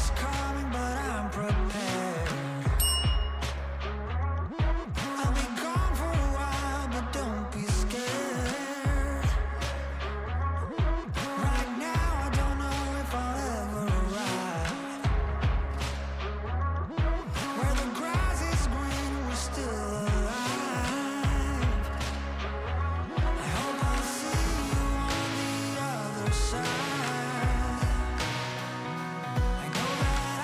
is coming, but I'm prepared. I'll be gone for a while, but don't be scared. Right now I don't know if I'll ever arrive. Where the grass is green, we're still alive. I hope I'll see you on the other side. I know that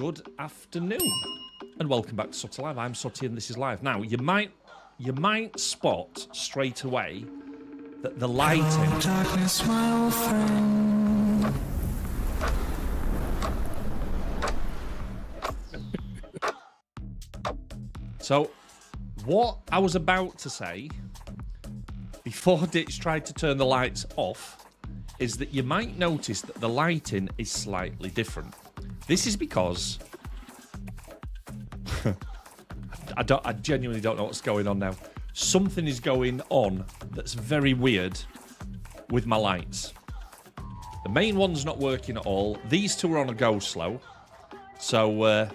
Good afternoon, and welcome back to sOOtie Live. I'm sOOtie, and this is live. Now, you might spot straight away that the lighting. Hello, darkness, my old friend. So, what I was about to say before Ditch tried to turn the lights off is that you might notice that the lighting is slightly different. This is because I genuinely don't know what's going on now. Something is going on that's very weird with my lights. The main one's not working at all. These two are on a go slow, so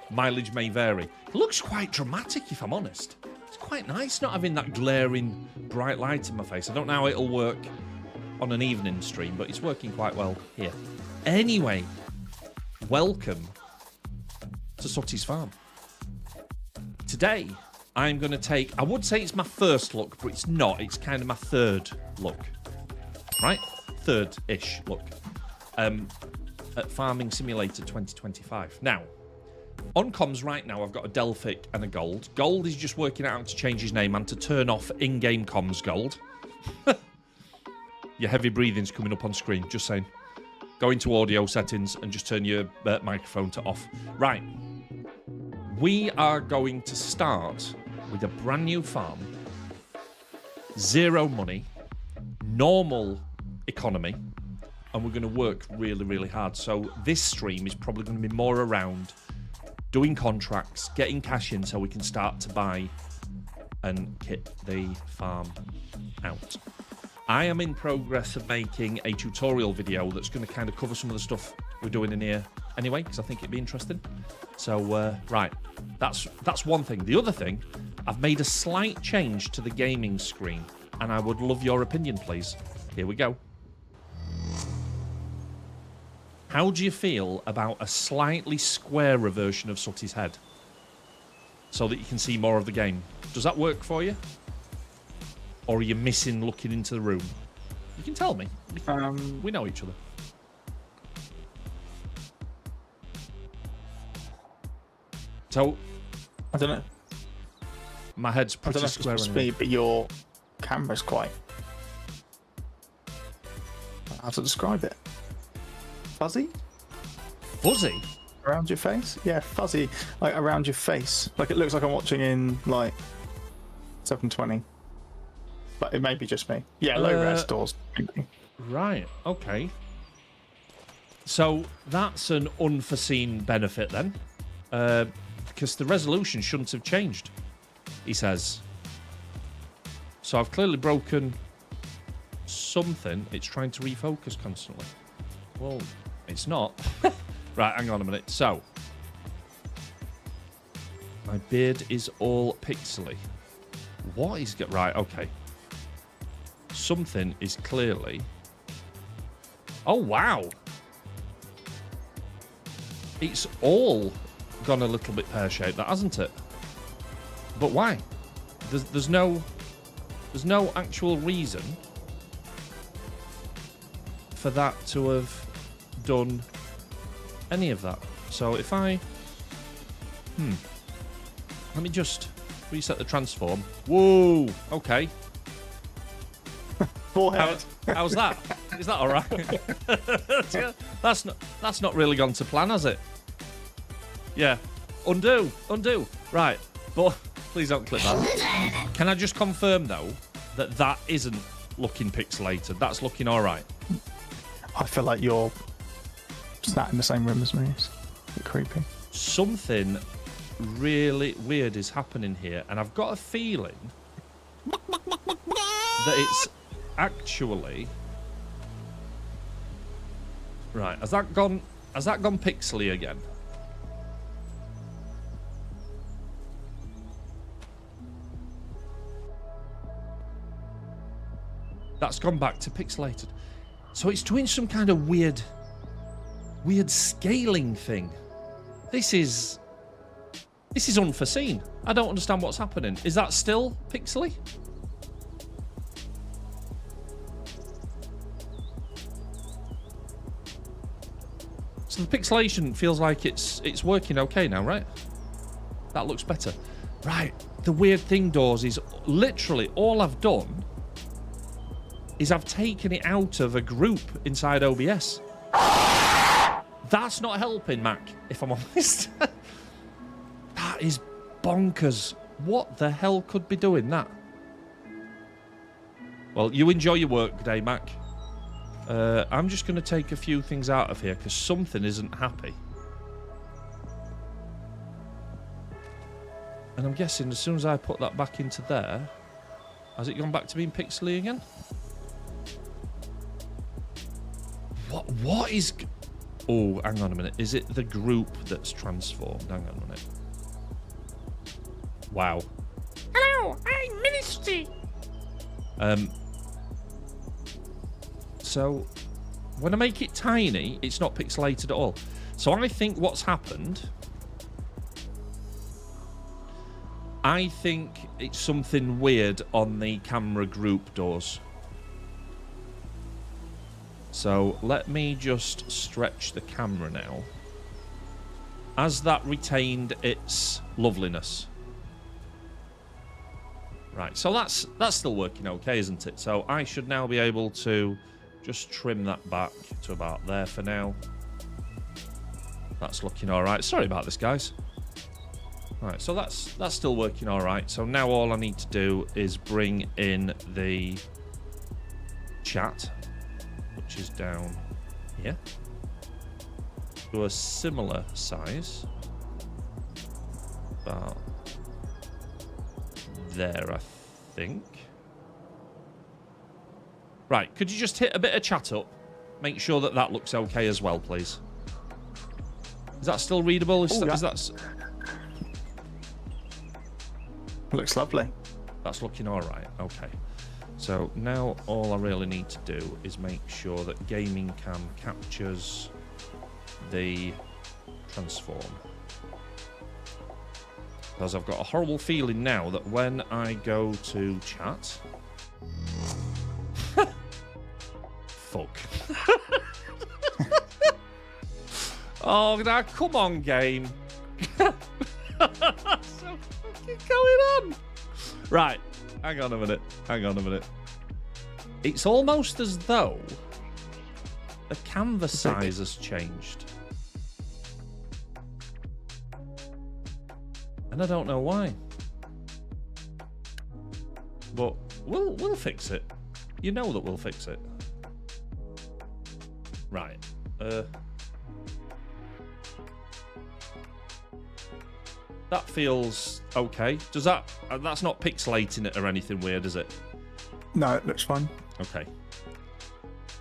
mileage may vary. It looks quite dramatic, if I'm honest. It's quite nice not having that glaring bright light in my face. I don't know how it'll work on an evening stream, but it's working quite well here. Anyway, welcome to sOOtie's Farm. Today, I'm going to take... I would say it's my first look, but it's not. It's kind of my third look. Right? Third-ish look. At Farming Simulator 2025. Now, on comms right now, I've got a Delphic and a Gold. Gold is just working out how to change his name and to turn off in-game comms Gold. Your heavy breathing's coming up on screen, just saying. Go into audio settings and just turn your microphone to off. Right. We are going to start with a brand new farm. Zero money. Normal economy. And we're going to work really, really hard. So this stream is probably going to be more around doing contracts, getting cash in so we can start to buy and kit the farm out. I am in progress of making a tutorial video that's going to kind of cover some of the stuff we're doing in here anyway, because I think it'd be interesting. So, right, that's one thing. The other thing, I've made a slight change to the gaming screen, and I would love your opinion, please. Here we go. How do you feel about a slightly squarer version of sOOtie's head? So that you can see more of the game. Does that work for you? Or are you missing looking into the room? You can tell me. We know each other. So, I don't know. My head's pretty square. It's anyway. But your camera's quite... How to describe it? Fuzzy? Fuzzy? Around your face? Yeah, fuzzy. Like around your face. Like it looks like I'm watching in like 720. But it may be just me. Yeah, low res doors. Right, okay. So that's an unforeseen benefit then. Because the resolution shouldn't have changed, he says. So I've clearly broken something. It's trying to refocus constantly. Well, it's not. Right, hang on a minute. So, my beard is all pixely. What is... Right, okay. Something is clearly... Oh, wow. It's all gone a little bit pear-shaped, that hasn't it? But why? There's no actual reason for that to have done any of that. So if I... Let me just reset the transform. Whoa! Okay. Forehead. How's that? Is that all right? That's not really gone to plan, has it? Yeah. Undo. Right. But please don't click that. Can I just confirm though that isn't looking pixelated? That's looking all right. I feel like you're sat in the same room as me. It's a bit creepy. Something really weird is happening here, and I've got a feeling that it's actually... Right, has that gone pixely again? That's gone back to pixelated. So it's doing some kind of weird scaling thing. This is unforeseen. I don't understand what's happening. Is that still pixely? So the pixelation feels like it's working okay now, right? That looks better. Right. The weird thing, Doors, is literally all I've done is I've taken it out of a group inside OBS. That's not helping, Mac, if I'm honest. That is bonkers. What the hell could be doing that? Well, you enjoy your work day, Mac. I'm just going to take a few things out of here because something isn't happy. And I'm guessing as soon as I put that back into there, has it gone back to being pixely again? What is... Oh, hang on a minute. Is it the group that's transformed? Hang on a minute. Wow. Hello, I'm Ministry. So, when I make it tiny, it's not pixelated at all. So I think what's happened... I think it's something weird on the camera group, Doors. So let me just stretch the camera now. Has that retained its loveliness? Right, so that's still working okay, isn't it? So I should now be able to just trim that back to about there for now. That's looking all right. Sorry about this, guys. Right, so that's still working all right. So now all I need to do is bring in the chat, which is down here, to a similar size. About there, I think. Right, could you just hit a bit of chat up? Make sure that that looks okay as well, please. Is that still readable? Is that... Looks lovely. That's looking all right. Okay. So now all I really need to do is make sure that Gaming Cam captures the transform. Because I've got a horrible feeling now that when I go to chat... Fuck. Oh, now come on, game. What's so fucking going on? Right, hang on a minute. Hang on a minute. It's almost as though the canvas size has changed. And I don't know why. But we'll fix it. You know that we'll fix it. Right. That feels okay. Does that... that's not pixelating it or anything weird, is it? No, it looks fine. Okay.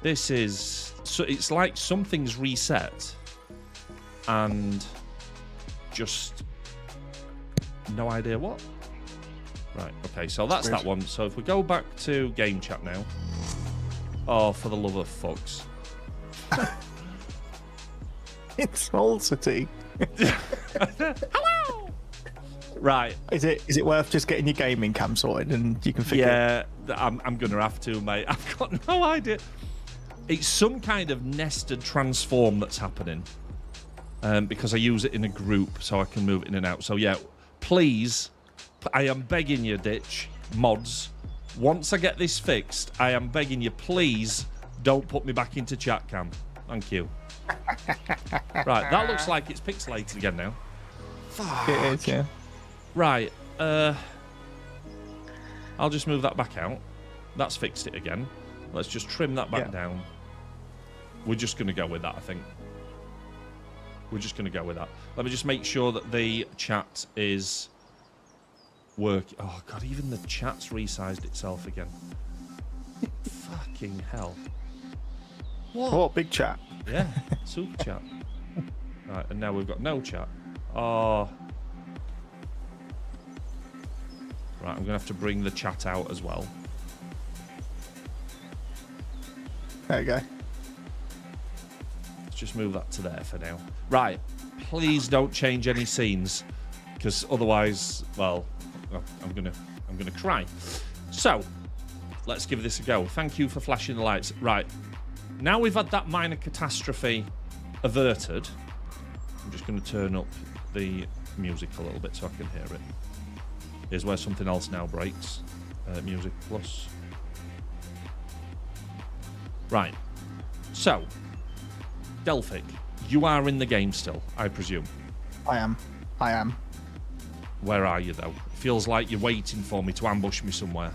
This is... so it's like something's reset. And... just... no idea what. Right, okay, so that's that one. So if we go back to game chat now. Oh, for the love of fucks. It's sOOtie's. Hello. Right. Is it worth just getting your gaming cam sorted and you can figure it? Yeah, I'm gonna have to, mate. I've got no idea. It's some kind of nested transform that's happening. Because I use it in a group so I can move it in and out. So yeah, please, I am begging you, Ditch, mods, once I get this fixed, I am begging you, please don't put me back into chat cam. Thank you. Right, that looks like it's pixelated again now. Fuck. It is, yeah. Right, I'll just move that back out. That's fixed it again. Let's just trim that back down. We're just going to go with that, I think. We're just going to go with that. Let me just make sure that the chat is working. Oh, God, even the chat's resized itself again. Fucking hell. What? Oh, big chat. Yeah, super chat. Right, and now we've got no chat. Oh. Right, I'm going to have to bring the chat out as well. There you go. Let's just move that to there for now. Right, please don't change any scenes, because otherwise, well, I'm gonna cry. So, let's give this a go. Thank you for flashing the lights. Right, now we've had that minor catastrophe averted. I'm just going to turn up the music a little bit so I can hear it. Here's where something else now breaks. Music plus. Right. So, Delphic, you are in the game still, I presume. I am. Where are you, though? It feels like you're waiting for me to ambush me somewhere.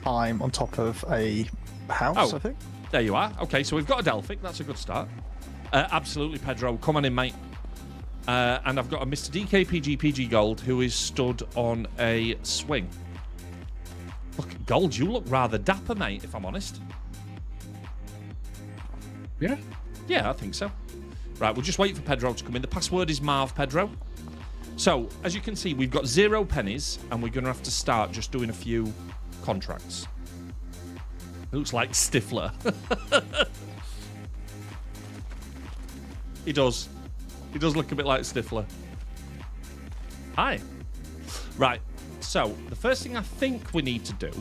I'm on top of a house, I think. There you are. Okay, so we've got a Delphic. That's a good start. Absolutely, Pedro. Come on in, mate. And I've got a Mr. DKPG PG Gold who is stood on a swing. Look, Gold, you look rather dapper, mate, if I'm honest. Yeah. Yeah, I think so. Right, we'll just wait for Pedro to come in. The password is Marv, Pedro. So, as you can see, we've got 0 pennies, and we're going to have to start just doing a few contracts. It looks like Stifler. He does. He does look a bit like Stifler. Hi. Right, so the first thing I think we need to do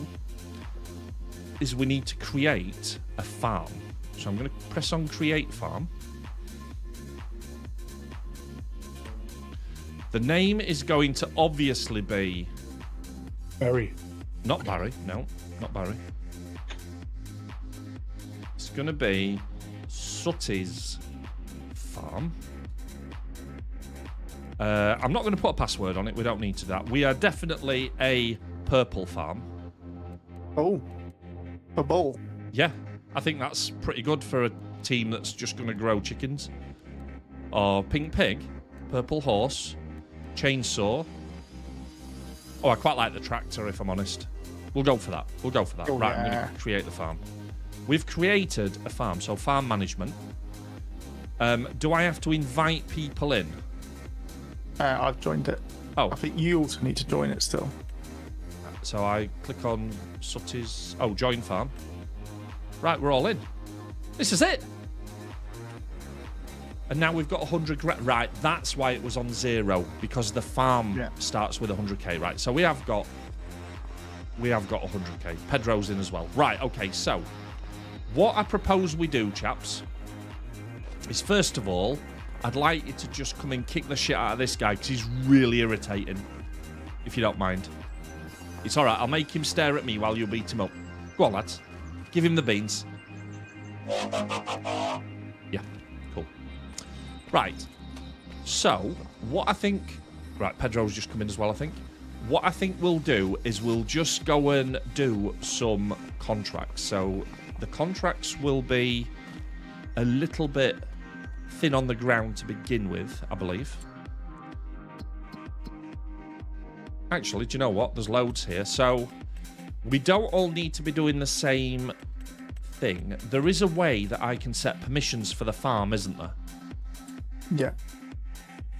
is we need to create a farm. So I'm going to press on Create Farm. The name is going to obviously be... Barry. Not Barry. No, not Barry. It's going to be sOOtie's Farm. I'm not going to put a password on it. We don't need to do that. We are definitely a purple farm. Oh, a ball. Yeah, I think that's pretty good for a team that's just going to grow chickens. Or pink pig, purple horse, chainsaw. Oh, I quite like the tractor, if I'm honest. We'll go for that. We'll go for that. Oh, right, yeah. I'm going to create the farm. We've created a farm, so farm management. Do I have to invite people in? I've joined it. Oh. I think you also need to join it still. So I click on sOOtie's... Oh, join farm. Right, we're all in. This is it. And now we've got 100... Right, that's why it was on 0. Because the farm starts with 100k. Right, so we have got 100k. Pedro's in as well. Right, okay, so... What I propose we do, chaps, is first of all... I'd like you to just come and kick the shit out of this guy because he's really irritating, if you don't mind. It's all right. I'll make him stare at me while you beat him up. Go on, lads. Give him the beans. Yeah, cool. Right. So, what I think... Right, Pedro's just come in as well, I think. What I think we'll do is we'll just go and do some contracts. So, the contracts will be a little bit... thin on the ground to begin with, I believe. Actually, do you know what? There's loads here. So, we don't all need to be doing the same thing. There is a way that I can set permissions for the farm, isn't there? Yeah.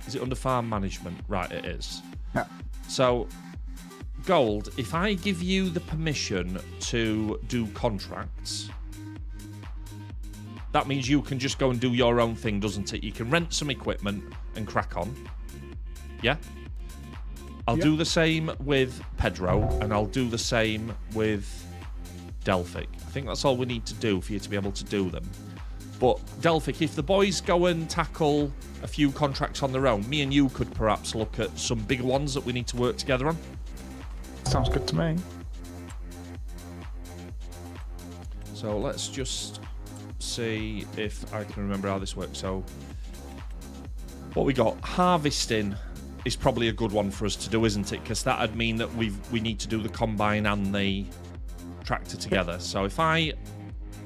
Is it under farm management? Right, it is. Yeah. So, Gold, if I give you the permission to do contracts... That means you can just go and do your own thing, doesn't it? You can rent some equipment and crack on. Yeah? I'll do the same with Pedro, and I'll do the same with Delphic. I think that's all we need to do for you to be able to do them. But, Delphic, if the boys go and tackle a few contracts on their own, me and you could perhaps look at some bigger ones that we need to work together on. Sounds good to me. So, let's just... see if I can remember how this works. So what we got, harvesting is probably a good one for us to do, isn't it? Because that'd mean that we need to do the combine and the tractor together. So if I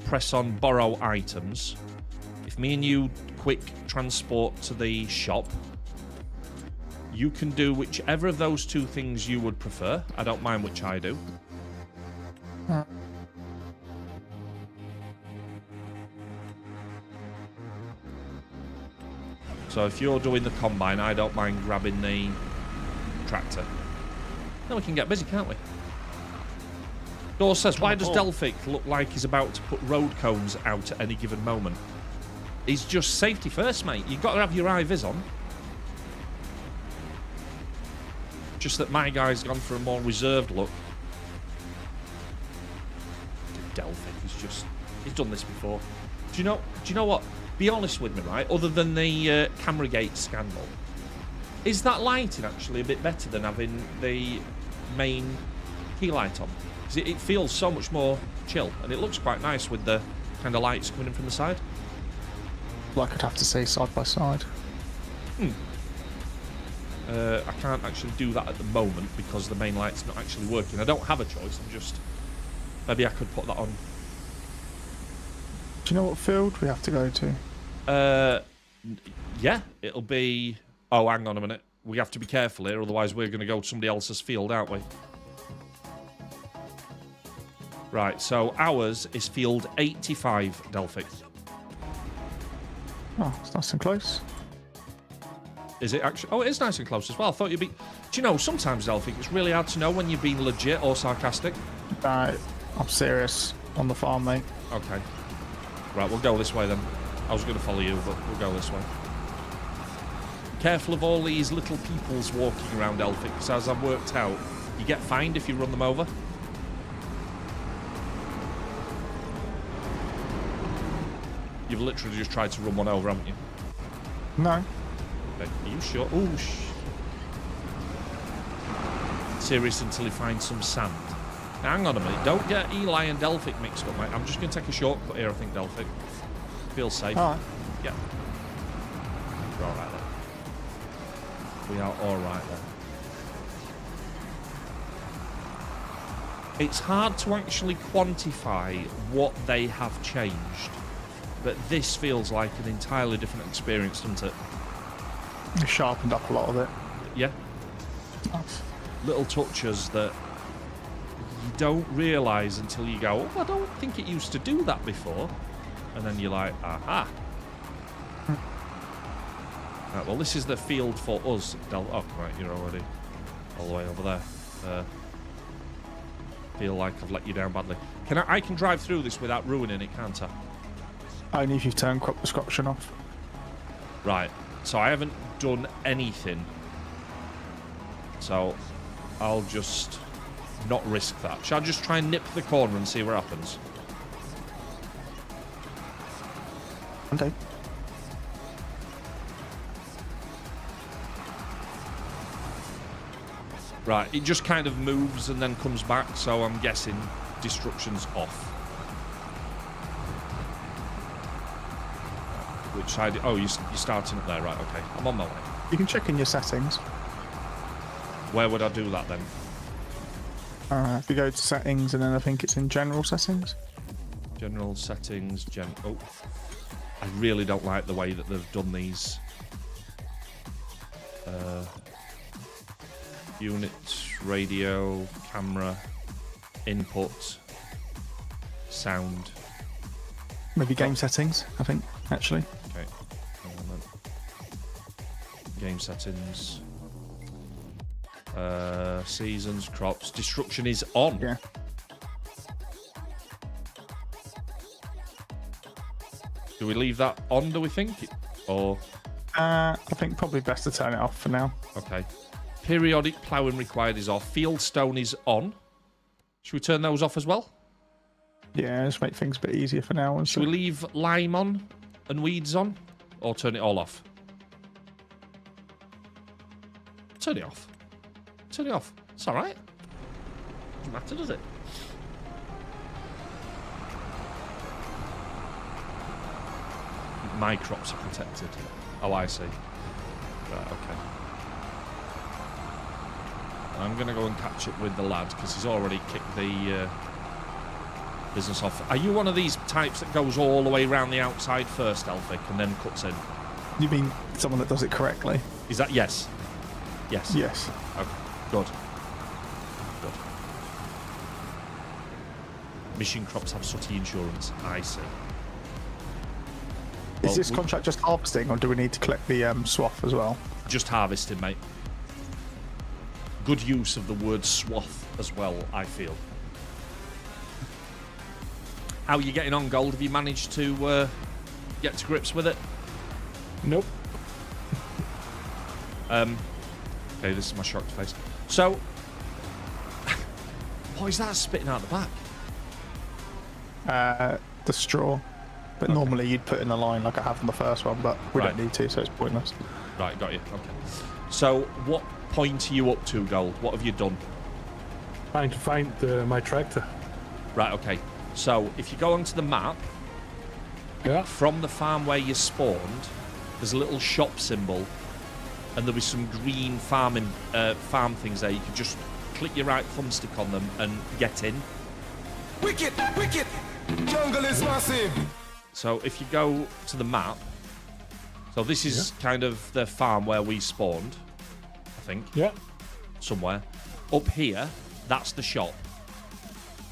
press on borrow items, if me and you quick transport to the shop, you can do whichever of those two things you would prefer. I don't mind which I do. So if you're doing the combine, I don't mind grabbing the tractor. Then we can get busy, can't we? Door says, why does Delphic look like he's about to put road cones out at any given moment? He's just safety first, mate. You've got to have your eye-vis on. Just that my guy's gone for a more reserved look. Delphic is just... He's done this before. Do you know what? be honest with me, right? Other than the camera gate scandal, is that lighting actually a bit better than having the main key light on? 'Cause it feels so much more chill, and it looks quite nice with the kind of lights coming in from the side. Like I'd have to say side by side. I can't actually do that at the moment because the main light's not actually working. I don't have a choice. I'm just... Maybe I could put that on. Do you know what field we have to go to? Yeah, it'll be... Oh, hang on a minute. We have to be careful here, otherwise we're going to go to somebody else's field, aren't we? Right, so ours is field 85, Delphic. Oh, it's nice and close. Is it actually? Oh, it is nice and close as well. I thought you'd be... Do you know, sometimes, Delphic, it's really hard to know when you're being legit or sarcastic. I'm serious on the farm, mate. Okay. Right, we'll go this way then. I was going to follow you, but we'll go this way. Careful of all these little peoples walking around Delphic, because as I've worked out, you get fined if you run them over. You've literally just tried to run one over, haven't you? No. Okay. Are you sure? Oh, serious until he finds some sand. Now, hang on a minute. Don't get Eli and Delphic mixed up, mate. I'm just going to take a shortcut here, I think, Delphic. Feels safe. All right. Yeah. We're all right there. We are all right there. It's hard to actually quantify what they have changed, but this feels like an entirely different experience, doesn't it? It sharpened up a lot of it. Yeah. Nice. Little touches that you don't realise until you go, oh, I don't think it used to do that before. And then you're like, aha. Right, well, this is the field for us. Oh, right, you're already all the way over there. Feel like I've let you down badly. I can drive through this without ruining it, can't I? Only if you've turned crop destruction off. Right, so I haven't done anything. So I'll just not risk that. Shall I just try and nip the corner and see what happens? Okay. Right, it just kind of moves and then comes back, so I'm guessing destruction's off. Which side? Oh, you're starting up there, right, okay. I'm on my way. You can check in your settings. Where would I do that then? If you go to settings and then I think it's in general settings. General settings, oh. I really don't like the way that they've done these. Unit, radio, camera, input, sound. Maybe game settings, I think, actually. Okay. Hang on then. Game settings. Seasons, crops. Destruction is on. Yeah. Do we leave that on, do we think? Or... I think probably best to turn it off for now. Okay. Periodic ploughing required is off. Fieldstone is on. Should we turn those off as well? Yeah, just make things a bit easier for now. Should we leave lime on and weeds on? Or turn it all off? Turn it off. Turn it off. It's alright. Doesn't matter, does it? My crops are protected. Oh, I see. Right, okay. I'm going to go and catch up with the lad because he's already kicked the business off. Are you one of these types that goes all the way around the outside first, Elphick, and then cuts in? You mean someone that does it correctly? Is that yes? Yes. Yes. Okay. Good. Good. Mission crops have sooty insurance. I see. Is this contract just harvesting, or do we need to collect the swath as well? Just harvesting, mate. Good use of the word swath as well, I feel. How are you getting on, Gold? Have you managed to get to grips with it? Nope. Okay, this is my shocked face. So, what is that spitting out the back? The straw. But normally you'd put in a line like I have on the first one, but we Right. don't need to, so it's pointless. Right, got you. Okay. So, what point are you up to, Gold? What have you done? Trying to find my tractor. Right, okay. So, if you go onto the map, Yeah. from the farm where you spawned, there's a little shop symbol, and there'll be some green farm things there. You can just click your right thumbstick on them and get in. Wicked, wicked. Jungle is massive. So if you go to the map, so this is kind of the farm where we spawned, I think, Yeah. somewhere. Up here, that's the shop.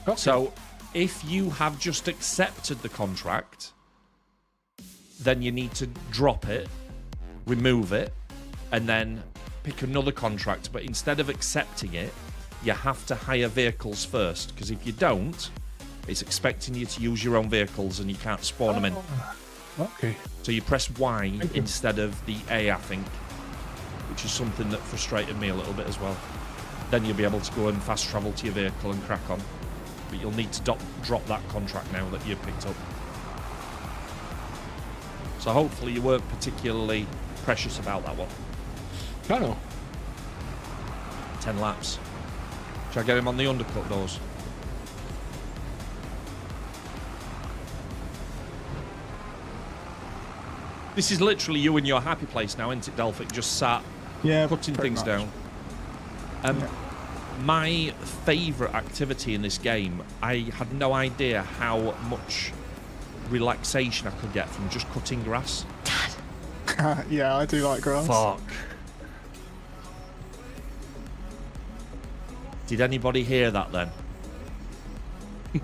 Okay. So if you have just accepted the contract, then you need to drop it, remove it, and then pick another contract. But instead of accepting it, you have to hire vehicles first, because if you don't, it's expecting you to use your own vehicles and you can't spawn them in. Okay. So you press Y Thank you. instead of the A, I think, which is something that frustrated me a little bit as well. Then you'll be able to go and fast travel to your vehicle and crack on. But you'll need to drop that contract now that you've picked up. So hopefully you weren't particularly precious about that one. No. 10 laps. Should I get him on the undercut doors? This is literally you in your happy place now, isn't it, Delphic? Just sat Yeah, putting pretty things much. down. My favourite activity in this game, I had no idea how much relaxation I could get from just cutting grass. Yeah, I do like grass. Fuck. Did anybody hear that then?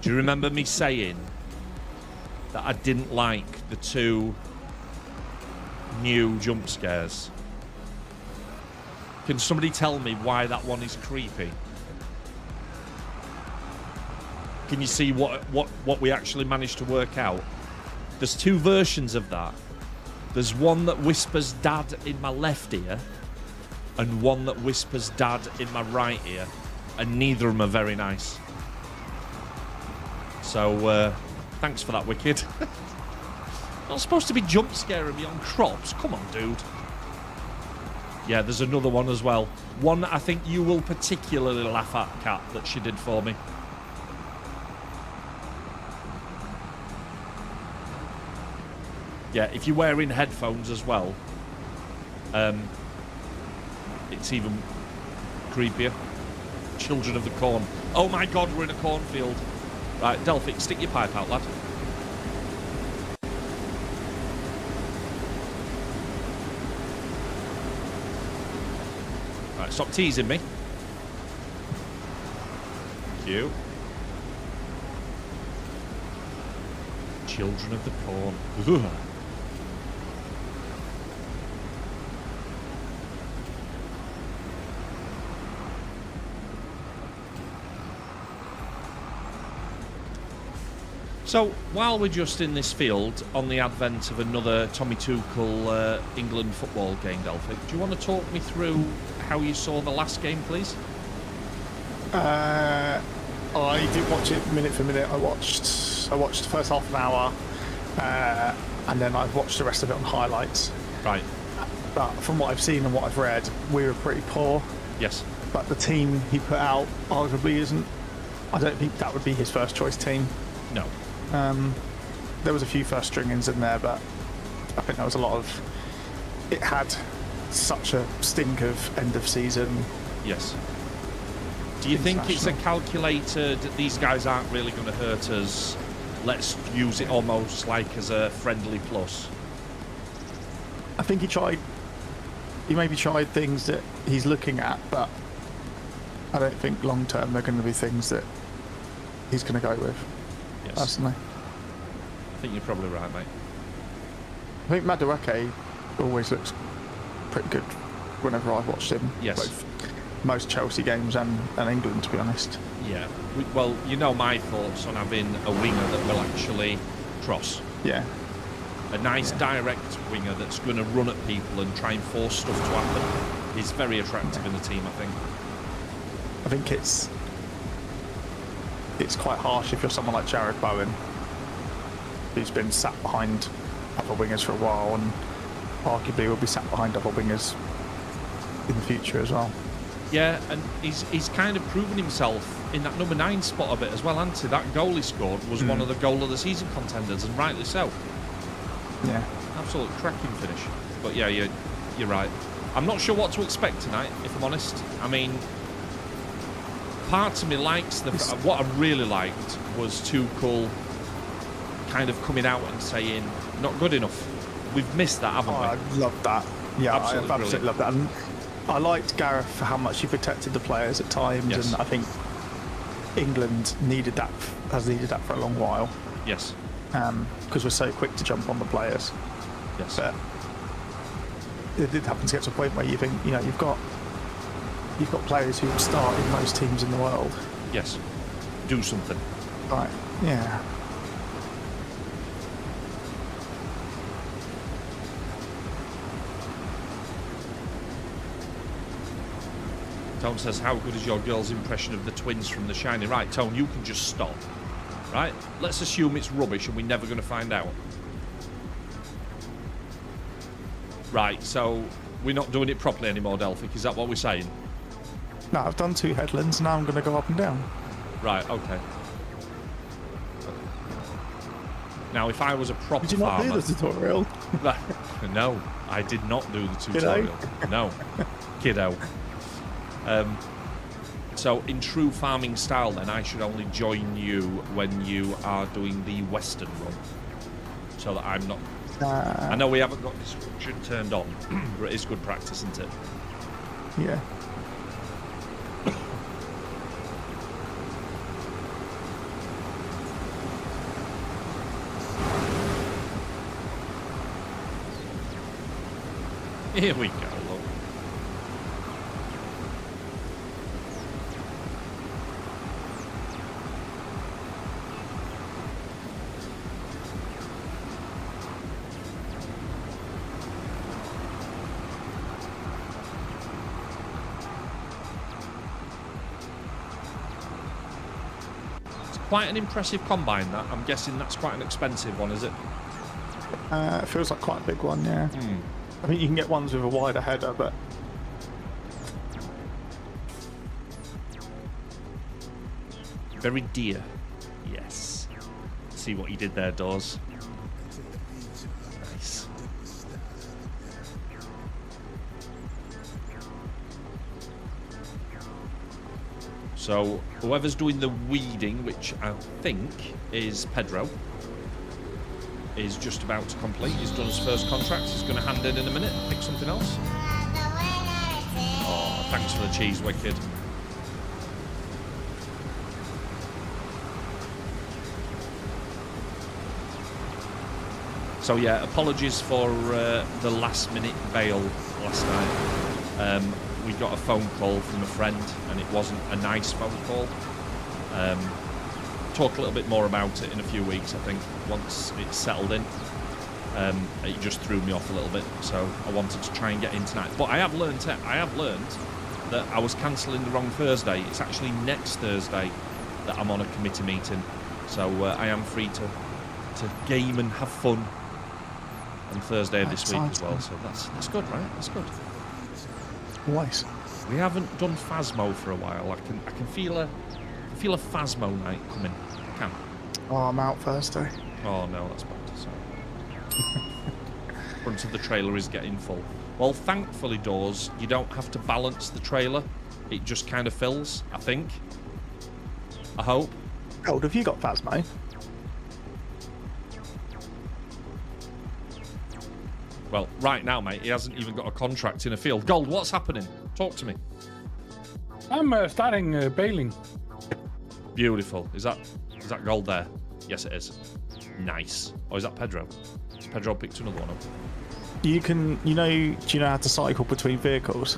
Do you remember me saying that I didn't like the 2 new jump scares? Can somebody tell me why that one is creepy? Can you see what we actually managed to work out? There's 2 versions of that. There's one that whispers dad in my left ear and one that whispers dad in my right ear, and neither of them are very nice. So thanks for that, Wicked. Not supposed to be jump scaring me on crops. Come on, dude. Yeah, there's another one as well. One I think you will particularly laugh at, Kat, that she did for me. Yeah, if you're wearing headphones as well, it's even creepier. Children of the Corn. Oh my god, we're in a cornfield. Right, Delphic, stick your pipe out, lad. Right, stop teasing me. Thank you. Children of the Corn. Ugh. So, while we're just in this field, on the advent of another Tommy Tuchel England football game, Delphic, do you want to talk me through how you saw the last game, please? I did watch it minute for minute. I watched the first half an hour, and then I've watched the rest of it on highlights. Right. But from what I've seen and what I've read, we were pretty poor. Yes. But the team he put out arguably isn't. I don't think that would be his first choice team. No. There was a few first stringings in there, but I think there was a lot of. It had such a stink of end of season. Yes. Do you think it's a calculated, these guys aren't really going to hurt us, let's use it almost like as a friendly plus? I think he maybe tried things that he's looking at, but I don't think long term they're going to be things that he's going to go with. Yes. Personally, I think you're probably right, mate. I think Madueke always looks pretty good whenever I've watched him. Yes. Both most Chelsea games and England, to be honest. Yeah. Well, you know my thoughts on having a winger that will actually cross. Yeah. A nice direct winger that's going to run at people and try and force stuff to happen is very attractive in the team, I think. I think it's quite harsh if you're someone like Jared Bowen who's been sat behind other wingers for a while, and arguably will be sat behind other wingers in the future as well. Yeah, and he's kind of proven himself in that number 9 spot a bit as well, hasn't he? That goal he scored was one of the goal of the season contenders, and rightly so. Yeah. Absolute cracking finish. But yeah, you're right. I'm not sure what to expect tonight, if I'm honest. I mean, part of me likes what I really liked was Tuchel kind of coming out and saying, not good enough. We've missed that, haven't we? I love that. Yeah, Absolutely I absolutely love that. And I liked Gareth for how much he protected the players at times, Yes. and I think England has needed that for a long while, Yes. because we're so quick to jump on the players. Yes. But it did happen to get to a point where you think, you've got players who start in most teams in the world. Yes. Do something. Right. Yeah. Tone says, how good is your girl's impression of the twins from The Shining? Right, Tone, you can just stop. Right? Let's assume it's rubbish and we're never going to find out. Right, so we're not doing it properly anymore, Delphic. Is that what we're saying? No, I've done 2 headlands, now I'm going to go up and down. Right, okay. Now, if I was a proper Did you not farmer... do the tutorial? No, I did not do the tutorial. No. Kiddo. So, in true farming style, then, I should only join you when you are doing the western run. So that I'm not... I know we haven't got construction turned on, but it is good practice, isn't it? Yeah. Here we go, look. It's quite an impressive combine, that. I'm guessing that's quite an expensive one, is it? It feels like quite a big one, yeah. I think you can get ones with a wider header, but Very dear. Yes. See what he did there, Dawes. Nice. So, whoever's doing the weeding, which I think is Pedro, is just about to complete. He's done his first contract. He's going to hand in a minute and pick something else. Oh, thanks for the cheese, Wicked. So yeah, apologies for the last-minute bail last night. We got a phone call from a friend, and it wasn't a nice phone call. Talk a little bit more about it in a few weeks, I think, once it's settled in. It just threw me off a little bit, so I wanted to try and get in tonight. But I have learned that I was cancelling the wrong Thursday. It's actually next Thursday that I'm on a committee meeting, so I am free to game and have fun on Thursday of this week as well. So that's good, right? That's good. Nice. We haven't done Phasmo for a while. I can feel a Phasmo night coming. I can. Oh, I'm out Thursday. Oh no, that's bad. So. Front of the trailer is getting full. Well, thankfully, Doors, you don't have to balance the trailer. It just kind of fills, I think. I hope. Gold, have you got Phasmo? Well, right now, mate, he hasn't even got a contract in a field. Gold, what's happening? Talk to me. I'm starting bailing. Beautiful. Is that Gold there? Yes, it is. Nice. Or is that Pedro? Pedro picked another one up. You can, do you know how to cycle between vehicles?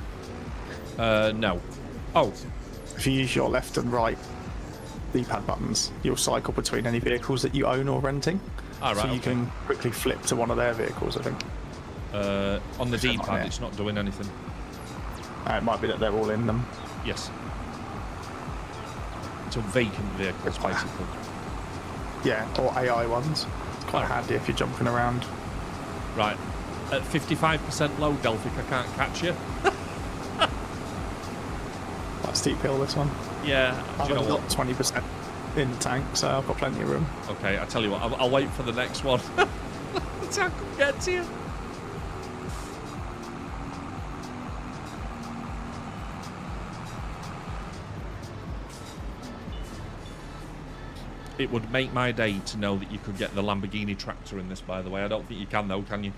No. Oh, If you use your left and right D-pad buttons, you'll cycle between any vehicles that you own or renting. all right. So you Okay. can quickly flip to one of their vehicles, I think. On the Something D-pad, like that. it's not doing anything. It might be that they're all in them. Yes. So vacant vehicles, basically. Yeah, or AI ones. quite handy if you're jumping around. Right. At 55% load, Delphic, I can't catch you. Quite a steep hill, this one. Yeah. Do I've you know only what? got 20% in the tank, so I've got plenty of room. Okay, I tell you what, I'll wait for the next one. So I can get to you. It would make my day to know that you could get the Lamborghini tractor in this, by the way. I don't think you can, though, can you?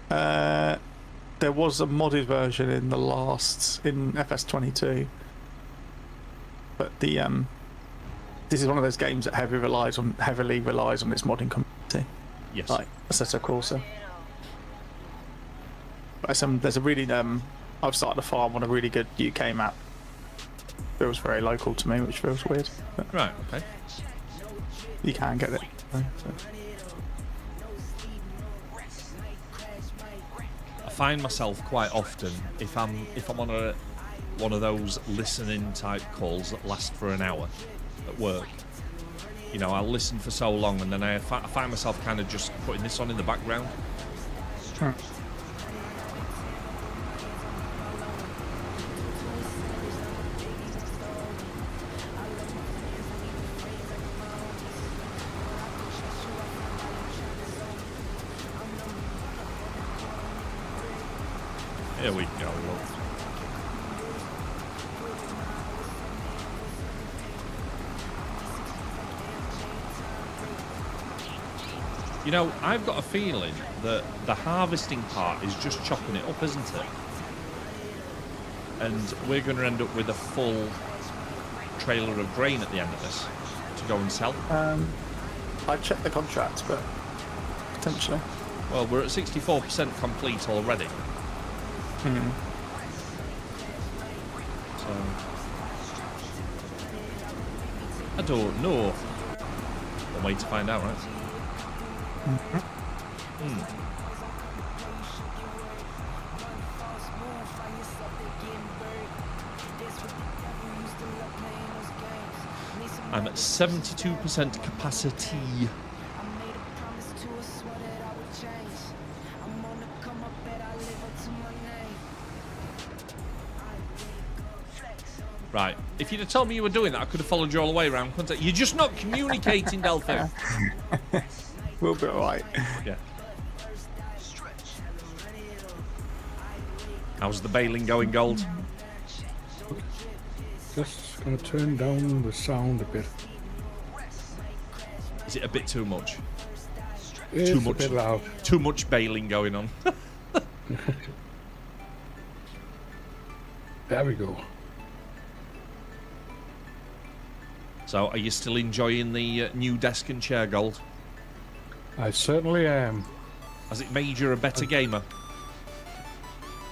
There was a modded version in in FS22, but the this is one of those games that heavily relies on its modding community, Yes. like Assetto Corsa. But there's a really I've started a farm on a really good UK map. Feels very local to me, which feels weird. But Right, okay. you can get it. So. I find myself quite often, if I'm on one of those listening type calls that last for an hour at work, you know, I'll listen for so long and then I find myself kind of just putting this on in the background. Hmm. Here we go, look. You know, I've got a feeling that the harvesting part is just chopping it up, isn't it? And we're going to end up with a full trailer of grain at the end of this to go and sell. I checked the contract, but potentially. Well, we're at 64% complete already. So I don't know. One way to find out, right? I'm at 72% capacity. Right. If you'd have told me you were doing that, I could have followed you all the way around, couldn't I? You're just not communicating, Delphi. We'll be alright. Yeah. How's the baling going, Gold? Just gonna turn down the sound a bit. Is it a bit too much? It's Too a much. bit loud. Too much baling going on. There we go. So, are you still enjoying the new desk and chair, Gold? I certainly am. Has it made you a better gamer?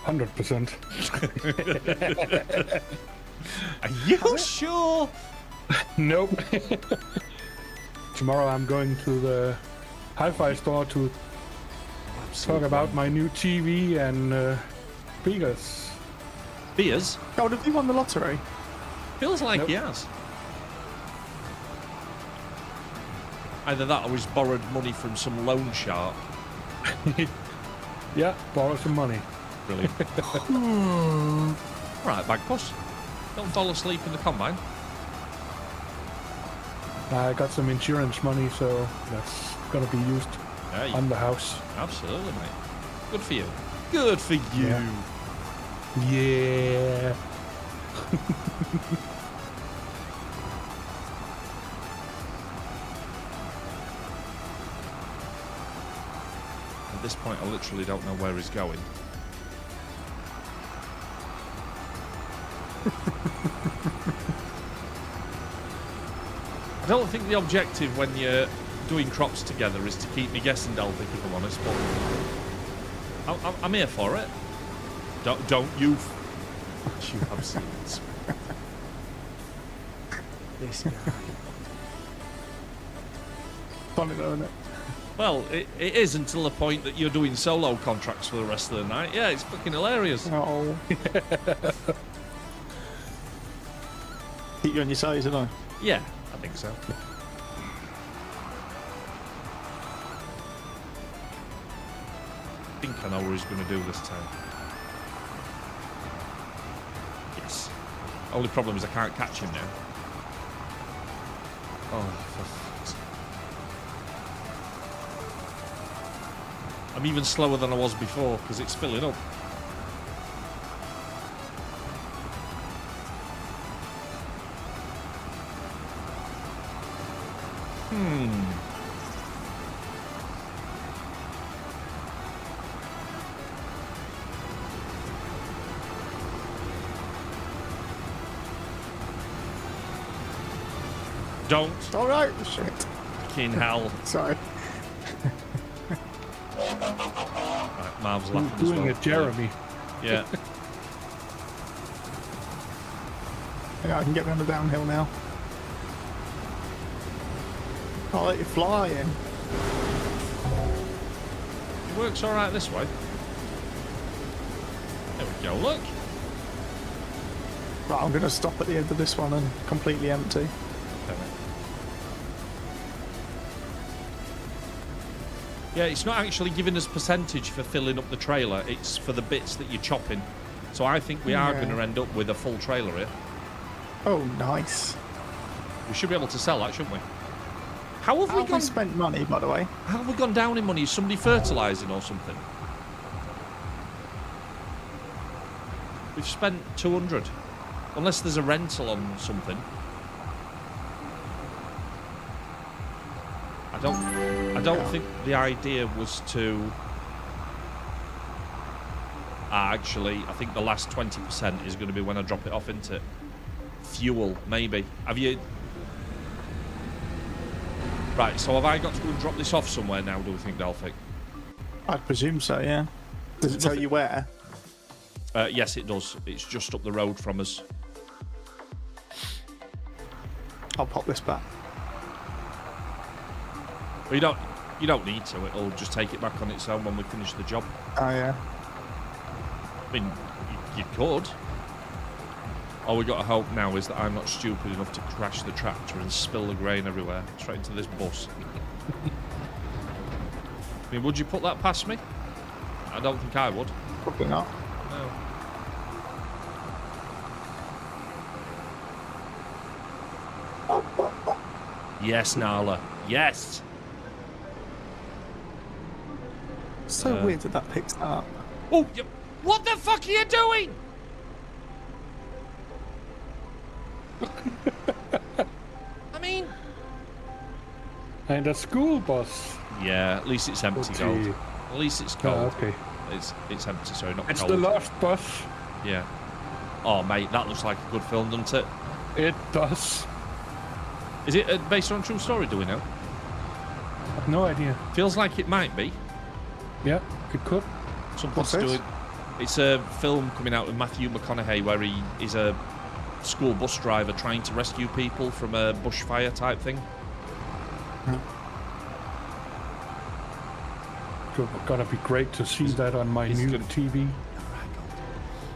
100%. Are you sure? Nope. Tomorrow I'm going to the hi-fi store to talk about my new TV and speakers. Beers? Oh, have you won the lottery? Feels like Nope. he has. Either that or he's borrowed money from some loan shark. Yeah, borrow some money. Brilliant. Right, Bagpuss. Don't fall asleep in the combine. I got some insurance money, so that's gonna be used Yeah, on the house. absolutely, mate. Good for you. Good for you. Yeah. Yeah. At this point, I literally don't know where he's going. I don't think the objective when you're doing crops together is to keep me guessing, Delphic, if I'm honest, but I'm here for it. Don't you... You have seen this. This guy. Funny though, isn't it? Well, it is until the point that you're doing solo contracts for the rest of the night. Yeah, it's fucking hilarious. Oh. Keep you on your toes, didn't I? Yeah, I think so. I know what he's going to do this time. Yes. Only problem is I can't catch him now. Oh, for fuck's sake. I'm even slower than I was before because it's filling up. Don't. All right. Shit. Fucking hell. Sorry. Right, Marv's laughing as Doing well. it, Jeremy. Yeah. Yeah, I can get me on the downhill now. I'll let you fly in. It works alright this way. There we go, look. Right, I'm going to stop at the end of this one and completely empty. Okay, mate. Yeah, it's not actually giving us percentage for filling up the trailer. It's for the bits that you're chopping. So I think we are Yeah. going to end up with a full trailer here. Oh, nice. We should be able to sell that, shouldn't we? How have How we have gone? we spent money, by the way? How have we gone down in money? Is somebody fertilising or something? We've spent 200, unless there's a rental on something. I don't think the idea was to. Actually, I think the last 20% is going to be when I drop it off into fuel, maybe. Have you? Right, so have I got to go and drop this off somewhere now, do we think, Delphic? I'd presume so, yeah. Does it tell you where? Yes, it does. It's just up the road from us. I'll pop this back. Well, you don't need to. It'll just take it back on its own when we finish the job. Oh, yeah. I mean, you could. All we got to hope now is that I'm not stupid enough to crash the tractor and spill the grain everywhere, straight into this bus. I mean, would you put that past me? I don't think I would. Probably not. No. Yes, Nala. Yes. So weird that that picks that up. Oh, what the fuck are you doing? I mean, And a school bus. yeah. At least it's empty, Okay. gold. At least it's Oh, cold. okay. It's empty. Sorry, not It's cold. the last bus. Yeah. Oh, mate, that looks like a good film, doesn't it? It does. Is it based on a true story? Do we know? I've no idea. Feels like it might be. Yeah, it could. Something What's to do this? with. It's a film coming out with Matthew McConaughey where he is a school bus driver trying to rescue people from a bushfire type thing. So gonna be great to see that on my It's new gonna- TV.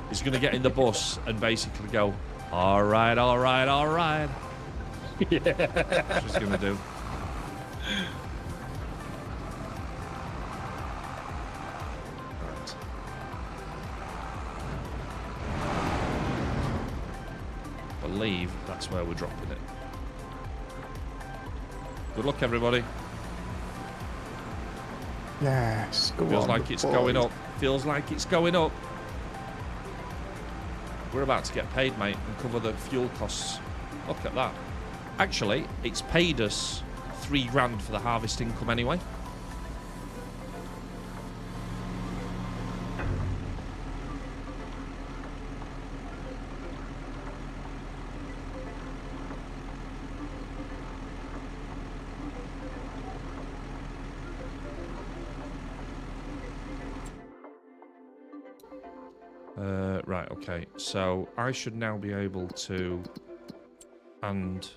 He's going to get in the bus and basically go, all right, all right, all right. Yeah. That's what he's going to do. Right. Believe that's where we're dropping it. Good luck, everybody. Yes, go Feels on, like it's boy. going up. Feels like it's going up. We're about to get paid, mate, and cover the fuel costs. Look at that. Actually, it's paid us $3,000 for the harvest income anyway. Right, okay. So I should now be able to hand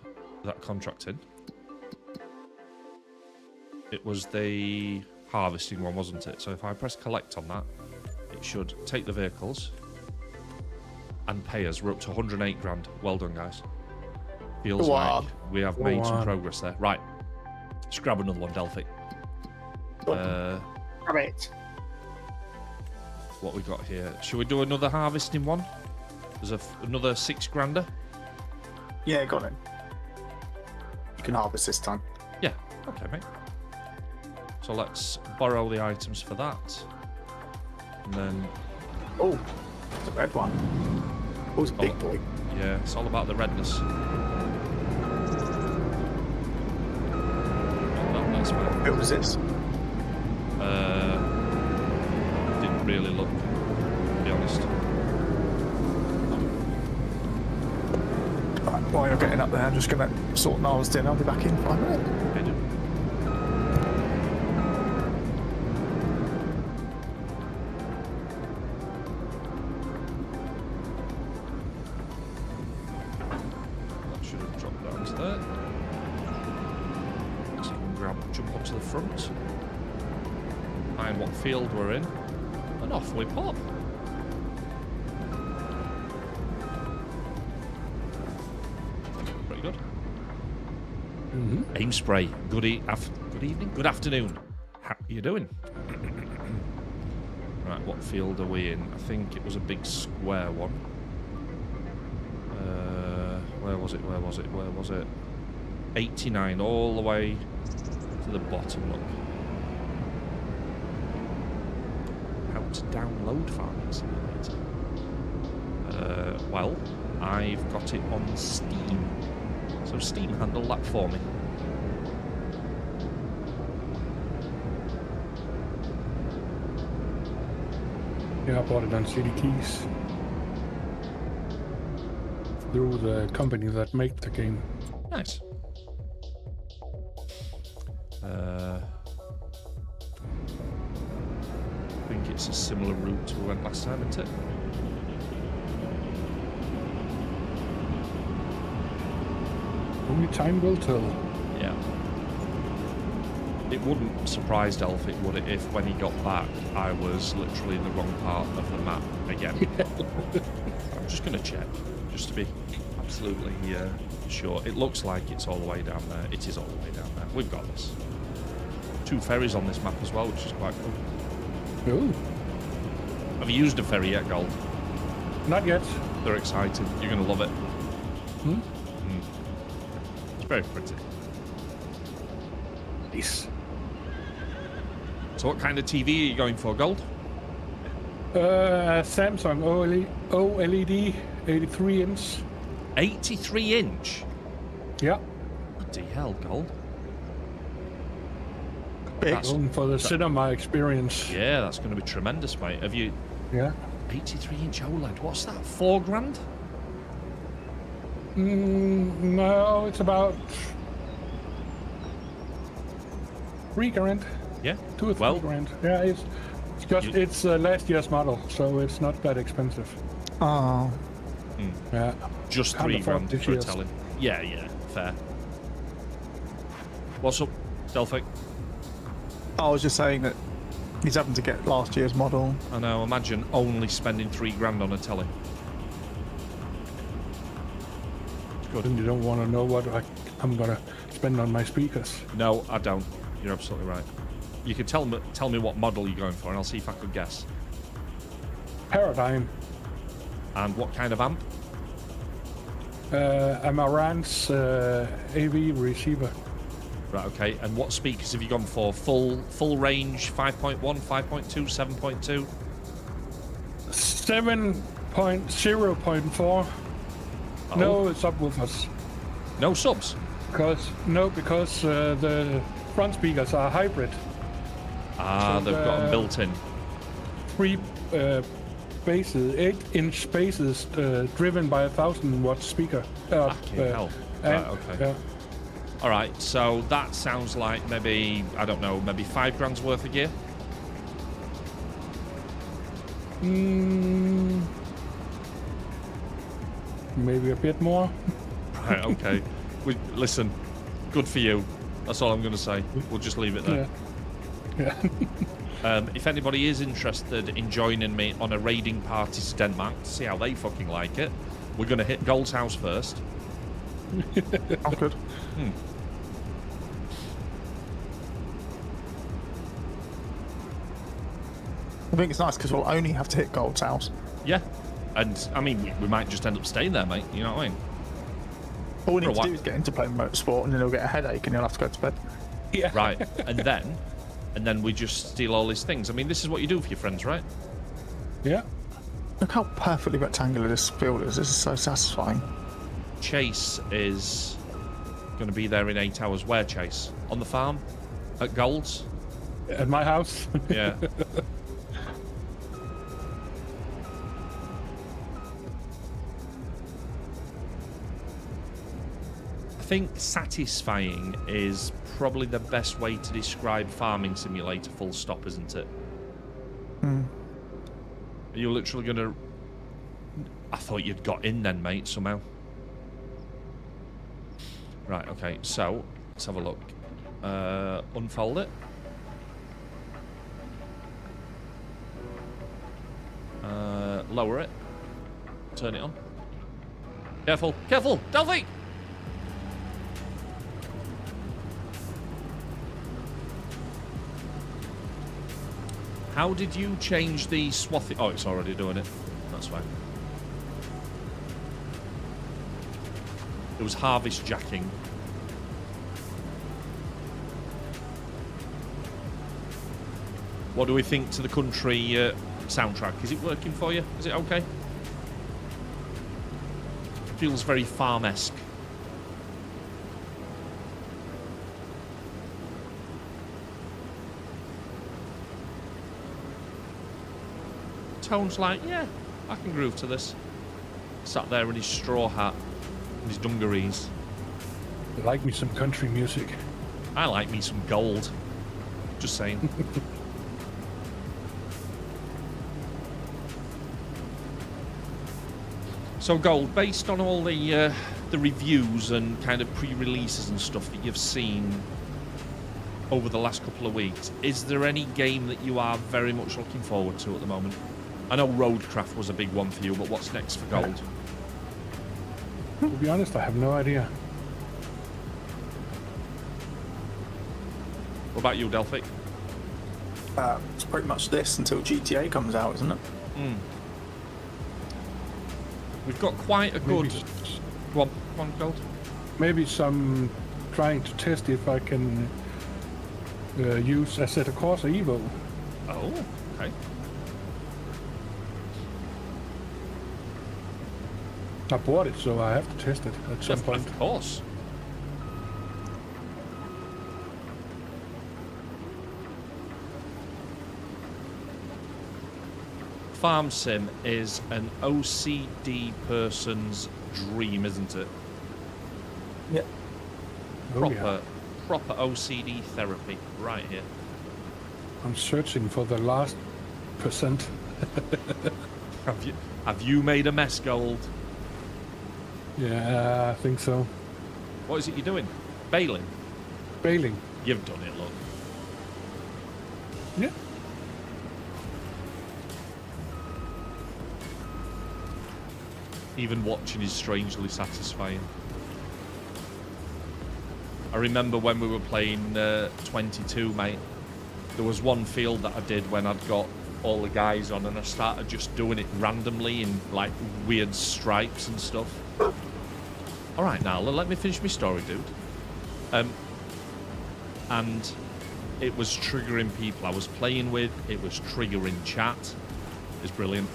that contract in. It was the harvesting one, wasn't it? So if I press collect on that, it should take the vehicles and pay us. We're up to 108 grand. Well done, guys. Feels Go like on. we have Go made some on. progress there. Right. Let's grab another one, Delphi. Grab it. what we got here. Should we do another harvesting one? There's another 6 grander. Yeah, got it. You can harvest this time. Yeah. Okay, mate. So let's borrow the items for that. And then... Oh, it's a red one. Oh, it's a big boy. Yeah, it's all about the redness. Oh, that's fine. What was this? Didn't really look, to be honest. Right, while you're getting up there, I'm just going to sort Niall's dinner. I'll be back in 5 minutes. Okay, dude. That should have dropped down to there. So you can jump onto the front. Find what field we're in. And off we pop. Pretty good. Aim spray. Good evening. Good afternoon. How you doing? Right, what field are we in? I think it was a big square one. Where was it? 89 all the way to the bottom. Look. How to download Farming Simulator? Well, I've got it on Steam. So Steam handle that for me. Yeah, I bought it on City Keys. Through the company that made the game. Nice. I think it's a similar route to we went last time, isn't it? Only time will tell. Yeah. It wouldn't surprise Delph, it would it, if when he got back, I was literally in the wrong part of the map again. I'm just going to check, just to be absolutely sure. It looks like it's all the way down there. It is all the way down there. We've got this. 2 ferries on this map as well, which is quite cool. Oh, Have you used a ferry yet, Gold? not yet. They're exciting. You're going to love it. Hmm? It's very pretty. Nice. So what kind of TV are you going for, Gold? Samsung OLED 83 inch. 83 inch? Yeah. Bloody hell, Gold. Big. Going for the cinema experience. Yeah, that's going to be tremendous, mate. Have you... Yeah. 83 inch OLED, what's that, 4 grand? No, it's about 3 grand. Yeah? 2 or 3 Well, grand. Yeah, it's just it's last year's model, so it's not that expensive. Oh, Yeah. just Can't 3 afford grand this for a year's. telly. Yeah, fair. What's up, Delphic? I was just saying that he's having to get last year's model. I know, imagine only spending 3 grand on a telly. It's good. And you don't want to know what I'm gonna spend on my speakers. No, I don't. You're absolutely right. You can tell me what model you're going for, and I'll see if I could guess. Paradigm. And what kind of amp? Amaranth's AV receiver. Right, okay. And what speakers have you gone for? Full range, 5.1, 5.2, 7.2? 7.0.4. Oh. No subwoofers. No subs? Because the front speakers are hybrid. Ah, So, they've got them built in. 3 bases, 8-inch bases, driven by a 1,000-watt speaker. Fucking hell. Right, and- okay. yeah. All right, so that sounds like maybe, I don't know, maybe 5 grand's worth of gear? Maybe a bit more. Right, okay. Listen, good for you. That's all I'm going to say. We'll just leave it there. Yeah. If anybody is interested in joining me on a raiding party to Denmark to see how they fucking like it, we're going to hit Gold's house first. Oh, good. I think it's nice because we'll only have to hit Gold's house. Yeah. And, I mean, we might just end up staying there, mate. You know what I mean? All we For a need to while. do is get into playing motorsport, and then he'll get a headache, and he'll have to go to bed. Yeah. Right. And then we just steal all his things. I mean, this is what you do for your friends, right? Yeah. Look how perfectly rectangular this field is. This is so satisfying. Chase is going to be there in 8 hours. Where, Chase? On the farm? At Gold's? At my house. Yeah. I think satisfying is probably the best way to describe Farming Simulator, full stop, isn't it? Are you literally going to... I thought you'd got in then, mate, somehow. Right, okay, so let's have a look. Unfold it. Lower it. Turn it on. Careful, careful, Delphi! How did you change the swathing? Oh, it's already doing it. That's fine. It was harvest jacking. What do we think to the country soundtrack? Is it working for you? Is it okay? Feels very farm-esque. Tone's like, yeah, I can groove to this. Sat there in his straw hat and his dungarees. I like me some country music. I like me some gold. Just saying. So Gold, based on all the reviews and kind of pre-releases and stuff that you've seen over the last couple of weeks, is there any game that you are very much looking forward to at the moment? I know Roadcraft was a big one for you, but what's next for Gold? To be honest, I have no idea. What about you, Delphic? It's pretty much this until GTA comes out, isn't it? We've got quite a good... Maybe, Go on, Gold. maybe some trying to test if I can use Assetto Corsa Evo. Oh, okay. I bought it, so I have to test it at some point. Of course. Farm sim is an OCD person's dream, isn't it? Yeah. Oh, yeah. Proper OCD therapy right here. I'm searching for the last percent. Have you made a mess, Gold? Yeah, I think so. What is it you're doing? Bailing? Bailing. You've done it, look. Yeah. Even watching is strangely satisfying. I remember when we were playing 22, mate. There was one field that I did when I'd got all the guys on, and I started just doing it randomly in like weird stripes and stuff. All right, now let me finish my story, dude. And it was triggering people I was playing with. It was triggering chat. It's brilliant.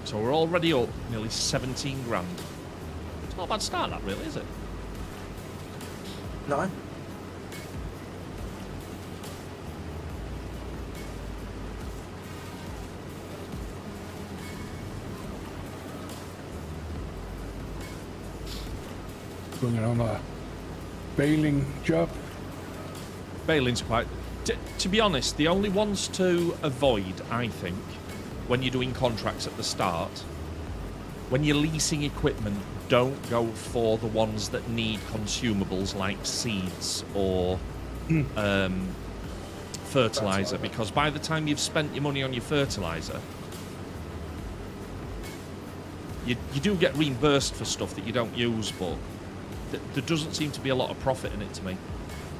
So we're already up nearly 17 grand. It's not a bad start, that really, is it? No. Going on a bailing job. Bailing's quite... To be honest, the only ones to avoid, I think, when you're doing contracts at the start, when you're leasing equipment, don't go for the ones that need consumables like seeds or fertilizer, because by the time you've spent your money on your fertilizer, you do get reimbursed for stuff that you don't use, but there doesn't seem to be a lot of profit in it to me.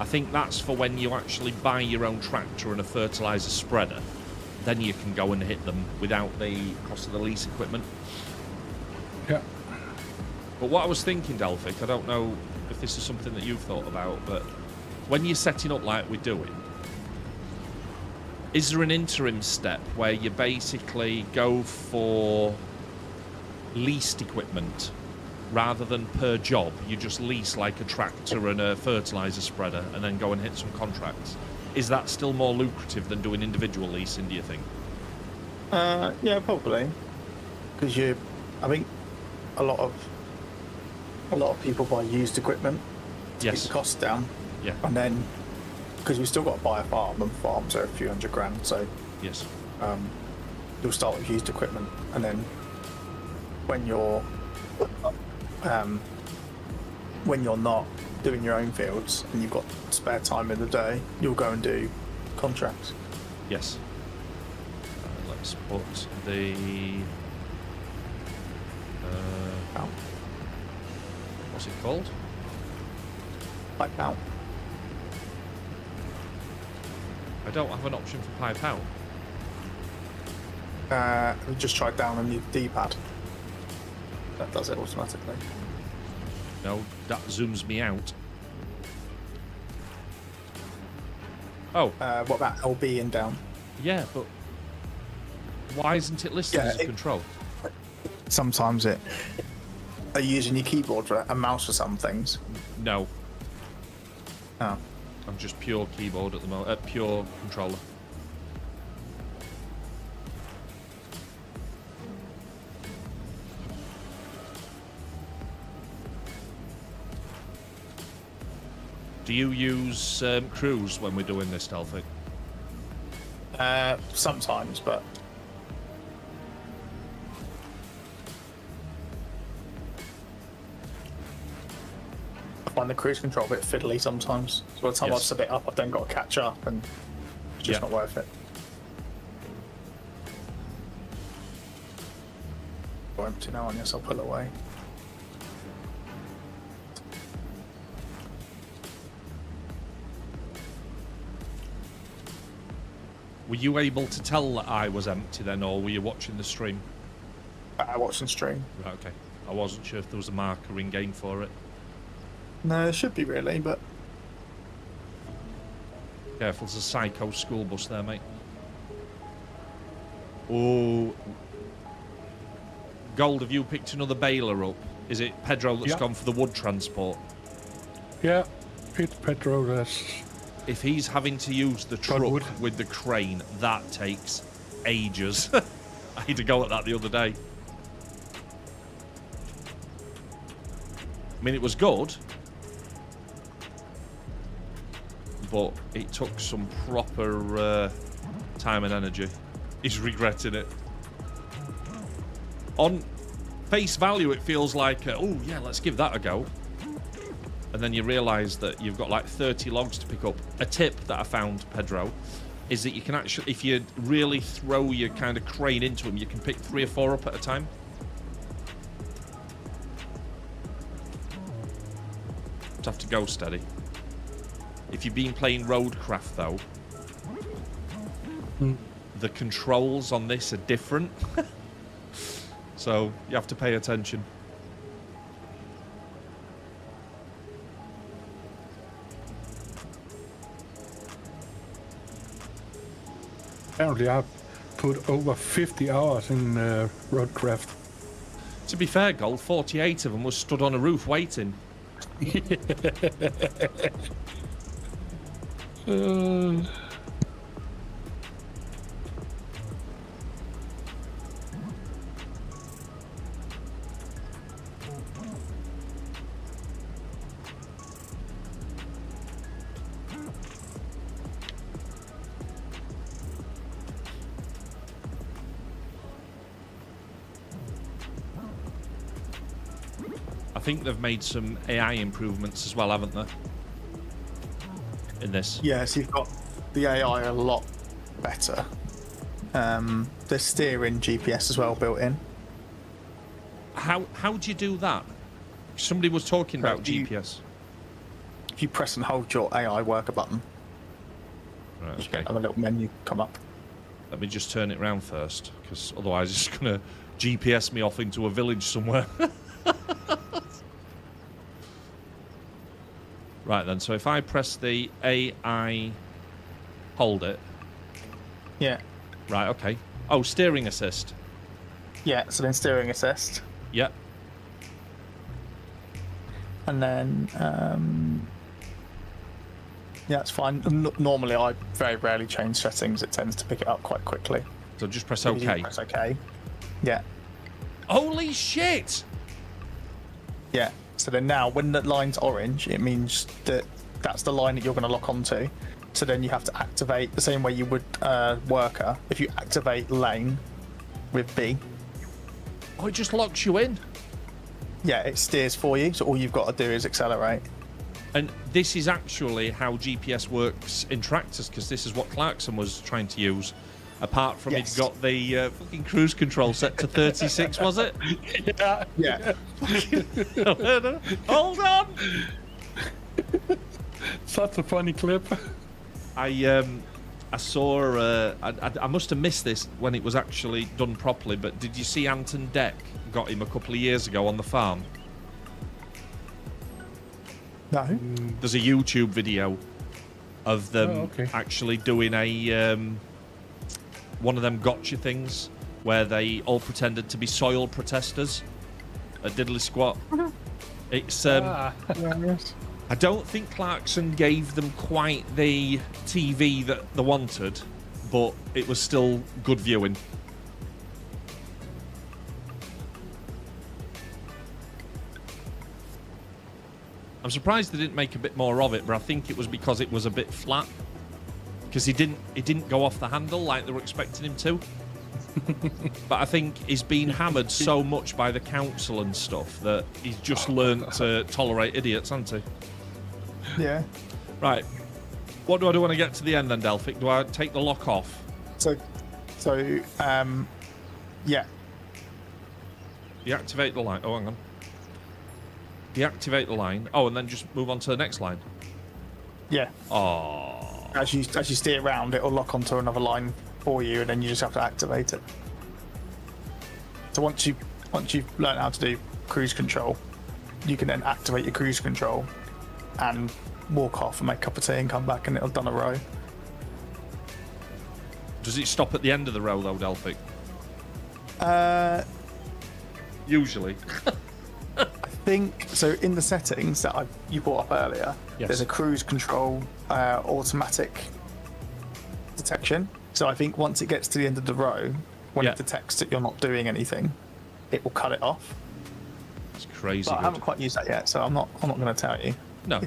I think that's for when you actually buy your own tractor and a fertilizer spreader. Then you can go and hit them without the cost of the lease equipment. Yeah. But what I was thinking, Delphic, I don't know if this is something that you've thought about, but when you're setting up like we're doing, is there an interim step where you basically go for leased equipment rather than per job? You just lease like a tractor and a fertilizer spreader and then go and hit some contracts. Is that still more lucrative than doing individual leasing, do you think? Yeah, probably. Because I think a lot of people buy used equipment to Yes. keep the costs down. Yeah. And then, because we still got to buy a farm, and farms are a few $100,000, so Yes. you'll start with used equipment, and then when you're not doing your own fields and you've got spare time in the day, you'll go and do contracts. Yes. Let's put the... Out. what's it called? Pipe out. I don't have an option for pipe out. Just try down on the D-pad. That does it automatically. No, that zooms me out. Oh, What about LB and down? yeah, but why isn't it listed Yeah, as a control? Sometimes are you using your keyboard for a mouse for some things? No, Oh. I'm just pure keyboard at the moment. Pure controller. Do you use Cruise when we're doing this, Delphic? Sometimes, but I find the cruise control a bit fiddly sometimes. So by the time Yes. I've set it up, I've then got to catch up, and it's just Yeah. not worth it. Go empty now, I guess I'll pull it away. Were you able to tell that I was empty then, or were you watching the stream? Watching stream. Right, okay. I wasn't sure if there was a marker in game for it. No, there should be really, but Careful, there's a psycho school bus there, mate. Oh. Gold, have you picked another baler up? Is it Pedro that's Yeah. gone for the wood transport? Yeah, it's Pedro that's... If he's having to use the truck wood. with the crane, that takes ages. I had to go at that the other day. I mean, it was good, but it took some proper time and energy. He's regretting it. On face value, it feels like, oh yeah, let's give that a go. And then you realise that you've got like 30 logs to pick up. A tip that I found, Pedro, is that you can actually, if you really throw your kind of crane into them, you can pick 3 or 4 up at a time. Just have to go steady. If you've been playing Roadcraft though, the controls on this are different. So you have to pay attention. Apparently I've put over 50 hours in Roadcraft. To be fair, Gold, 48 of them was stood on a roof waiting. I think they've made some AI improvements as well, haven't they? In this. yes, you've got the AI a lot better. There's steering GPS as well built in. How do you do that? Somebody was talking about Do you- GPS. If you press and hold your AI worker button, Right, you okay. get a little menu come up. Let me just turn it round first, because otherwise it's going to GPS me off into a village somewhere. Right then, so if I press the AI, hold it. Yeah. Right, okay. Oh, steering assist. Yeah, so then steering assist. Yep. And then, yeah, it's fine. Normally, I very rarely change settings. It tends to pick it up quite quickly. So just press If you OK. Press OK. Yeah, Holy shit! yeah. So then now, when the line's orange, it means that that's the line that you're going to lock onto. So then you have to activate the same way you would worker. If you activate lane with B, Oh, it just locks you in. yeah, it steers for you. So all you've got to do is accelerate. And this is actually how GPS works in tractors, because this is what Clarkson was trying to use. Apart from Yes. he'd got the fucking cruise control set to 36, was it? Yeah. Yeah. Hold on! Such a funny clip. I saw. I must have missed this when it was actually done properly. But did you see Anton Deck got him a couple of years ago on the farm? No. There's a YouTube video of them Oh, okay. actually doing a one of them gotcha things where they all pretended to be soil protesters at Diddly Squat. It's Yes. I don't think Clarkson gave them quite the TV that they wanted, but it was still good viewing. I'm surprised they didn't make a bit more of it, but I think it was because it was a bit flat. Because he didn't go off the handle like they were expecting him to. But I think he's been hammered so much by the council and stuff that he's just learned to tolerate idiots, hasn't he? Yeah. Right. What do I do when I get to the end then, Delphic? Do I take the lock off? So, yeah. Deactivate the line. Oh, hang on. Deactivate the line. Oh, and then just move on to the next line. Yeah. Oh. As you steer around, it'll lock onto another line for you, and then you just have to activate it. So once you've learned how to do cruise control, you can then activate your cruise control and walk off and make a cup of tea and come back, and it'll done a row. Does it stop at the end of the row though, Delphic? Usually. I think so. In the settings that you brought up earlier, Yes. there's a cruise control automatic detection. So I think once it gets to the end of the row, when Yeah. it detects that you're not doing anything, it will cut it off. It's crazy. But I Good. haven't quite used that yet, so I'm not going to tell you. No. I'm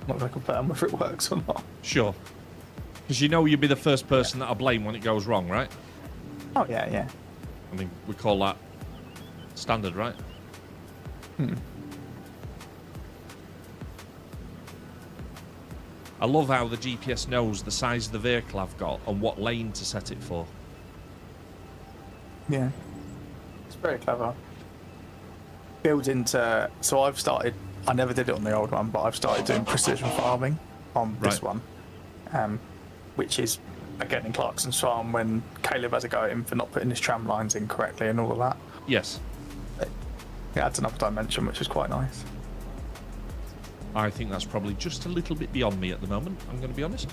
not going to confirm whether it works or not. Sure. Because you know you'll be the first person that I blame when it goes wrong, right? Oh yeah, yeah. I mean, we call that standard, right? I love how the GPS knows the size of the vehicle I've got and what lane to set it for. Yeah. It's very clever. Builds into. So I've started. I never did it on the old one, but I've started doing precision farming on this Right. one, which is again in Clarkson's farm when Caleb has a go at him for not putting his tram lines in correctly and all of that. Yes. It adds another dimension, which is quite nice. I think that's probably just a little bit beyond me at the moment, I'm going to be honest.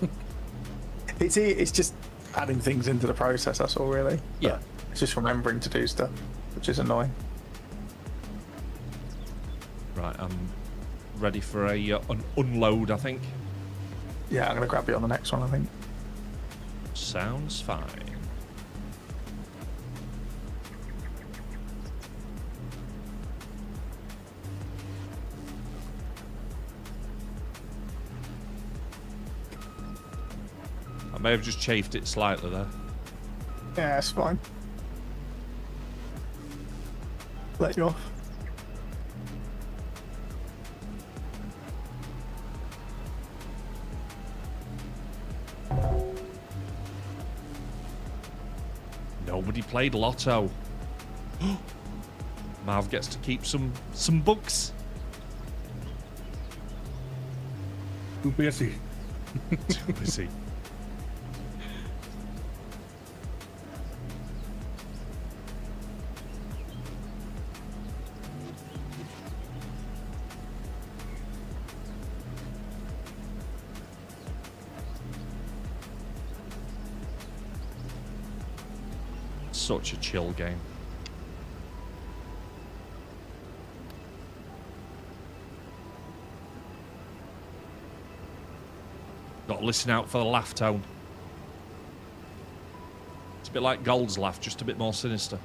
It's just adding things into the process. That's all really. Yeah. But it's just remembering to do stuff, which is annoying. Right, I'm ready for an unload, I think. Yeah, I'm gonna grab you on the next one. I think. Sounds fine. I may have just chafed it slightly there. Yeah, it's fine. Let you off. Nobody played Lotto. Marv gets to keep some books. Too busy. Too busy. Such a chill game. Got to listen out for the laugh tone. It's a bit like Gold's laugh, just a bit more sinister.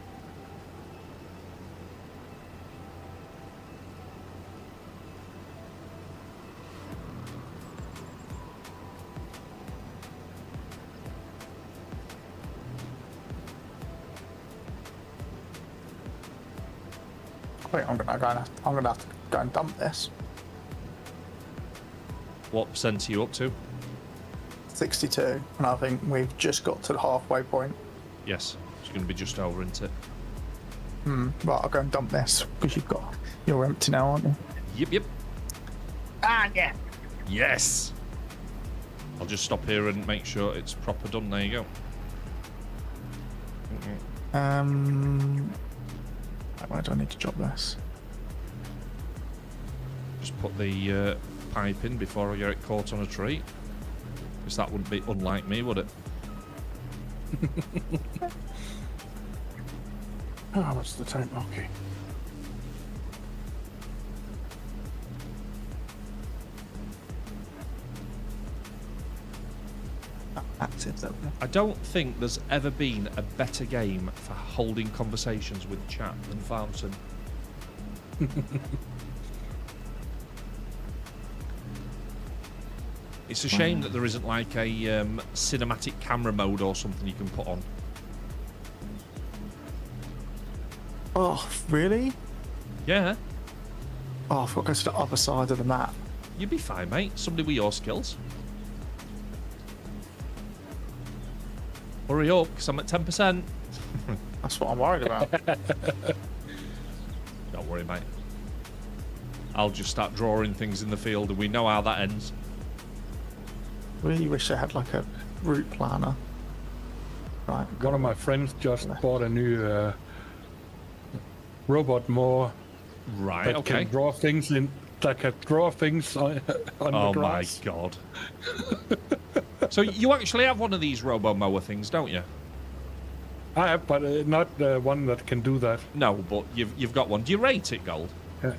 Wait, I'm gonna have to go and dump this. What percent are you up to? 62, and I think we've just got to the halfway point. Yes, it's going to be just over, isn't it? Right, I'll go and dump this because you're empty now, aren't you? Yep. Ah, yeah. Yes. I'll just stop here and make sure it's proper done. There you go. Where do I need to drop this? Just put the pipe in before I get it caught on a tree. Because that wouldn't be unlike me, would it? Oh, what's the time? Okay. Active, though. I don't think there's ever been a better game for holding conversations with chat than Farm Sim. It's a shame that there isn't like a cinematic camera mode or something you can put on. Oh, really? Yeah, Oh, I've got to go to the other side of the map. you'd be fine, mate. Somebody with your skills. Hurry up, because I'm at 10%. That's what I'm worried about. Don't worry, mate. I'll just start drawing things in the field, and we know how that ends. Really wish I had like a route planner. Right. One of my friends just bought a new robot mower Right, that okay. can draw things in. That can draw things on Oh the my grass. god. So you actually have one of these robo mower things, don't you? I have, but not the one that can do that. No, but you've got one. Do you rate it, Gold? Yeah,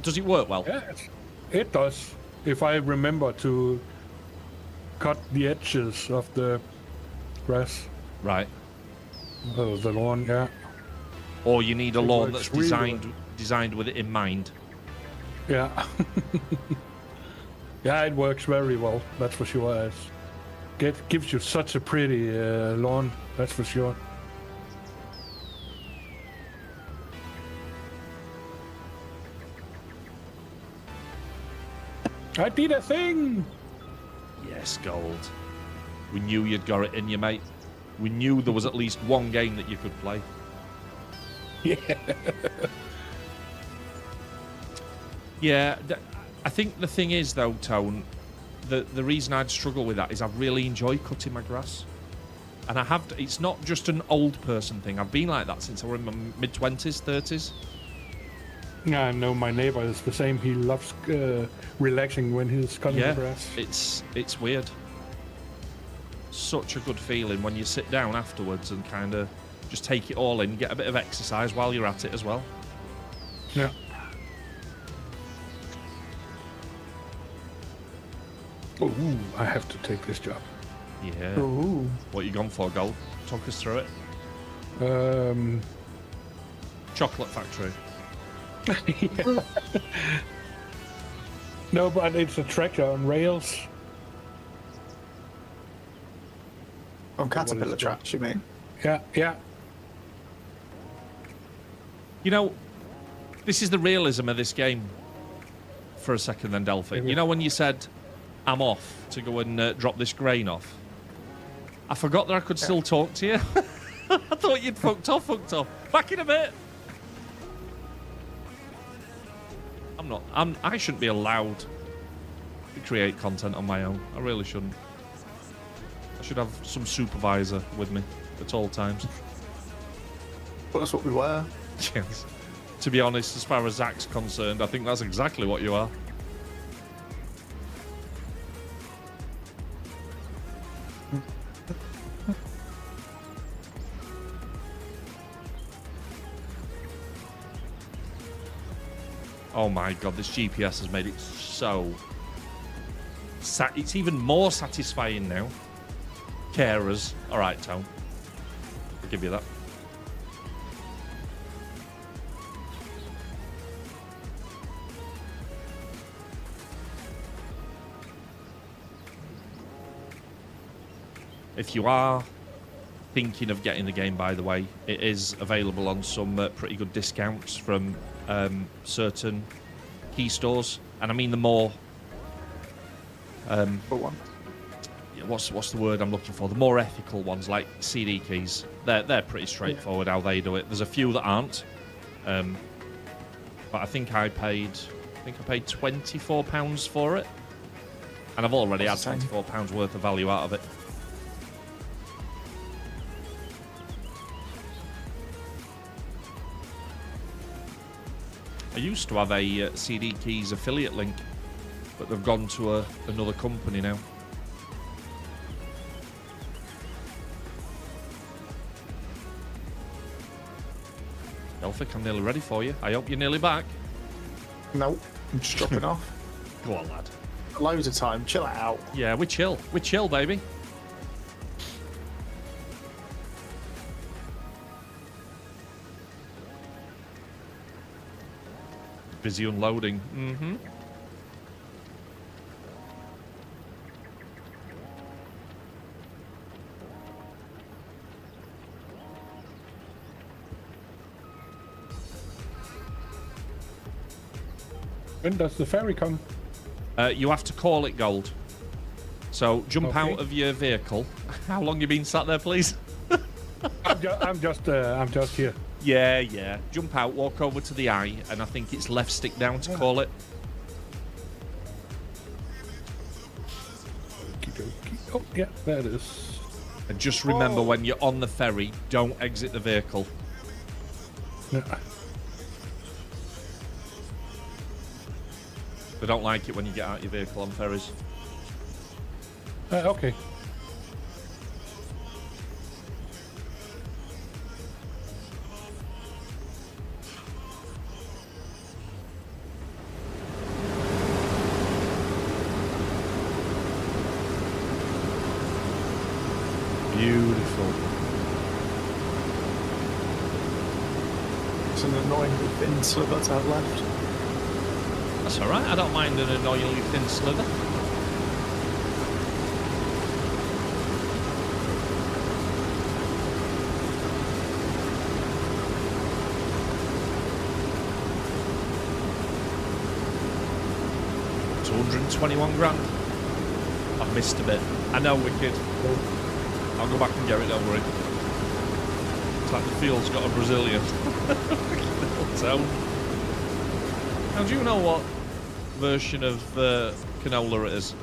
Does it work well? yeah, it does. If I remember to cut the edges of the grass, Right. the lawn, yeah. Or you need a It lawn works that's really designed with it in mind. Yeah. Yeah, it works very well, that's for sure. It gives you such a pretty lawn, that's for sure. I did a thing! Yes, Gold. We knew you'd got it in you, mate. We knew there was at least one game that you could play. Yeah. Yeah, I think the thing is, though, Tone, the reason I'd struggle with that is I really enjoy cutting my grass. And I have, it's not just an old person thing. I've been like that since I was in my mid-20s, 30s. Yeah, I know my neighbor is the same. He loves relaxing when he's cutting Yeah, the grass. it's weird. Such a good feeling when you sit down afterwards and kind of just take it all in, get a bit of exercise while you're at it as well. Yeah. Oh, I have to take this job. Yeah. Ooh. What you gone for, Gold? Talk us through it. Chocolate factory. No, but it's a tractor on rails. On Caterpillar tracks, you mean? Yeah, yeah. You know, this is the realism of this game for a second then, Delphi. You know when you said, I'm off to go and drop this grain off? I forgot that I could still talk to you. I thought you'd fucked off. Back in a bit. I'm not. I shouldn't be allowed to create content on my own. I really shouldn't. I should have some supervisor with me at all times. But that's what we were. Yes. To be honest, as far as Zach's concerned, I think that's exactly what you are. Oh my god, this GPS has made it so... it's even more satisfying now. Carers. Alright, Tone. I'll give you that. If you are thinking of getting the game, by the way, it is available on some pretty good discounts from certain key stores, and I mean the more what's the word I'm looking for? The more ethical ones, like CD keys. They're pretty straightforward how they do it. There's a few that aren't, but I think I paid £24 for it, and I've already had £24 worth of value out of it. I used to have a CD Keys affiliate link, but they've gone to another company now. Elphick, I'm nearly ready for you. I hope you're nearly back. Nope, I'm just dropping off. Go on, lad. Loads of time, chill out. Yeah, we chill. We chill, baby. Busy unloading. Mm-hmm. When does the ferry come? You have to call it gold. So jump Okay. out of your vehicle. How long you been sat there, please? I'm just here. Yeah. Jump out, walk over to the eye, and I think it's left stick down to call it. Oh, yeah, there it is. And just remember, when you're on the ferry, don't exit the vehicle. Yeah. They don't like it when you get out your vehicle on ferries. Okay. Beautiful. It's an annoyingly thin sliver to have left. That's all right. I don't mind an annoyingly thin sliver. £221,000. I've missed a bit. I know, wicked. I'll go back and get it, don't worry. It's like the field's got a Brazilian. So, now, do you know what version of canola it is?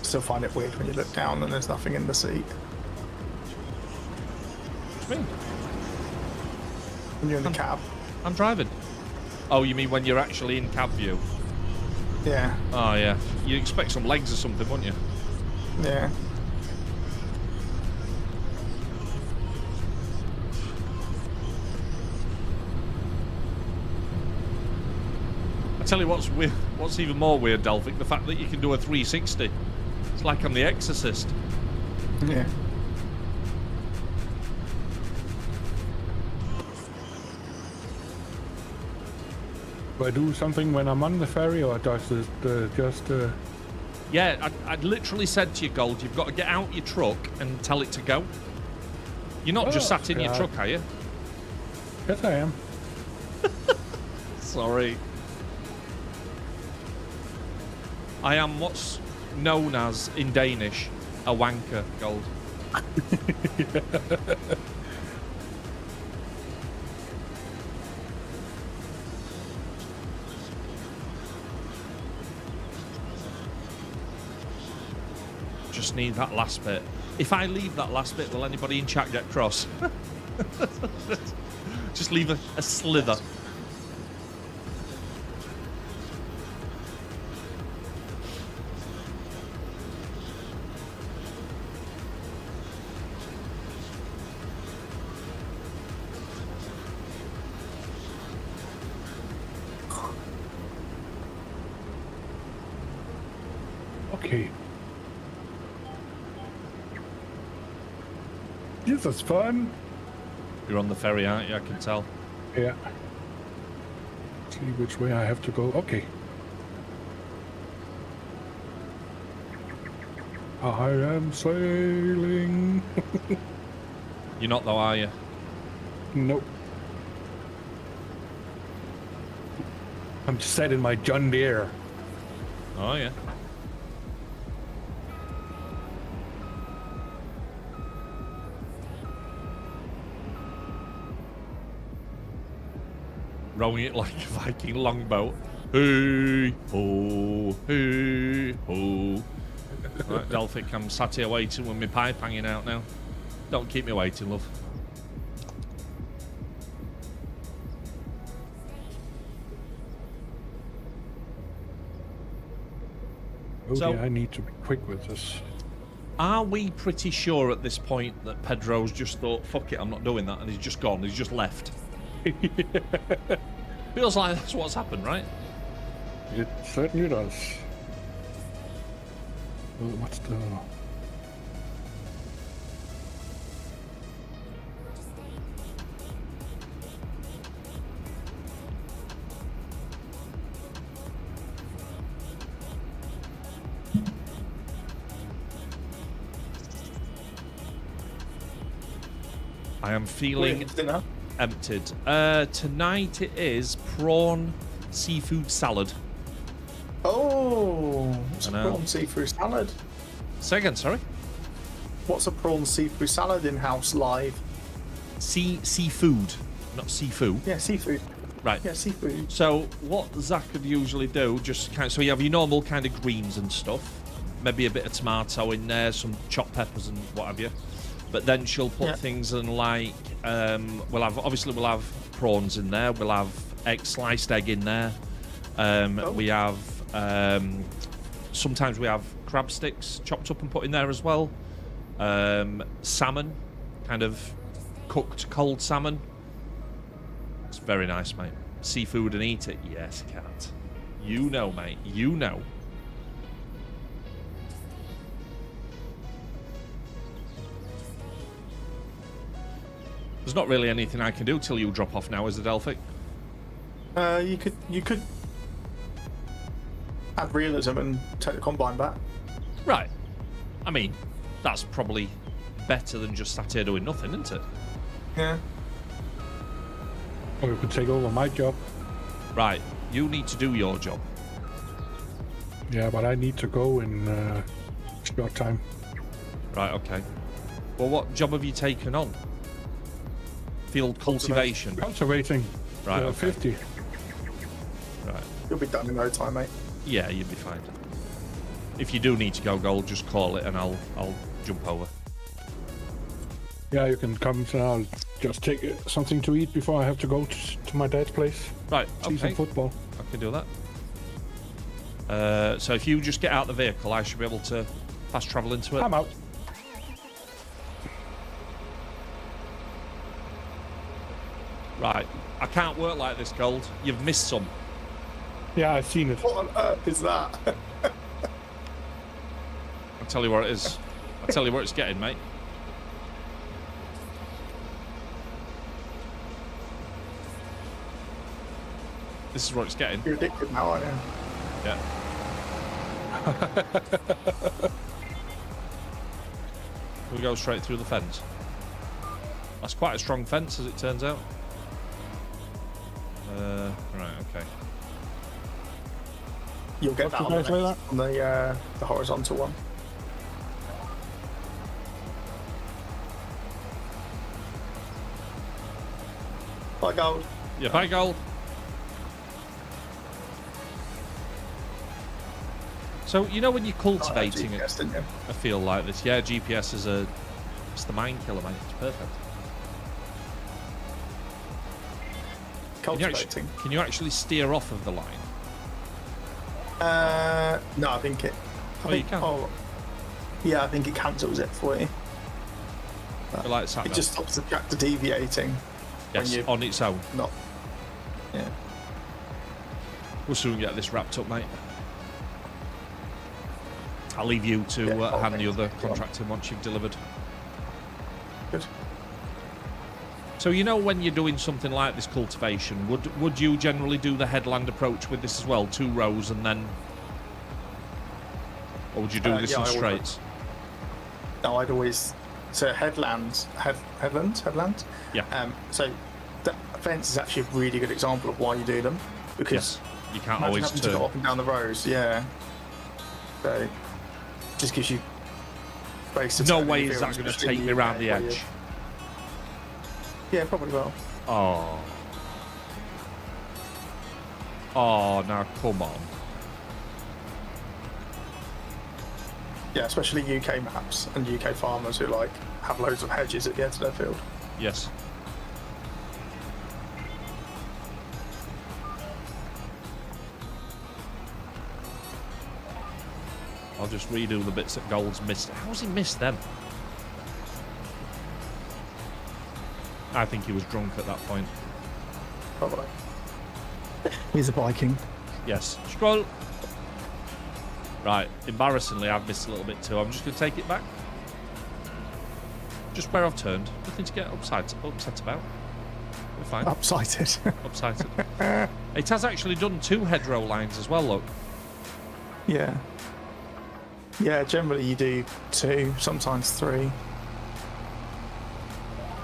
Still find it weird when you look down and there's nothing in the seat. What do you mean? When you're in the cab. I'm driving. Oh, you mean when you're actually in cab view? Yeah. Oh, yeah. You'd expect some legs or something, wouldn't you? Yeah. I tell you what's weird, what's even more weird, Delphic, the fact that you can do a 360. It's like I'm the Exorcist. Yeah. Do I do something when I'm on the ferry, or does it just... Yeah, I'd literally said to you, Gold, you've got to get out your truck and tell it to go. You're not just sat in your yeah. truck, are you? Yes, I am. Sorry. I am what's known as, in Danish, a wanker, Gold. just need that last bit. If I leave that last bit, will anybody in chat get cross? Just leave a slither. Okay. This is fun. You're on the ferry, aren't you? I can tell. Yeah. See which way I have to go. Okay. I am sailing. You're not though, are you? Nope. I'm set in my John Deere. Oh, yeah. Rowing it like a Viking longboat. Hey, ho, hey, ho. Right, Delphic, I'm sat here waiting with my pipe hanging out now. Don't keep me waiting, love. Okay, So- I need to be quick with this. Are we pretty sure at this point that Pedro's just thought, fuck it, I'm not doing that, and he's just gone, he's just left? Feels like that's what's happened, right? It certainly does. What's the... I am feeling Wait, dinner. emptied. Tonight it is prawn seafood salad. Oh, it's a I know. prawn seafood salad. Say again, sorry? What's a prawn seafood salad in house live? Seafood, not seafood. Yeah, seafood. Right. Yeah, seafood. So what Zach would usually do, just kind of, so you have your normal kind of greens and stuff, maybe a bit of tomato in there, some chopped peppers and what have you. But then she'll put Yeah. things in like we'll have prawns in there, we'll have sliced egg in there. We have sometimes we have crab sticks chopped up and put in there as well. Salmon, kind of cooked cold salmon. It's very nice, mate. Seafood and eat it. Yes, cat. You know, mate. You know. There's not really anything I can do till you drop off now, is there, Delphic? You could add realism and take the combine back. Right. I mean, that's probably better than just sat here doing nothing, isn't it? Yeah. Or you could take over my job. Right. You need to do your job. Yeah, but I need to go in short time. Right, okay. Well, what job have you taken on? Field cultivation. Cultivating. Right, okay. 50. Right. You'll be done in no time, mate. Yeah, you'd be fine. If you do need to go gold, just call it and I'll jump over. Yeah, you can come and I'll just take something to eat before I have to go to my dad's place. Right, See some okay. football. I can do that. So if you just get out the vehicle, I should be able to fast travel into it. I'm out. Right. I can't work like this, Gold. You've missed some. Yeah, I've seen it. What on earth is that? I'll tell you where it is. I'll tell you where it's getting, mate. This is where it's getting. You're addicted now, aren't you? Yeah. We go straight through the fence. That's quite a strong fence, as it turns out. Right, okay. You'll get that you on the, guys like next, on the horizontal one. Bye, Gold. Yeah, bye, Gold. So So, you know when you're cultivating GPS, didn't you? a field like this? Yeah, GPS is it's the mind killer, mate. It's perfect. Cultivating. Can you actually steer off of the line? No, I think it. You can. Oh, yeah, I think it cancels it for you. I like sat It just stops the tractor deviating. yes, when you on its own. not. Yeah. We'll soon get this wrapped up, mate. I'll leave you to hand the other contract in once you've delivered. Good. So you know when you're doing something like this cultivation, would you generally do the headland approach with this as well, 2 rows and then, or would you do this yeah, in I would. straights? No, I'd always. So headlands. Yeah. So that fence is actually a really good example of why you do them, because Yes. You can't imagine always having to turn. go up and down the rows. Yeah. So it just gives you space to No turn way if is you're that going to especially take me around the where you- edge. Yeah, probably will. Oh. Oh, now come on. Yeah, especially UK maps and UK farmers who like have loads of hedges at the end of their field. Yes. I'll just redo the bits that Gold's missed. How's he missed them? I think he was drunk at that point. Probably. He's a Viking. Yes. Scroll. Right. Embarrassingly, I've missed a little bit too. I'm just going to take it back. Just where I've turned. Nothing to get upset about. We're fine. Upsighted. Upsighted. It has actually done 2 hedgerow lines as well, look. Yeah. Yeah, generally you do 2, sometimes 3.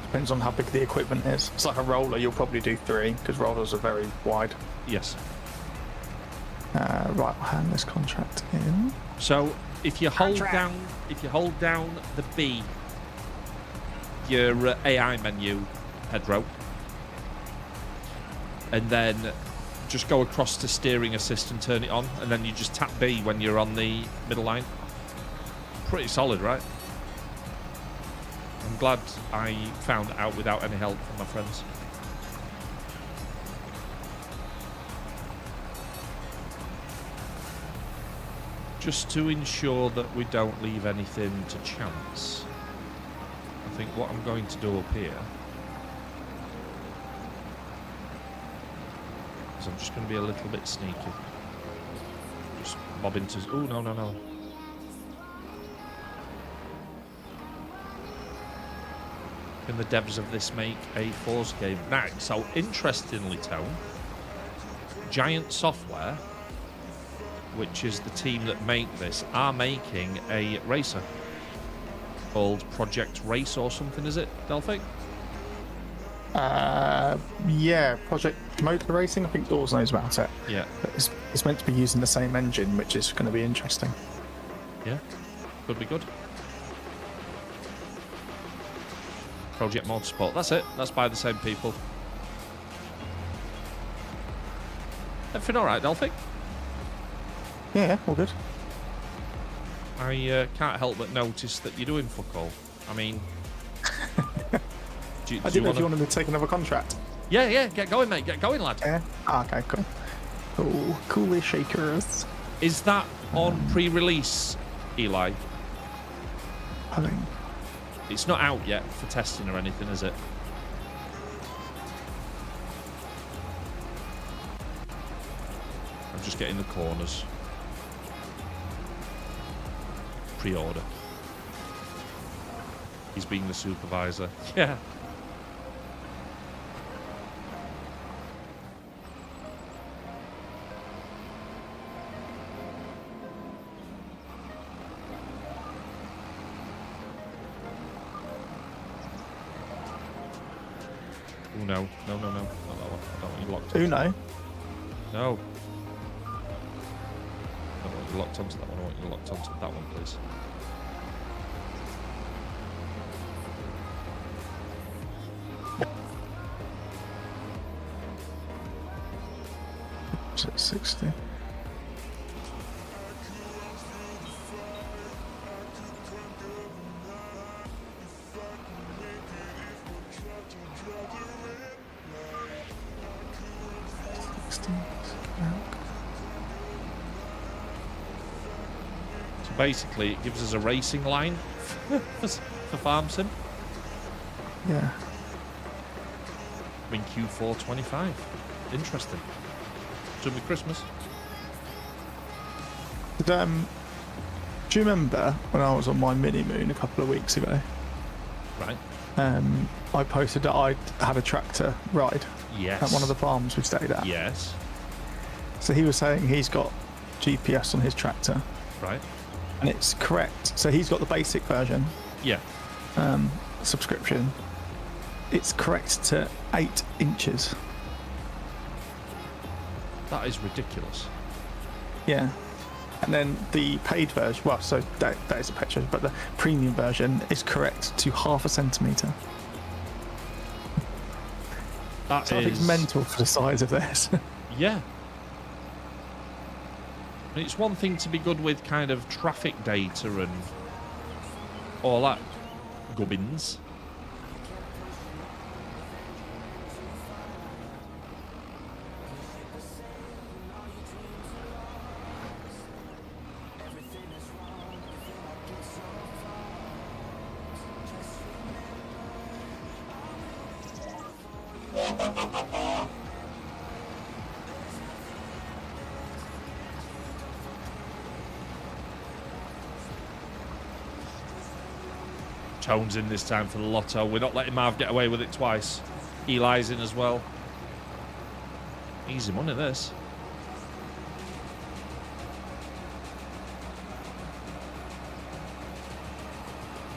Depends on how big the equipment is. It's like a roller, you'll probably do 3 because rollers are very wide. Yes. Right, I'll hand this contract in. So if you hold down, the B, your AI menu hedgerow, and then just go across to steering assist and turn it on, and then you just tap B when you're on the middle line. Pretty solid, right? I'm glad I found it out without any help from my friends. Just to ensure that we don't leave anything to chance, I think what I'm going to do up here is I'm just going to be a little bit sneaky. Just bob into... Oh, no. Can the devs of this make a Force game? Now, so interestingly, Tone, Giant Software, which is the team that make this, are making a racer called Project Race or something, is it, Delphic? Yeah, Project Motor Racing, I think Dawes knows about it. Yeah. But it's meant to be using the same engine, which is going to be interesting. Yeah, could be good. Project Motorsport, that's it. That's by the same people. Everything all right, Delphic? Yeah, all good. I can't help but notice that you're doing fuck all. I mean... do I didn't know if you wanted to take another contract. Yeah, get going, mate. Get going, lad. Yeah? Okay, cool. Oh, coolie shakers. Is that on pre-release, Eli? I think. It's not out yet for testing or anything, is it? I'm just getting the corners. Pre-order. He's being the supervisor. Yeah. Oh no, no, no, no. Not that one. I don't want you locked onto Uno? No. I don't want you locked onto that one. I want you locked onto that one, please. Is it 60? So basically, it gives us a racing line for Farm Sim. Yeah. In Q4 25. Interesting. Should be Christmas. Do you remember when I was on my mini moon a couple of weeks ago? Right. I posted that I'd had a tractor ride Yes. at one of the farms we stayed at. Yes. So he was saying he's got GPS on his tractor, Right. and it's correct. So he's got the basic version Yeah. subscription. It's correct to 8 inches. That is ridiculous. Yeah. And then the paid version, well, so that is a paid version, but the premium version is correct to 0.5 centimetre. That So I think it's is mental for the size of this. Yeah. And it's one thing to be good with kind of traffic data and all that gubbins. Tone's in this time for the lotto. We're not letting Marv get away with it twice. Eli's in as well. Easy money, this.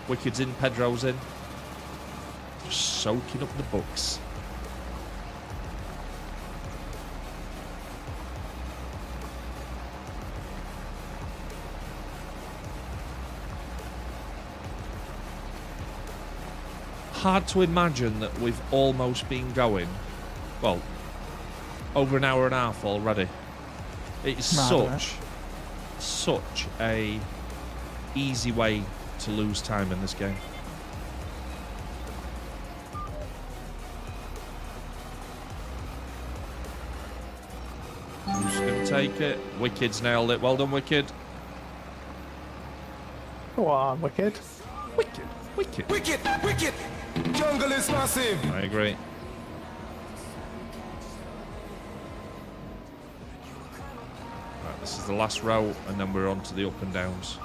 Wicked's in, Pedro's in. Just soaking up the books. Hard to imagine that we've almost been going, well, over an hour and a half already. It's Mad, such a easy way to lose time in this game. Who's going to take it? Wicked's nailed it. Well done, Wicked. Go on, Wicked. Wicked. Wicked. Wicked, wicked. Jungle is massive. I agree. Right, this is the last row, and then we're on to the up and downs.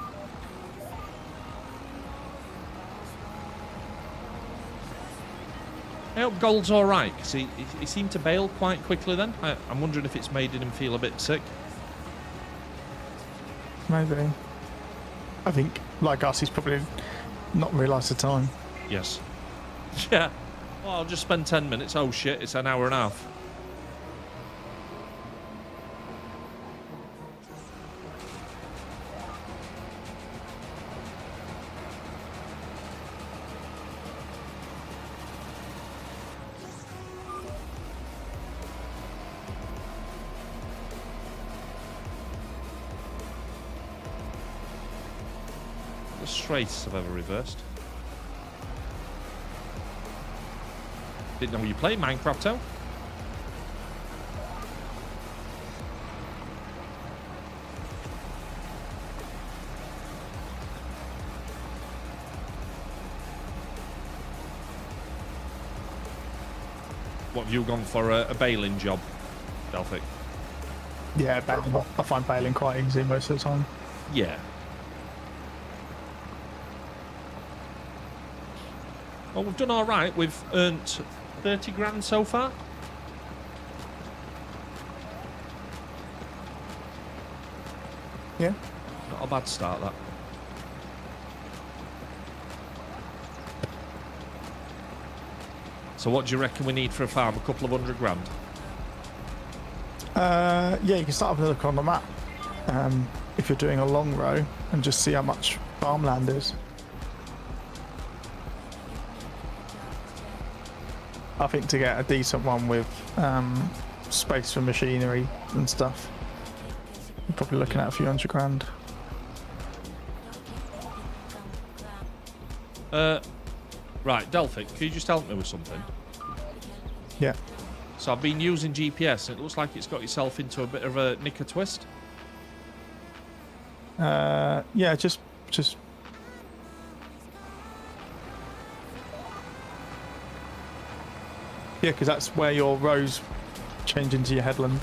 I hope Gold's all right, because he seemed to bail quite quickly then. I'm wondering if it's made him feel a bit sick. Maybe. I think, like us, he's probably not realised the time. Yes. Yeah. Well, I'll just spend 10 minutes. Oh, shit, it's an hour and a half. The straightest I've ever reversed. Didn't know you played Minecraft, though. What have you gone for? A bailing job, Delphic? Yeah, I find bailing quite easy most of the time. Yeah. Well, we've done all right. We've earned 30 grand so far. Yeah. Not a bad start, that. So what do you reckon we need for a farm? A couple of 100 grand? Yeah, you can start having a look on the map if you're doing a long row and just see how much farmland is. I think to get a decent one with space for machinery and stuff, you're probably looking at a few 100 grand. Right, Delphic, can you just help me with something? Yeah. So I've been using GPS and it looks like it's got yourself into a bit of a knicker twist. Yeah, just. Yeah, because that's where your rows change into your headland.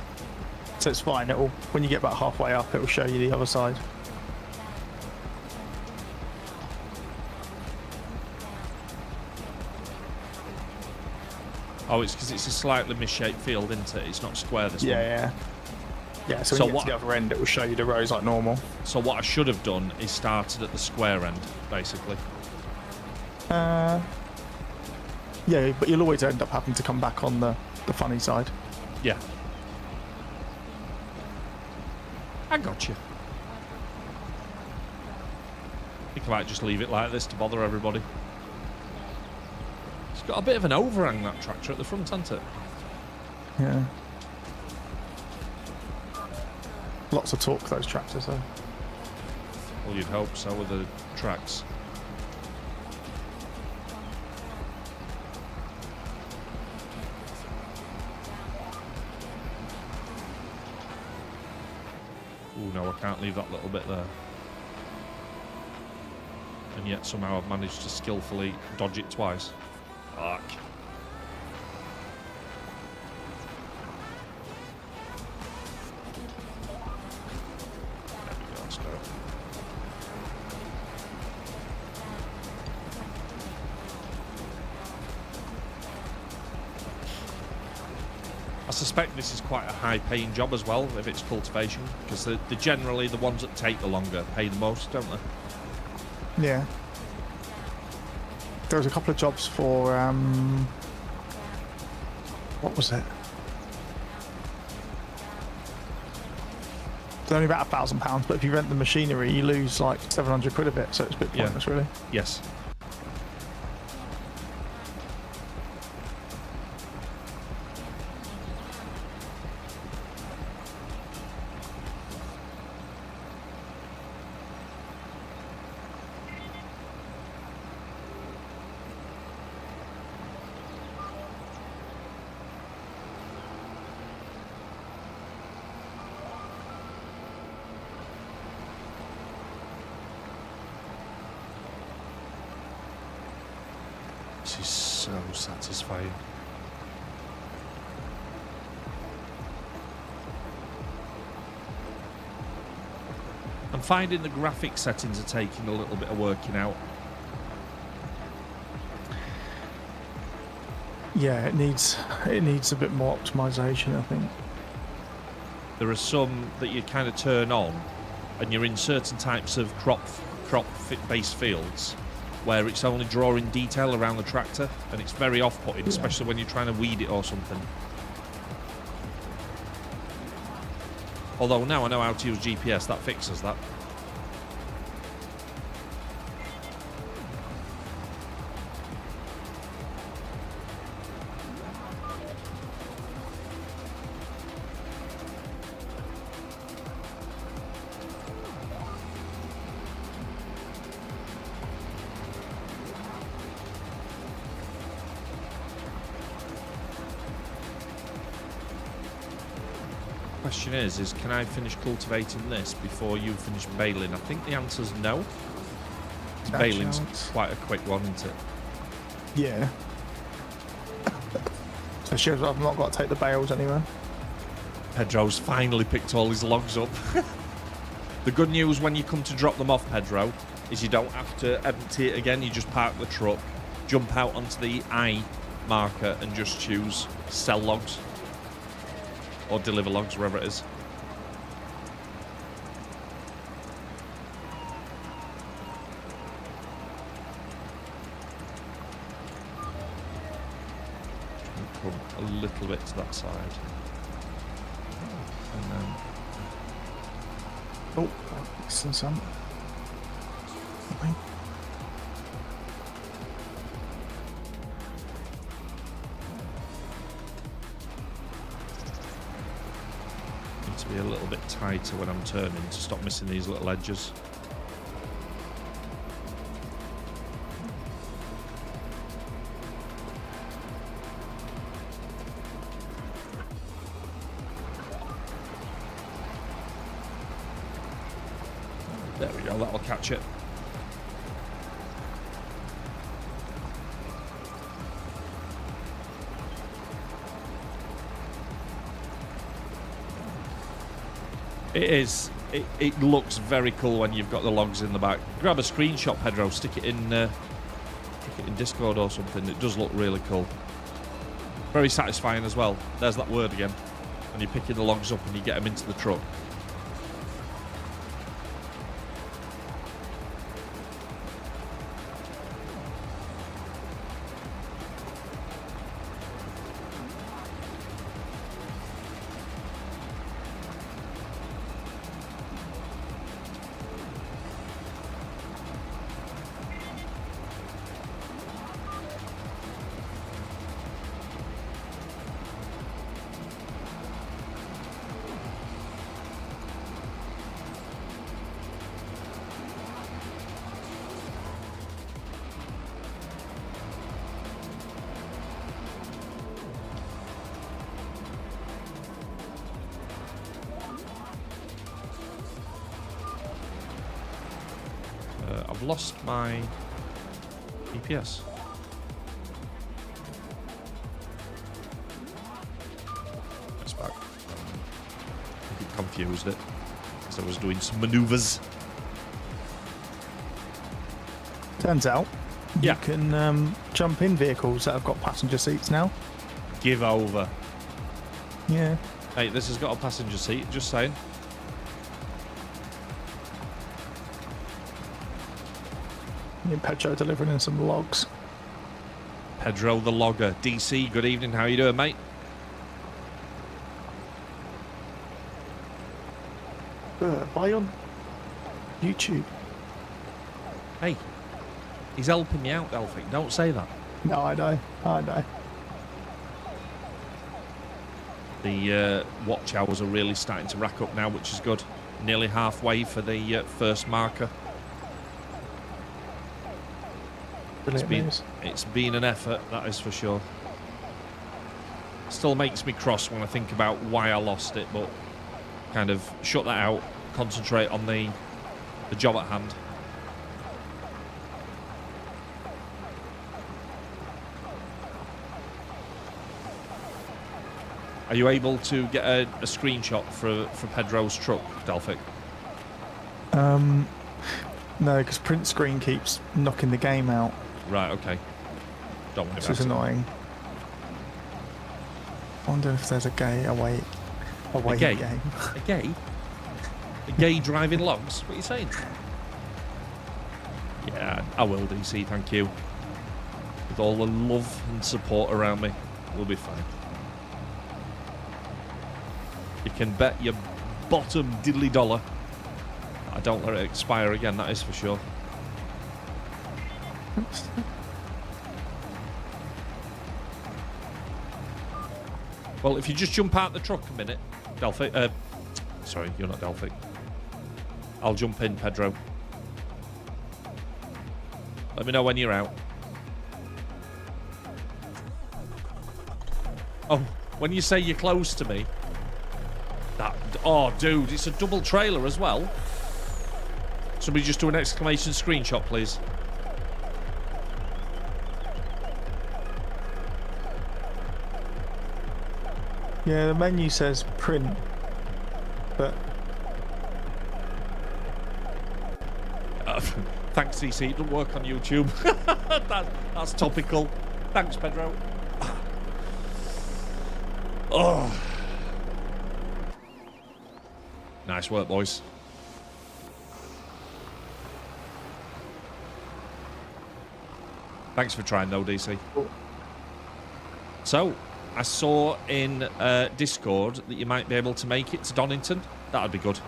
So it's fine. It'll when you get about halfway up, it will show you the other side. Oh, it's because it's a slightly misshaped field, isn't it? It's not square, this one. Yeah. So when you get to the other end, it will show you the rows like normal. So what I should have done is started at the square end, basically. Yeah, but you'll always end up having to come back on the funny side. Yeah. I got you. I think I might just leave it like this to bother everybody. It's got a bit of an overhang, that tractor at the front, hasn't it? Yeah. Lots of torque, those tractors, though. Well, you'd hope so with the tracks. Oh no, I can't leave that little bit there. And yet somehow I've managed to skillfully dodge it twice. Fuck. There we go, let's go. I suspect this is quite a high-paying job as well, if it's cultivation, because they're generally the ones that take the longer pay the most, don't they? Yeah. There was a couple of jobs for what was it? It's only about £1,000, but if you rent the machinery, you lose like 700 quid of it, so it's a bit pointless, really. Yes. This is so satisfying. I'm finding the graphic settings are taking a little bit of working out. Yeah, it needs a bit more optimization, I think. There are some that you kind of turn on, and you're in certain types of crop-based fields where it's only drawing detail around the tractor, and it's very off-putting, especially when you're trying to weed it or something. Although now I know how to use GPS, that fixes that. Question is can I finish cultivating this before you finish baling? I think the answer's no. Baling's quite a quick one, isn't it? Yeah. So it shows I've not got to take the bales anywhere. Pedro's finally picked all his logs up. The good news when you come to drop them off, Pedro, is you don't have to empty it again. You just park the truck, jump out onto the I marker and just choose sell logs. Or deliver logs, wherever it is. Come a little bit to that side. And then... Oh, missing some. Okay. to be a little bit tighter when I'm turning to stop missing these little edges. There we go, that'll catch it. It looks very cool when you've got the logs in the back. Grab a screenshot, Pedro, stick it in Discord or something. It does look really cool. Very satisfying as well. There's that word again. When you're picking the logs up and you get them into the truck. I've lost my GPS. It's back. I think it confused it because I was doing some maneuvers. Turns out Yeah. you can jump in vehicles that have got passenger seats now. Give over. Yeah. Hey, this has got a passenger seat, just saying. Petro delivering in some logs. Pedro the Logger. DC, good evening. How you doing, mate? Buy on YouTube. Hey, he's helping me out, Delphic. Don't say that. No, I know. I know. The watch hours are really starting to rack up now, which is good. Nearly halfway for the first marker. It's been an effort, that is for sure. Still makes me cross when I think about why I lost it, but kind of shut that out, concentrate on the job at hand. Are you able to get a screenshot for Pedro's truck, Delphic? No, because print screen keeps knocking the game out. Right, okay. Don't worry This about is it. annoying. I wonder if there's a away gay? game. A gay? A gay driving logs? What are you saying? Yeah, I will, DC, thank you. With all the love and support around me, we'll be fine. You can bet your bottom diddly dollar I don't let it expire again, that is for sure. Well, if you just jump out the truck a minute, Delphic. Sorry, you're not Delphic. I'll jump in, Pedro. Let me know when you're out. Oh, when you say you're close to me. Oh, dude, it's a double trailer as well. Somebody just do an exclamation screenshot, please. Yeah, the menu says print, but thanks, CC. It doesn't work on YouTube. That's topical. Thanks, Pedro. Oh, nice work, boys. Thanks for trying, though, DC. So, I saw in Discord that you might be able to make it to Donington. That'd be good.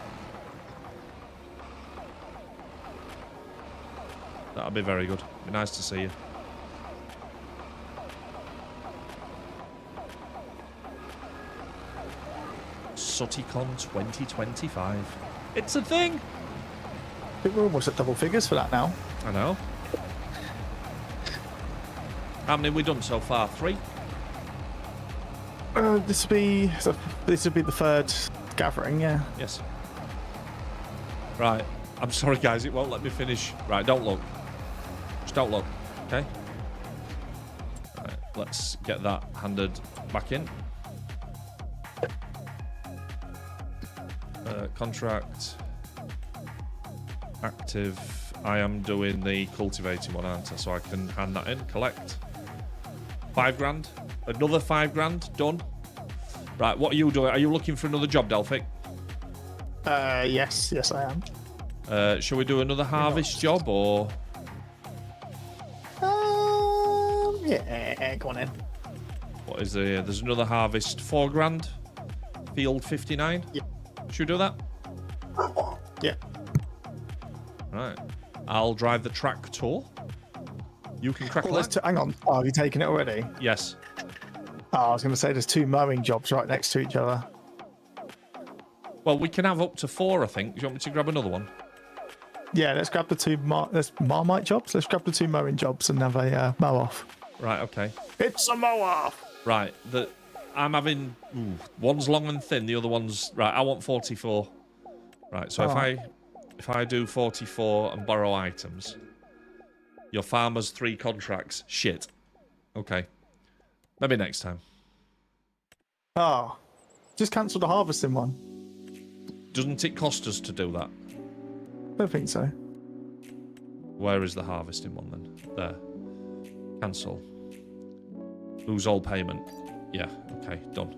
That'd be very good. Be nice to see you. SOOtieCon 2025. It's a thing. I think we're almost at double figures for that now. I know. How many have we done so far? 3? This would be the third gathering, yeah. Yes. Right. I'm sorry, guys. It won't let me finish. Right, don't look. Just don't look. Okay? Right, let's get that handed back in. Contract. Active. I am doing the cultivating one, aren't I? So I can hand that in. Collect. 5 grand. Another 5 grand. Done. Right, what are you doing? Are you looking for another job, Delphic? Yes, I am. Shall we do another harvest job or? Yeah, go on in. What is there? There's another harvest. 4 grand. Field 59. Yeah. Should we do that? Yeah. Right. I'll drive the tractor. You can crack Well, that. hang on. Oh, have you taken it already? Yes. Oh, I was going to say there's 2 mowing jobs right next to each other. Well, we can have up to 4, I think. Do you want me to grab another one? Yeah, let's grab the 2 Marmite jobs. Let's grab the 2 mowing jobs and have a mow off. Right, okay. It's a mow off. Right, I'm having... one's long and thin, the other one's... Right, I want 44. Right, so if I do 44 and borrow items, your farmer's 3 contracts. Shit. Okay. Maybe next time. Oh, just cancel the harvesting one. Doesn't it cost us to do that? I don't think so. Where is the harvesting one then? There. Cancel. Lose all payment. Yeah, okay, done.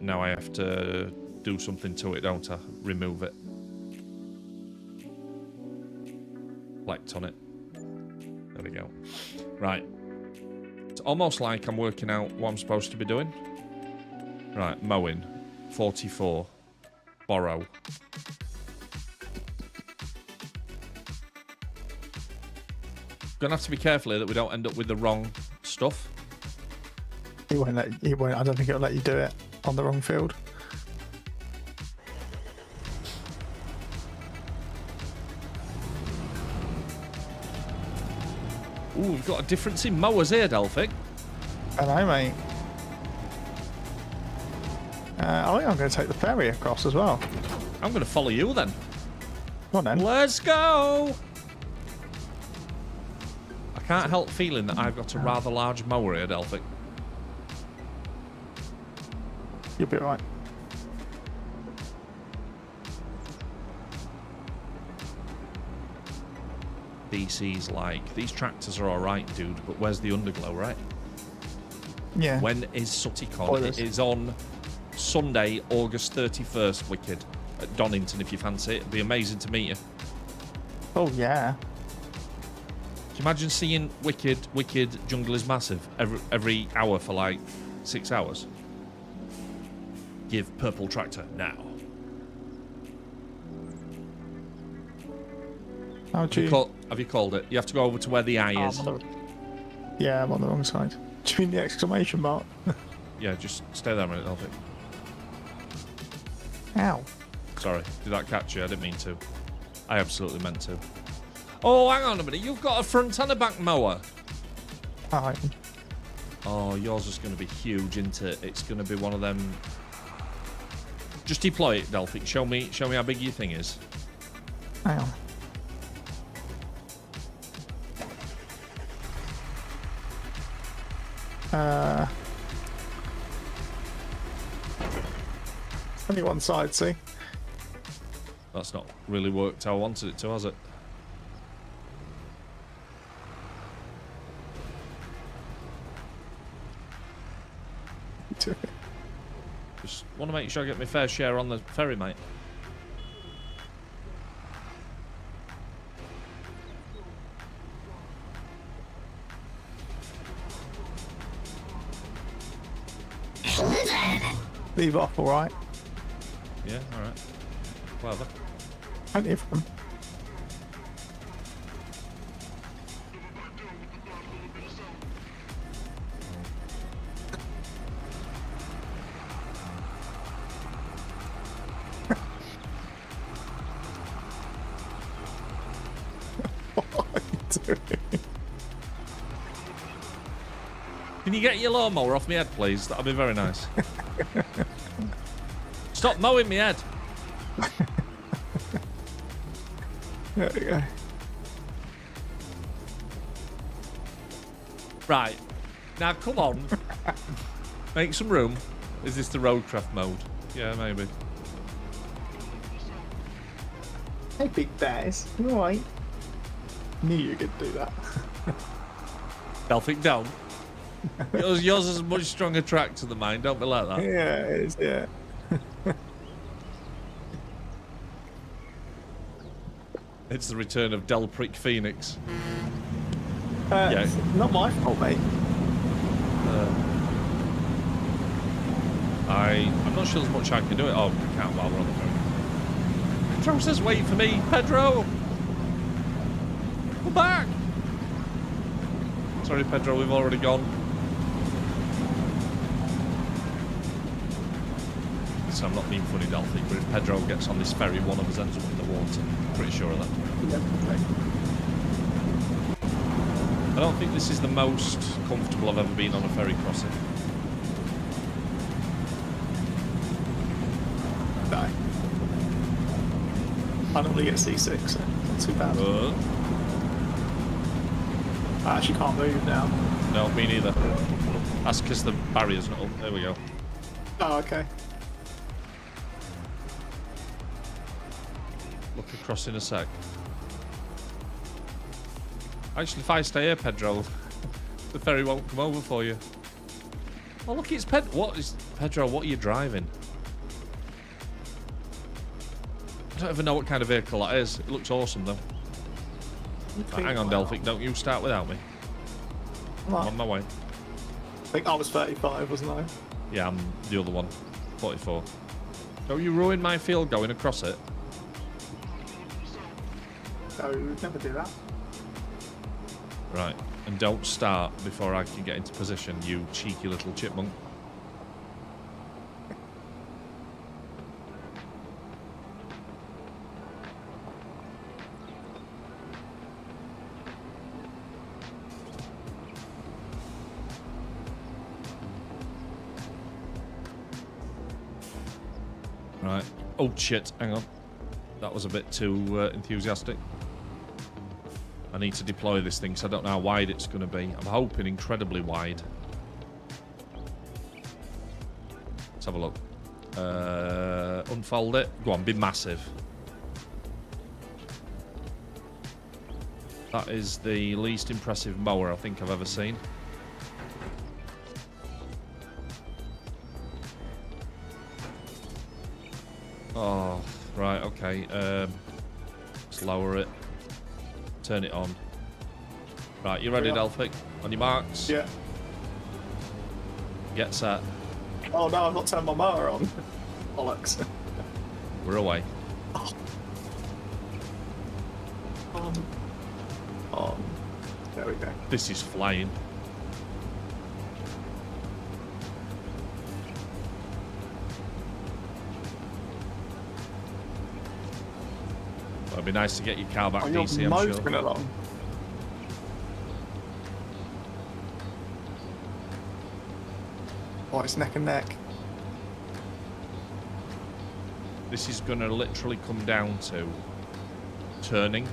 Now I have to do something to it, don't I? Remove it. Select on it. There we go. Right. It's almost like I'm working out what I'm supposed to be doing. Right, mowing. 44. Borrow. Gonna have to be careful here that we don't end up with the wrong stuff. He won't. I don't think it'll let you do it on the wrong field. Ooh, we've got a difference in mowers here, Delphic. I know, mate. I think I'm going to take the ferry across as well. I'm gonna follow you then. Come on then. Let's go! I can't help feeling that I've got a rather large mower here, Delphic. You'll be alright. DC's like, these tractors are alright, dude, but where's the underglow, right? Yeah. When is SOOTieCon? Spoilers. It is on Sunday, August 31st, Wicked, at Donington, if you fancy it. It'd be amazing to meet you. Oh yeah. Can you imagine seeing Wicked Jungle is Massive every hour for like 6 hours? Give Purple Tractor now. How'd you? Have you called it? You have to go over to where the eye is. Yeah, I'm on the wrong side. Do you mean the exclamation mark? Yeah, just stay there a minute, Delphic. Ow. Sorry, did that catch you? I didn't mean to. I absolutely meant to. Oh, hang on a minute. You've got a front and a back mower. Alright. Oh, yours is going to be huge, isn't it? It's going to be one of them. Just deploy it, Delphic. Show me how big your thing is. Hang on. Only one side, see? That's not really worked how I wanted it to, has it? Just want to make sure I get my fair share on the ferry, mate. Leave off, alright? Yeah, alright. Clever. Plenty of them. What are you doing? Can you get your lawnmower off my head, please? That'd be very nice. Stop mowing me head. There we go. Right. Now, come on. Make some room. Is this the roadcraft mode? Yeah, maybe. Hey, big bears. You alright? Knew you could do that. Delphic, don't. Yours is a much stronger tractor than mine. Don't be like that. Yeah, it is, yeah. It's the return of Delprick Phoenix. Yeah. Yeah. Not my fault, mate. I'm not sure there's much I can do it. Oh, I can't while we're on the phone. Pedro says, wait for me. Pedro! Come back! Sorry, Pedro, we've already gone. So I'm not being funny, Delphic, but if Pedro gets on this ferry, one of us ends up in the water. Pretty sure of that. Yeah, okay. I don't think this is the most comfortable I've ever been on a ferry crossing. No. I normally get C6, so not too bad. I actually can't move now. No, me neither. That's because the barrier's not up. There we go. Oh, okay. Look across in a sec. Actually, if I stay here, Pedro, the ferry won't come over for you. Oh, look, it's What is... Pedro, what are you driving? I don't even know what kind of vehicle that is. It looks awesome, though. Right, hang on, Delphic. Don't you start without me. I'm on my way. I think I was 35, wasn't I? Yeah, I'm the other one. 44. Don't you ruin my field going across it. No, we'd never do that. Right. And don't start before I can get into position, you cheeky little chipmunk. Right. Oh, shit. Hang on. That was a bit too enthusiastic. I need to deploy this thing, so I don't know how wide it's going to be. I'm hoping incredibly wide. Let's have a look. Unfold it. Go on, be massive. That is the least impressive mower I think I've ever seen. Oh, right, okay. Let's lower it. Turn it on. Right, you ready, Delphic? On your marks? Yeah. Get set. Oh no, I've not turned my motor on. Bollocks. We're away. There we go. This is flying. Well, it'd be nice to get your car back Oh, you're DC, I'm motoring sure. along. Oh, it's neck and neck. This is going to literally come down to turning.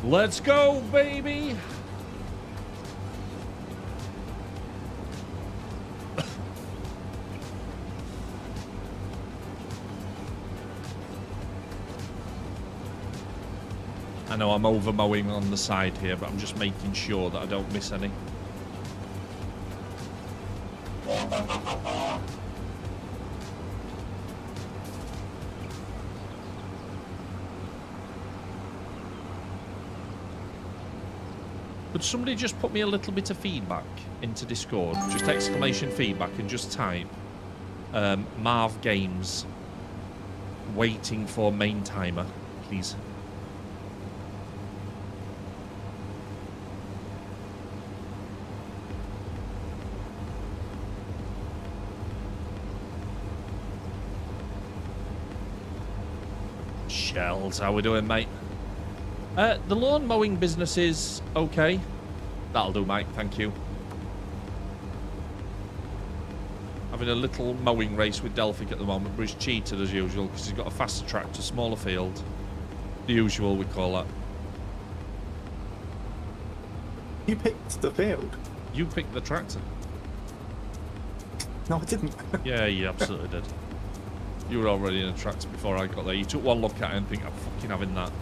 Let's go, baby! I know I'm over mowing on the side here, but I'm just making sure that I don't miss any. Could somebody just put me a little bit of feedback into Discord? Just exclamation feedback and just type Marv Games waiting for main timer, please. Shells, how we doing, mate? The lawn mowing business is okay. That'll do, Mike. Thank you. Having a little mowing race with Delphic at the moment, but he's cheated as usual because he's got a faster tractor, smaller field. The usual, we call that. You picked the field. You picked the tractor. No, I didn't. Yeah, you absolutely did. You were already in a tractor before I got there. You took one look at it and think, I'm fucking having that.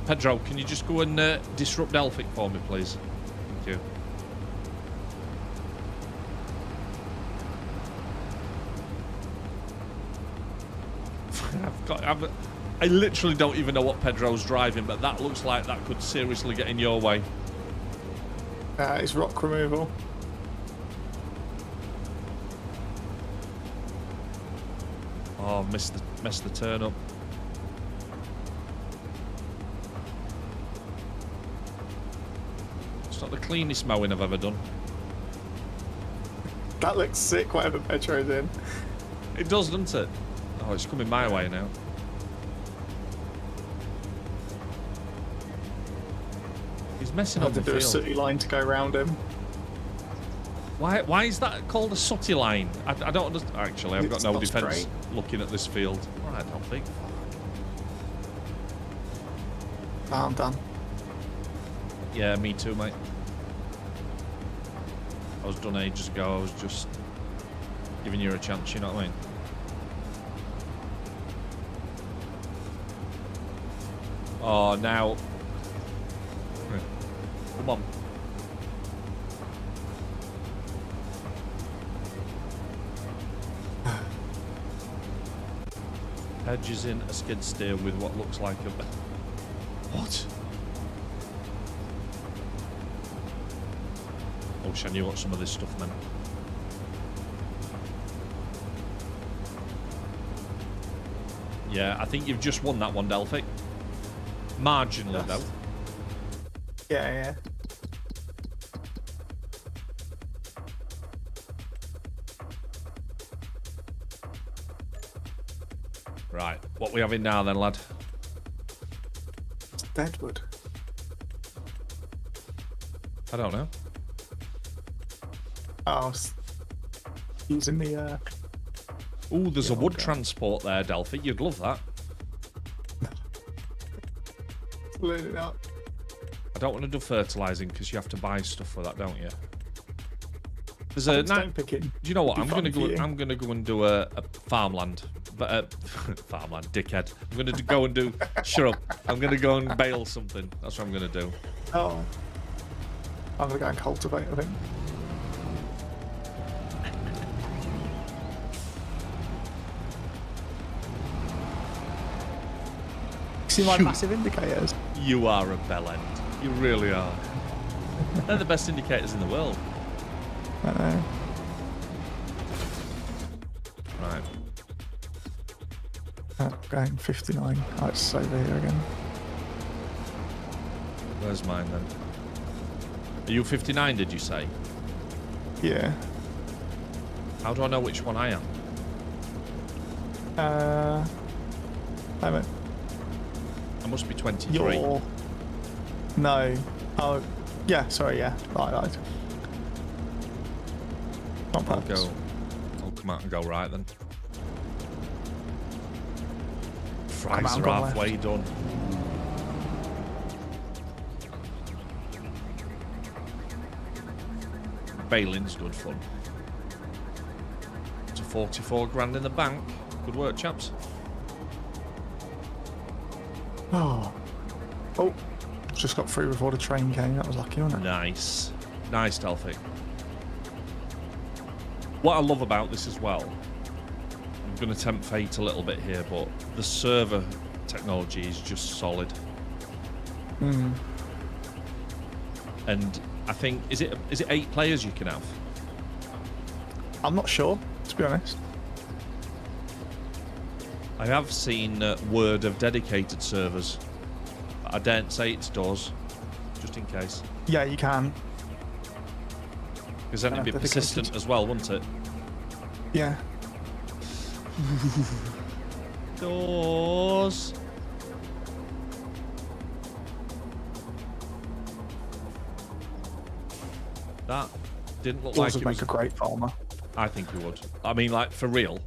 Pedro, can you just go and disrupt Delphic for me, please? Thank you. I literally don't even know what Pedro's driving, but that looks like that could seriously get in your way. It's rock removal. Oh, messed the turn up. It's not the cleanest mowing I've ever done. That looks sick, whatever Petro's in. It does, doesn't it? Oh, it's coming my way now. He's messing I up had the to do a field. sooty line to go round him. Why is that called a sooty line? I don't understand. Actually, I've got It's no not defence straight. looking at this field. I don't think. Ah, I'm done. Yeah, me too, mate. I was done ages ago. I was just giving you a chance, you know what I mean? Oh, now. Come on. Hedge is in a skid steer with what looks like a... What? I wish I knew what some of this stuff meant. Yeah, I think you've just won that one, Delphic. Marginally, though. Yeah. Right, what we having now then, lad? It's Deadwood. I don't know. Oh, I was using the Ooh, there's a wood okay. transport there, Delphic. You'd love that. loading up. I don't want to do fertilising because you have to buy stuff for that, don't you? There's Oh, a stone picking. Do you know what? It'd I'm be gonna fun go. for you. I'm gonna go and do a farmland, but farmland, dickhead. I'm gonna go and do. Shut up! I'm gonna go and bale something. That's what I'm gonna do. Oh. I'm gonna go and cultivate, I think. See my massive indicators? You are a bell end. You really are. They're the best indicators in the world. I know. Right. Going 59. Oh, it's over here again. Where's mine then? Are you 59? Did you say? Yeah. How do I know which one I am? Damn it. I must be 23. You're... No. Oh, yeah, sorry, yeah. Right. Not I'll purpose. go. I'll come out and go right then. Fries out and are go halfway done. Baling's good fun. It's a 44 grand in the bank. Good work, chaps. Oh. Just got through before the train came. That was lucky, wasn't it? Nice. Nice, Delphic. What I love about this as well, I'm going to tempt fate a little bit here, but the server technology is just solid. Mm. And I think, is it 8 players you can have? I'm not sure, to be honest. I have seen word of dedicated servers. I daren't say it's does, just in case. Yeah, you can. Because then it'd be Dedicated. persistent as well, wouldn't it? Yeah. Doors. That didn't look Doors like would it make was... a great farmer. I think he would. I mean, like, for real.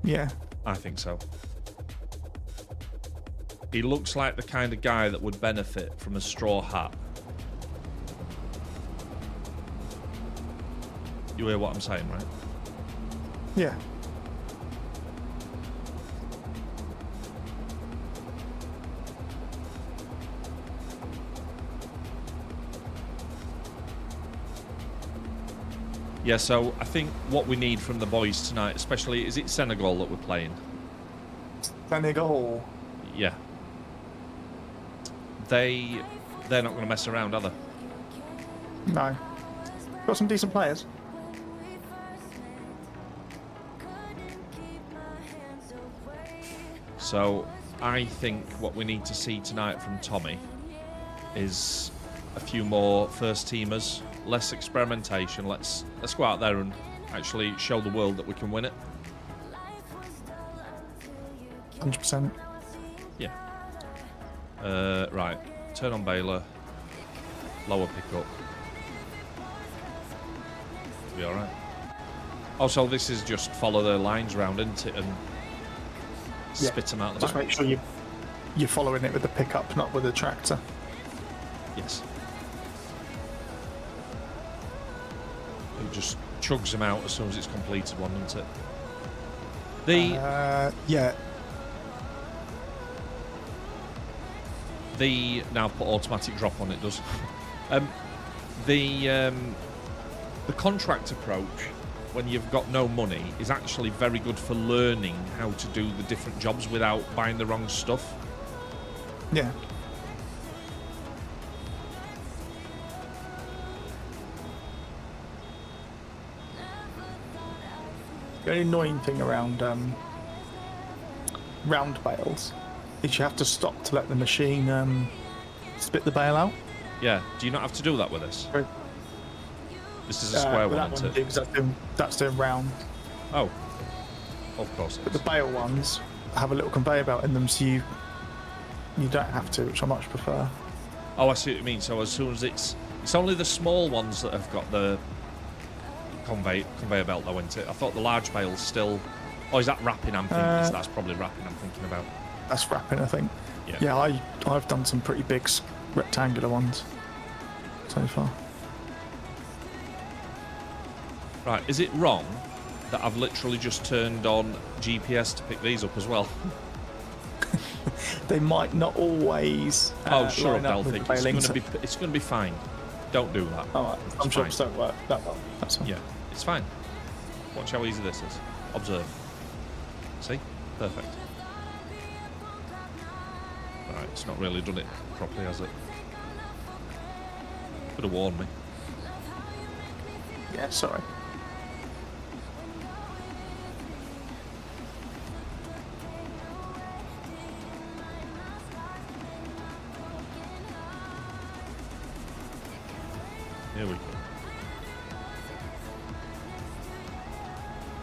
Yeah. I think so. He looks like the kind of guy that would benefit from a straw hat. You hear what I'm saying, right? Yeah. Yeah, so I think what we need from the boys tonight, especially, is it Senegal that we're playing? Senegal. Yeah. They're not going to mess around, are they? No. Got some decent players. So I think what we need to see tonight from Tommy is a few more first teamers, less experimentation. Let's go out there and actually show the world that we can win it. 100%. Yeah. Right. Turn on Baylor. Lower pickup. Be alright. Oh, so this is just follow their lines round, isn't it? And Yeah. spit them out the Just back. make sure you're following it with the pickup, not with the tractor. Yes. It just chugs them out as soon as it's completed one, doesn't it? Yeah. The now put automatic drop on it does. The contract approach when you've got no money is actually very good for learning how to do the different jobs without buying the wrong stuff. Yeah. The only annoying thing around round bales is you have to stop to let the machine spit the bale out. Yeah. Do you not have to do that with this? Right. This is a square But one, that isn't it? because that's doing round. Oh. Of course it But the is. bale ones have a little conveyor belt in them, so you don't have to, which I much prefer. Oh, I see what you mean. So as soon as it's only the small ones that have got the conveyor belt though, isn't it? I thought the large bales still... Oh, is that wrapping I'm thinking? That's probably wrapping I'm thinking about. That's wrapping, I think. Yeah. Yeah, I've done some pretty big rectangular ones so far. Right, is it wrong that I've literally just turned on GPS to pick these up as well? They might not always. Oh, sure, line up with Delphic. the bailings. It's going to be fine. Don't do that. All right, I'm It's sure fine. it's don't work that well. That's all. Yeah, it's fine. Watch how easy this is. Observe. See? Perfect. Right, it's not really done it properly, has it? Could have warned me. Yeah, sorry. Here we go.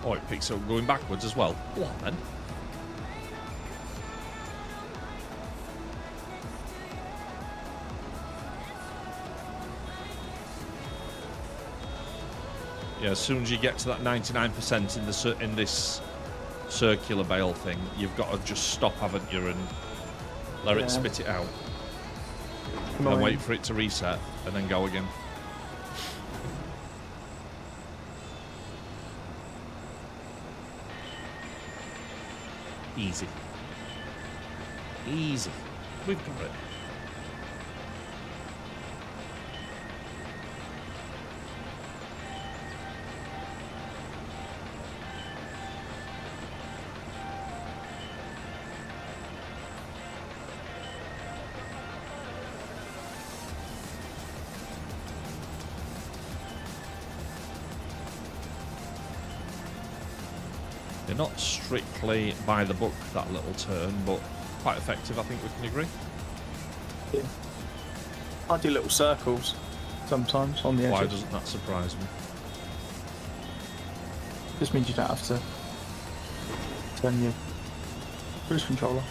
Oh, it picks up going backwards as well. Go on, then. Yeah, as soon as you get to that 99% in this circular bale thing, you've got to just stop, haven't you, and let it spit it out. And then wait for it to reset, and then go again. Easy. Easy. We've got it. They're not strictly by the book, that little turn, but quite effective, I think we can agree. Yeah. I do little circles sometimes on the edges. Why doesn't that surprise me? Just means you don't have to turn your cruise controller.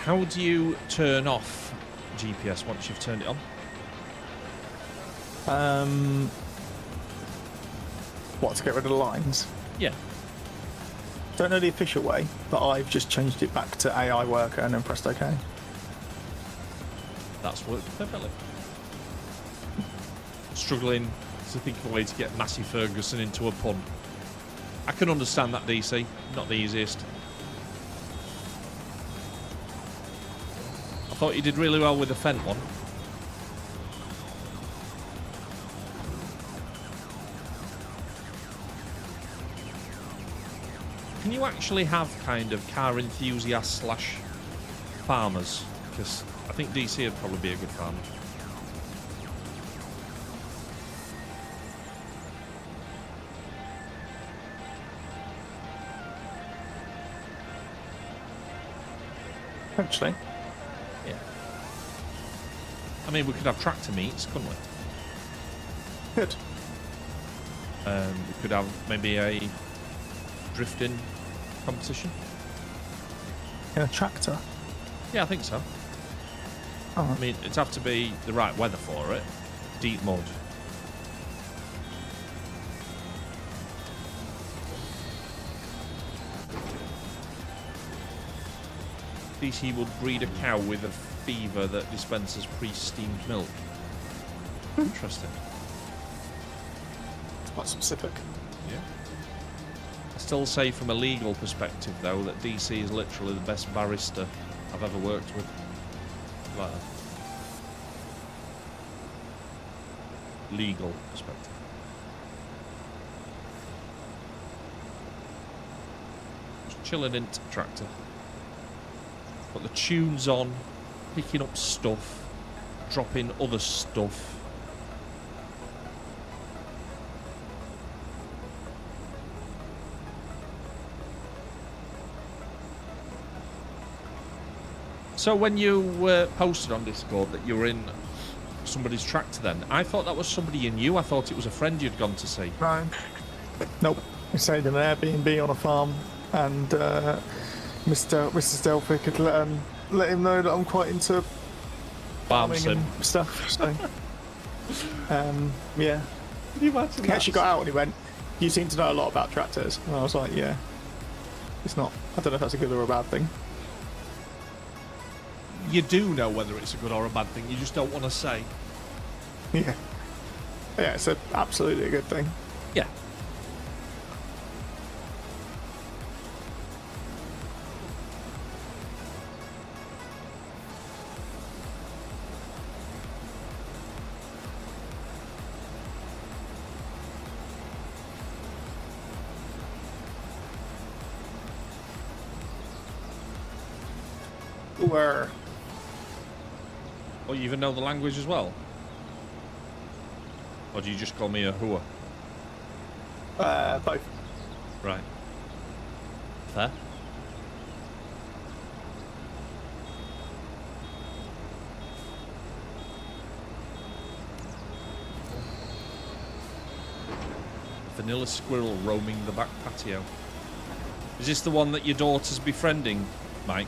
How do you turn off GPS once you've turned it on? What, to get rid of the lines? Yeah. Don't know the official way, but I've just changed it back to AI worker and then pressed OK. That's worked perfectly. Struggling to think of a way to get Massey Ferguson into a pun. I can understand that, DC. Not the easiest. I thought you did really well with the Fent one. Can you actually have kind of car enthusiasts slash farmers? Because I think DC would probably be a good farmer. Actually, Yeah. I mean, we could have tractor meets, couldn't we? good. We could have maybe a drifting competition. In a tractor. Yeah, I think so. Oh, I mean, it'd have to be the right weather for it. Deep mud. DC would breed a cow with a fever that dispenses pre-steamed milk. Interesting. it's quite specific. Yeah. I still say from a legal perspective, though, that DC is literally the best barrister I've ever worked with. Like that. Legal perspective. Just chilling in tractor. Got the tunes on, picking up stuff, dropping other stuff. So when you posted on Discord that you were in somebody's tractor then, I thought that was somebody you knew. I thought it was a friend you'd gone to see. No. Nope. We stayed in an Airbnb on a farm, and Mr. Delphic had let him know that I'm quite into Farm farming sim. and stuff. So, yeah. Can you imagine He actually got out and he went, "You seem to know a lot about tractors." And I was like, "Yeah." It's not. I don't know if that's a good or a bad thing. You do know whether it's a good or a bad thing. You just don't want to say. Yeah. Yeah, it's absolutely a good thing. Yeah. Where Oh, you even know the language as well? Or do you just call me a hooah? both. Right. Fair. Vanilla squirrel roaming the back patio. Is this the one that your daughter's befriending, Mike?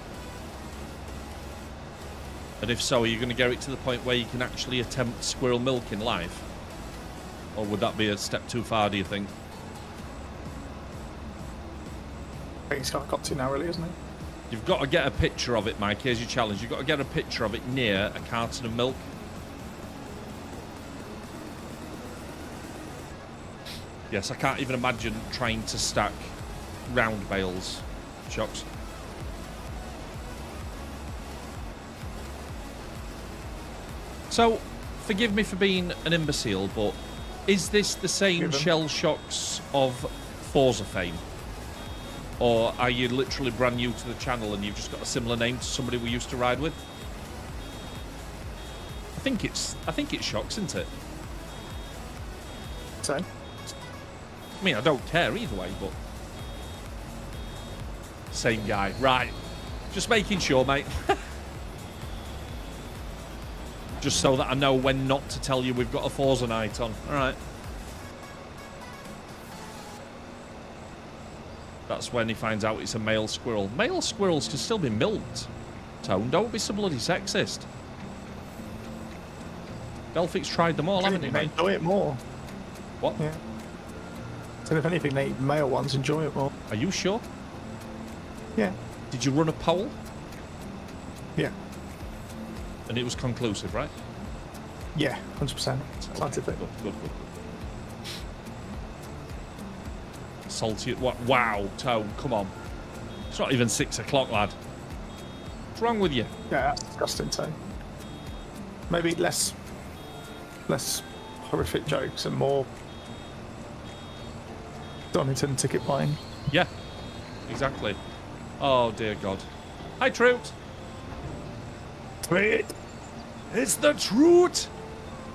And if so, are you going to get it to the point where you can actually attempt squirrel milking live? Or would that be a step too far, do you think? I think he's kind of got to now, really, isn't he? You've got to get a picture of it, Mike. Here's your challenge. You've got to get a picture of it near a carton of milk. Yes, I can't even imagine trying to stack round bales. Shocks. So, forgive me for being an imbecile, but is this the same Give 'em. shell shocks of Forza fame? Or are you literally brand new to the channel and you've just got a similar name to somebody we used to ride with? I think it's shocks, isn't it? So, I mean, I don't care either way, but same guy, right? Just making sure, mate. Just so that I know when not to tell you we've got a Forza night on. All right. That's when he finds out it's a male squirrel. Male squirrels can still be milked. Tone, don't be so bloody sexist. Delphic's tried them all, haven't you, they mate? enjoy it more. What? Yeah. So if anything, the male ones enjoy it more. Are you sure? Yeah. Did you run a poll? Yeah. And it was conclusive, right? Yeah, 100%. Scientific. Good. Salty. What? Wow, Tone, come on. It's not even 6 o'clock, lad. What's wrong with you? Yeah, that's disgusting too. Maybe less horrific jokes and more Donington ticket buying. Yeah, exactly. Oh, dear God. Hi, Troot. Sweet. It's the truth.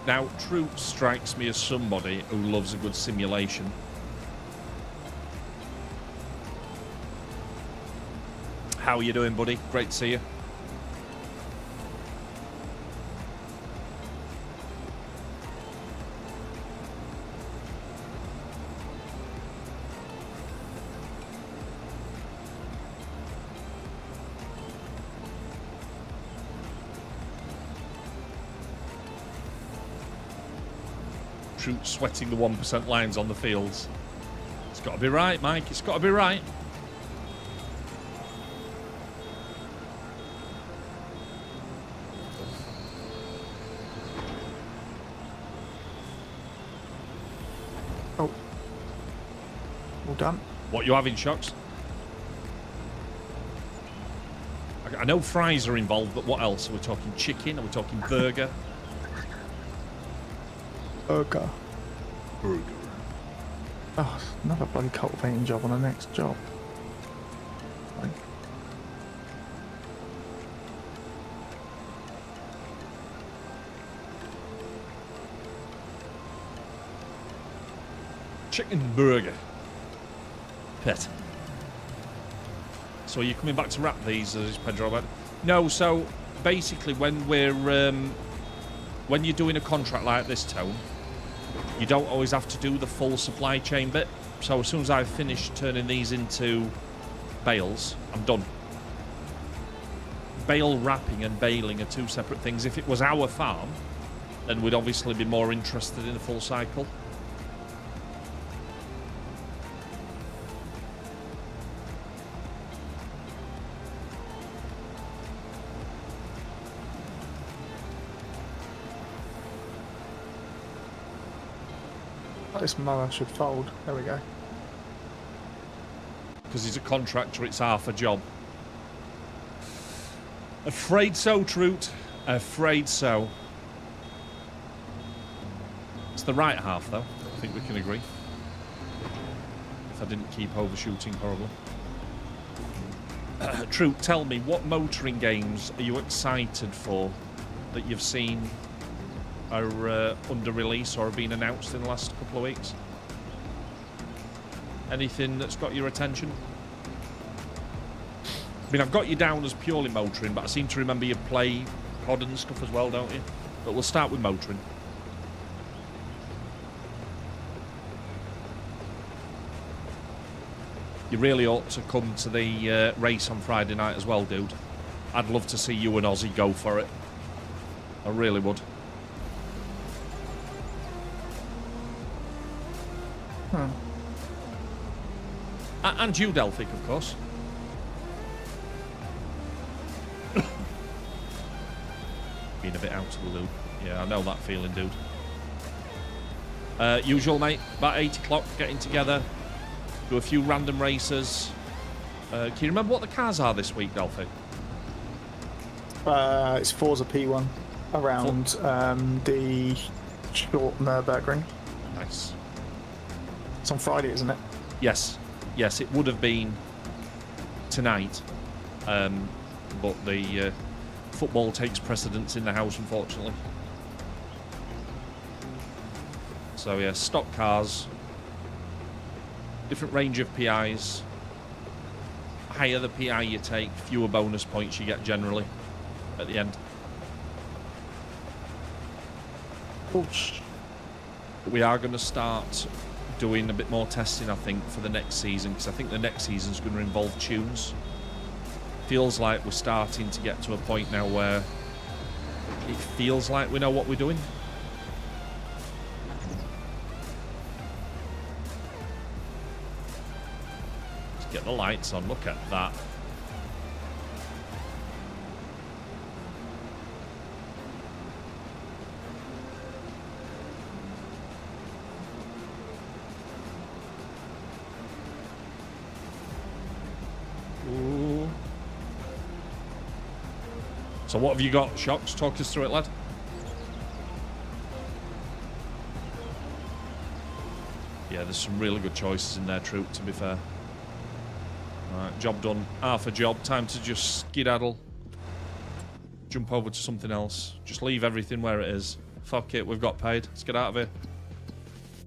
Now, Troot strikes me as somebody who loves a good simulation. How are you doing, buddy? Great to see you. Troot sweating the 1% lines on the fields. It's got to be right, Mike. It's got to be right. Oh. All done. What you having, Shocks? I know fries are involved, but what else? Are we talking chicken? Are we talking burger? Burger. Burger. Oh, another bloody cultivating job on the next job. Like, Chicken burger. Pet. So are you coming back to wrap these, as Pedro about? No, so basically when we're when you're doing a contract like this, Tone, you don't always have to do the full supply chain bit. So as soon as I've finished turning these into bales, I'm done. Bale wrapping and baling are two separate things. If it was our farm, then we'd obviously be more interested in the full cycle. this mower should fold. There we go. Because he's a contractor, it's half a job. Afraid so, Troot. Afraid so. It's the right half, though. I think we can agree. If I didn't keep overshooting horribly. Troot, tell me, what motoring games are you excited for that you've seen are under release or have been announced in the last couple of weeks? Anything that's got your attention? I mean, I've got you down as purely motoring, but I seem to remember you play COD and stuff as well, don't you? But we'll start with motoring. You really ought to come to the race on Friday night as well, dude. I'd love to see you and Ozzy go for it. I really would. And you, Delphic, of course. Being a bit out of the loop. Yeah, I know that feeling, dude. Usual, mate. About 8 o'clock, getting together. Do a few random races. Can you remember what the cars are this week, Delphic? It's Forza P1 around the short Nürburgring. Nice. It's on Friday, isn't it? Yes. Yes, it would have been tonight. But the football takes precedence in the house, unfortunately. So yeah, stock cars, different range of PIs. Higher the PI you take, fewer bonus points you get generally at the end. Oosh. We are going to start doing a bit more testing, I think, for the next season, because I think the next season is going to involve tunes. Feels like we're starting to get to a point now where it feels like we know what we're doing. Let's get the lights on. Look at that. Ooh. So what have you got, Shocks? Talk us through it, lad. Yeah, there's some really good choices in there, Troop, to be fair. Alright, job done. Half a job. Time to just skedaddle. Jump over to something else. Just leave everything where it is. Fuck it, we've got paid. Let's get out of here.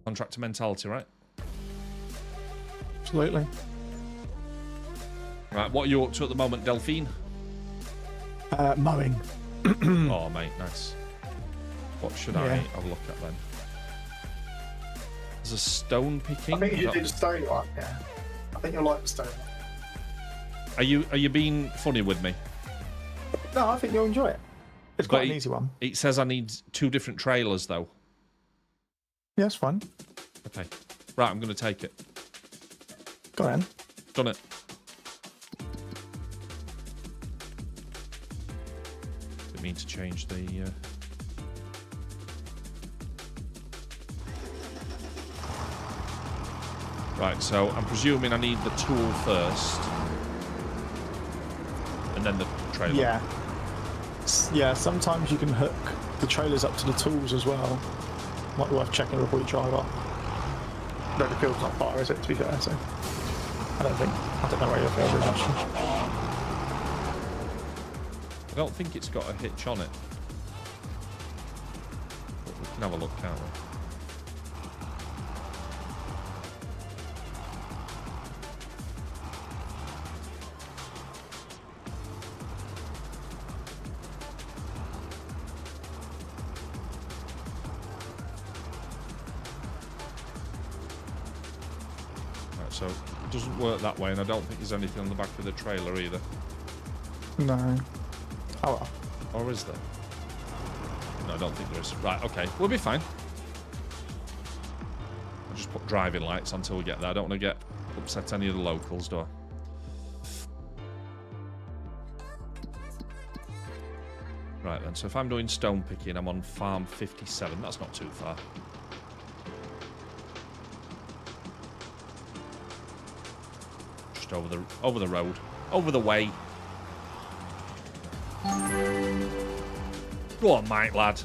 Contractor mentality, right? Absolutely. Right, what are you up to at the moment, Delphine? Mowing. Oh, mate, nice. What should I have a look at then? There's a stone picking. I think you should do the stone one, yeah. I think you'll like the stone one. Are you being funny with me? No, I think you'll enjoy it. It's quite an easy one. It says I need 2 different trailers, though. Yeah, it's fine. Okay. Right, I'm going to take it. Go on. Done it. Didn't mean to change the... Right, so I'm presuming I need the tool first. And then the trailer. Yeah. Yeah, sometimes you can hook the trailers up to the tools as well. Might be worth checking before you drive off. No, the field's not far, is it, to be fair, so... I don't know where your field is, actually. I don't think it's got a hitch on it. But we can have a look, can't we? So it doesn't work that way, and I don't think there's anything on the back of the trailer either. No. Oh well. Or is there? No, I don't think there is. Right, okay. We'll be fine. I'll just put driving lights until we get there. I don't want to get upset any of the locals, do I? Right then, so if I'm doing stone picking, I'm on farm 57. That's not too far. Over the road, over the way. Go on, mate, lad.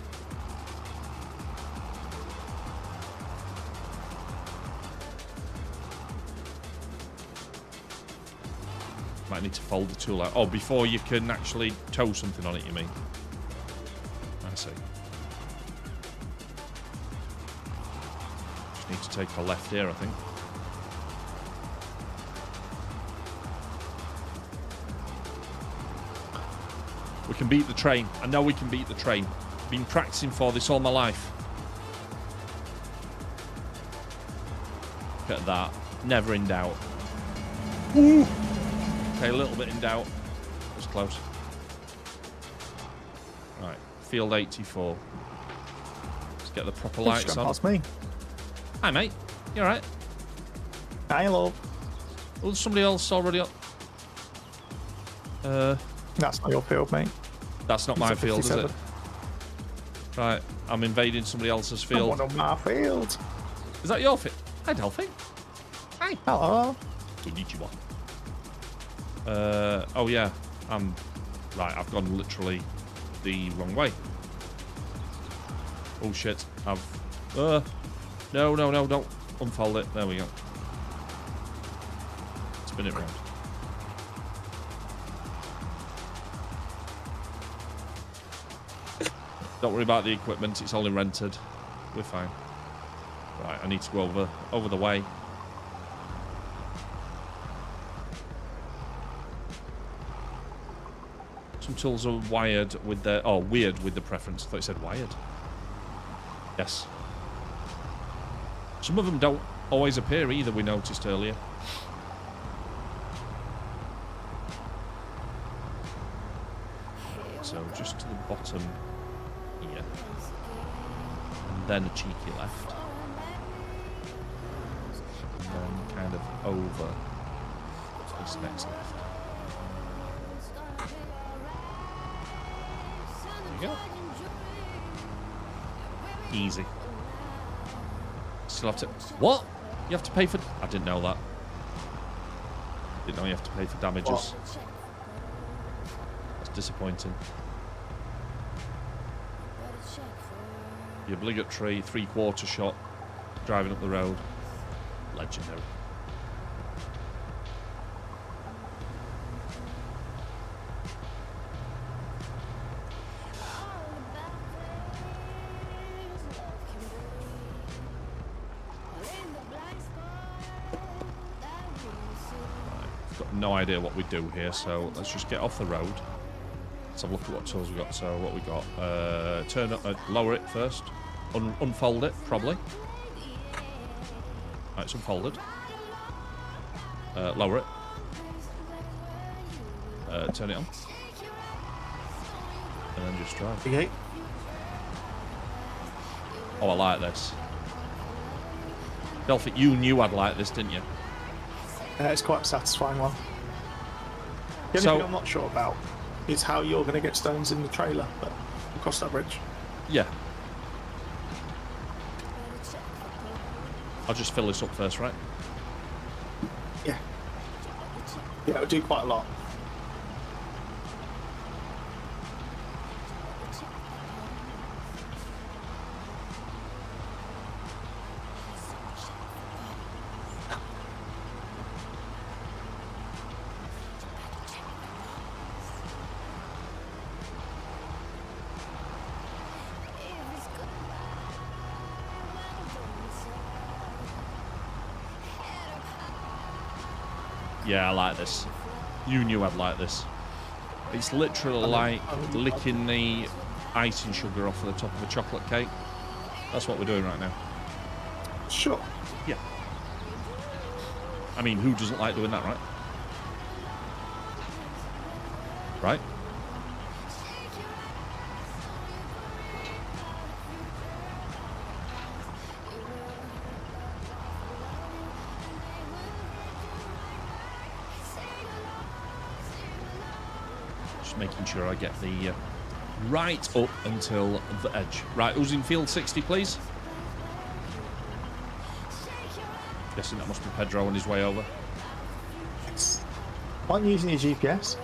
Might need to fold the tool out. Oh, before you can actually tow something on it, you mean? I see. Just need to take a left here, I think. We can beat the train. I know we can beat the train. Been practicing for this all my life. Look at that. Never in doubt. Ooh. Okay, a little bit in doubt. That was close. Right, field 84. Let's get the proper lights on. Past me. Hi, mate. You alright? Hi, hello. Oh, there's somebody else already up. That's not your field, mate. That's not my field, is it? 57. Right, I'm invading somebody else's I field. want on my field. Is that your field? Hi, Delphi. Hi. Hello. Konnichiwa. Oh yeah, right, I've gone literally the wrong way. Oh shit, no, don't unfold it. There we go. Spin it round. Don't worry about the equipment, it's only rented. We're fine. Right, I need to go over the way. Some tools are wired with the... Oh, weird with the preference. I thought you said wired. Yes. Some of them don't always appear either, we noticed earlier. So just to the bottom here. And then a cheeky left. And then kind of over this next left. There you go. Easy. Still have to... What? You have to pay for... I didn't know that. Didn't know you have to pay for damages. What? That's disappointing. The obligatory 3/4 shot driving up the road. Legendary. No idea what we do here, so let's just get off the road. Let's have a look at what tools we got. So what we got? Turn up, lower it first. Unfold it, probably. Right, it's unfolded. Lower it. Turn it on. And then just drive. Okay. Oh, I like this. Delphic, you knew I'd like this, didn't you? It's quite a satisfying one. The only thing I'm not sure about is how you're going to get stones in the trailer, but we'll cross that bridge. Yeah. I'll just fill this up first, right? Yeah. Yeah, it'll do quite a lot. Yeah, I like this. You knew I'd like this. It's literally like licking the icing sugar off the top of a chocolate cake. That's what we're doing right now. Sure. Yeah. I mean, who doesn't like doing that, right? Right? Making sure I get the right up until the edge. Right, who's in field 60, please? Guessing that must be Pedro on his way over. Aren't you using your GPS?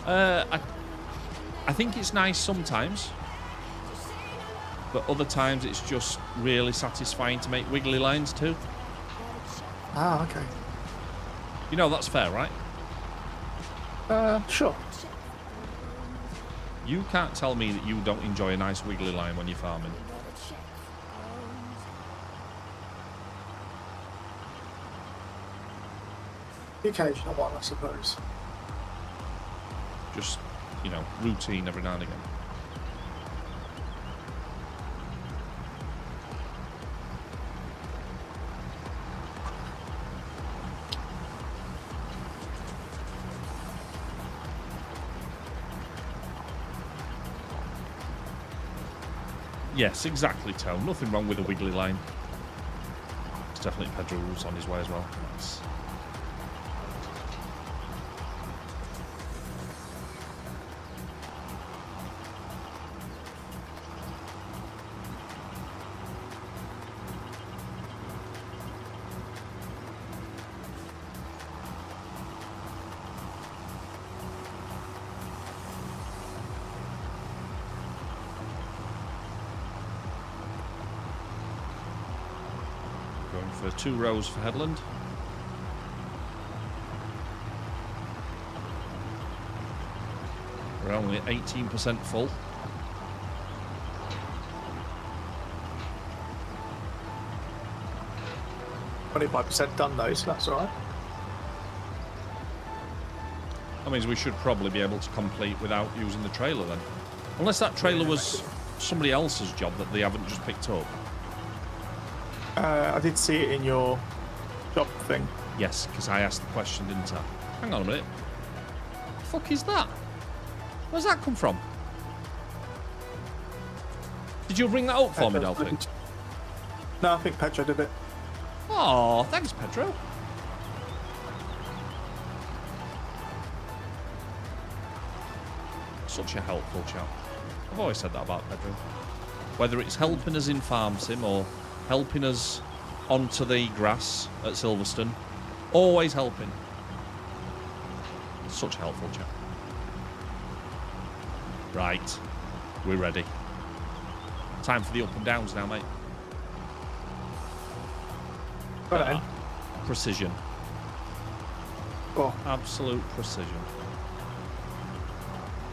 I think it's nice sometimes, but other times it's just really satisfying to make wiggly lines too. Ah, okay. You know that's fair, right? Sure. You can't tell me that you don't enjoy a nice wiggly line when you're farming. The occasional one, I suppose. Just, you know, routine every now and again. Yes, exactly, Tone. Nothing wrong with a wiggly line. It's definitely Pedro's on his way as well. Nice. For 2 rows for Headland. We're only at 18% full. 25% done though, so that's alright. That means we should probably be able to complete without using the trailer then. Unless that trailer was somebody else's job that they haven't just picked up. I did see it in your job thing. Yes, because I asked the question, didn't I? Hang on a minute. What the fuck is that? Where's that come from? Did you bring that up for me, Delphin? No, I think Pedro did it. Oh, thanks, Pedro. Such a helpful chap. I've always said that about Pedro. Whether it's helping us in Farm Sim or helping us onto the grass at Silverstone, always helping. Such a helpful chap. Right, we're ready. Time for the up and downs now, mate. Right then. Precision. Oh, Absolute precision.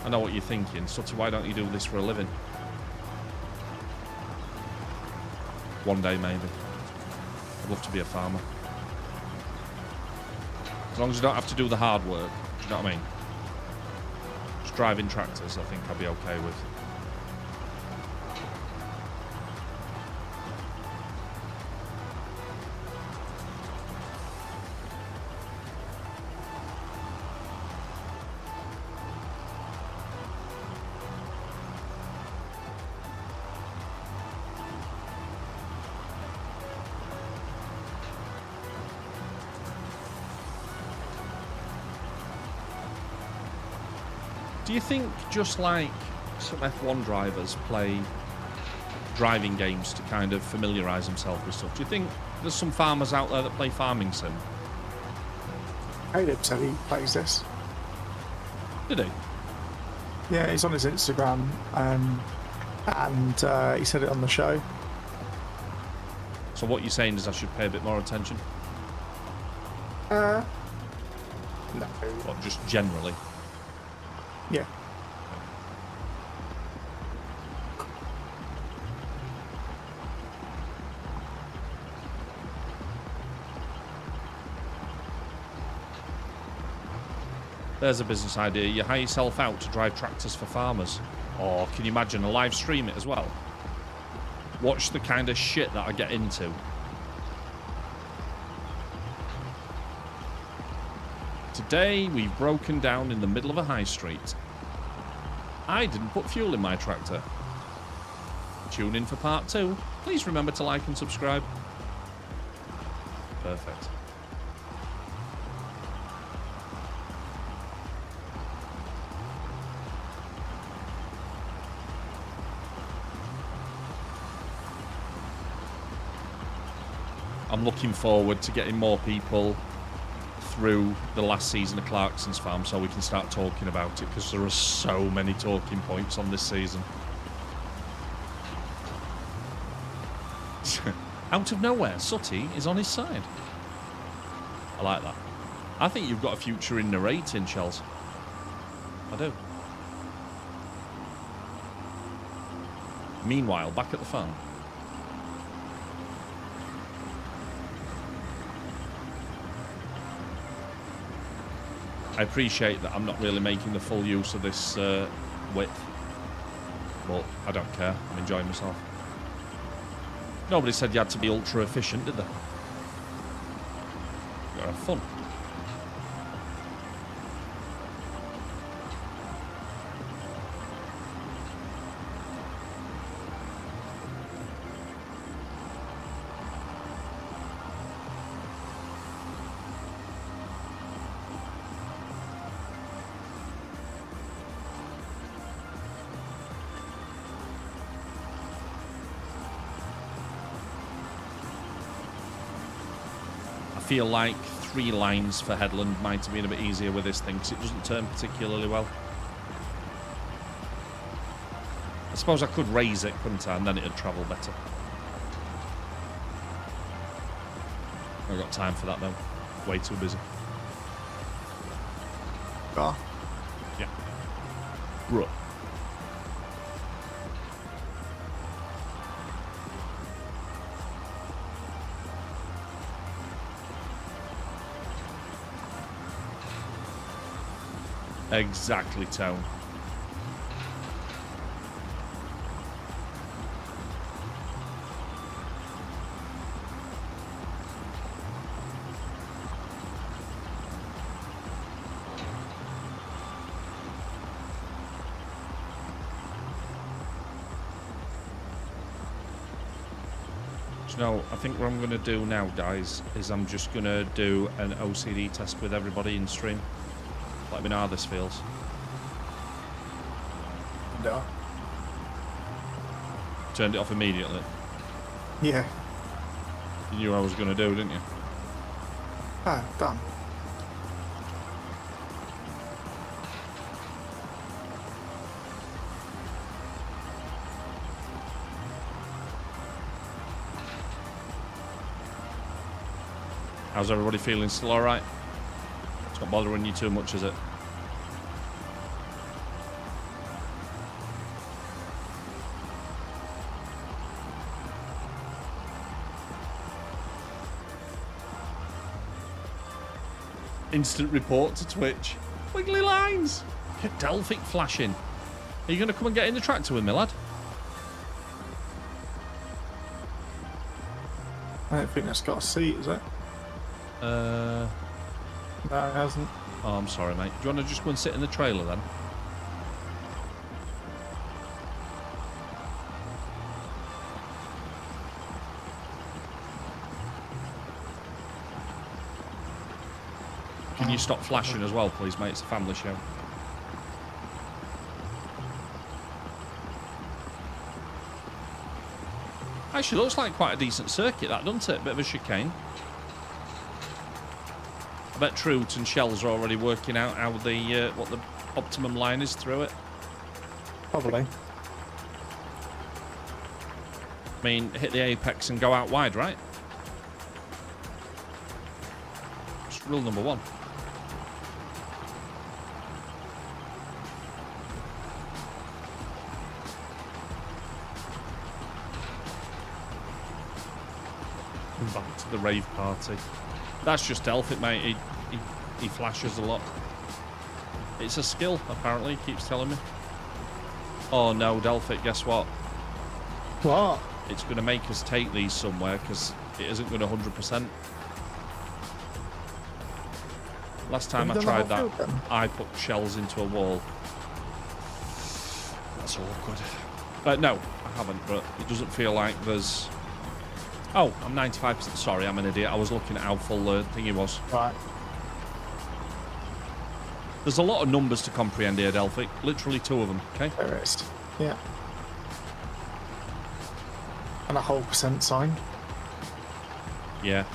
I know what you're thinking. Sootie, why don't you do this for a living? One day, maybe. I'd love to be a farmer. As long as you don't have to do the hard work. Do you know what I mean? Just driving tractors, I think I'll be okay with. Do you think just like some F1 drivers play driving games to kind of familiarise themselves with stuff? Do you think there's some farmers out there that play farming sim? Caleb said he plays this. Did he? Yeah, he's on his Instagram, and he said it on the show. So what you're saying is I should pay a bit more attention? No. Or just generally? Yeah. There's a business idea. You hire yourself out to drive tractors for farmers. Or can you imagine a live stream it as well? Watch the kind of shit that I get into. Today we've broken down in the middle of a high street. I didn't put fuel in my tractor. Tune in for part 2. Please remember to like and subscribe. Perfect. I'm looking forward to getting more people through the last season of Clarkson's Farm so we can start talking about it, because there are so many talking points on this season. Out of nowhere, Sootie is on his side. I like that. I think you've got a future in narrating, Shells. I do. Meanwhile, back at the farm. I appreciate that I'm not really making the full use of this width, but I don't care. I'm enjoying myself. Nobody said you had to be ultra efficient, did they? You gotta have fun. I feel like 3 lines for Headland might have been a bit easier with this thing because it doesn't turn particularly well. I suppose I could raise it, couldn't I, and then it'd travel better. I've got time for that though. Way too busy. Oh. Yeah. Right. Exactly, Tone. No, I think what I'm going to do now, guys, is I'm just going to do an OCD test with everybody in stream. Let me know how this feels. No. Turned it off immediately. Yeah. You knew what I was going to do, didn't you? Ah, done. How's everybody feeling? Still alright? It's not bothering you too much, is it? Instant report to Twitch. Wiggly lines! Get Delphic flashing. Are you going to come and get in the tractor with me, lad? I don't think that's got a seat, is it? No, it hasn't. Oh, I'm sorry, mate. Do you want to just go and sit in the trailer then? Can you stop flashing as well, please, mate? It's a family show. Actually, looks like quite a decent circuit, that, doesn't it? Bit of a chicane. I bet Troot and Shells are already working out how the what the optimum line is through it. Probably. I mean, hit the apex and go out wide, right? It's rule number one. Back to the rave party. That's just Delphic, mate. He flashes a lot. It's a skill, apparently, he keeps telling me. Oh no, Delphic, guess what? What? It's going to make us take these somewhere because it isn't going to 100%. Last time I tried that, I put shells into a wall. That's awkward. No, I haven't, but it doesn't feel like there's... Oh, I'm 95%. Sorry, I'm an idiot. I was looking at how full the thingy was. Right. There's a lot of numbers to comprehend here, Delphic. Literally 2 of them, okay? There is. Yeah. And a whole % sign. Yeah.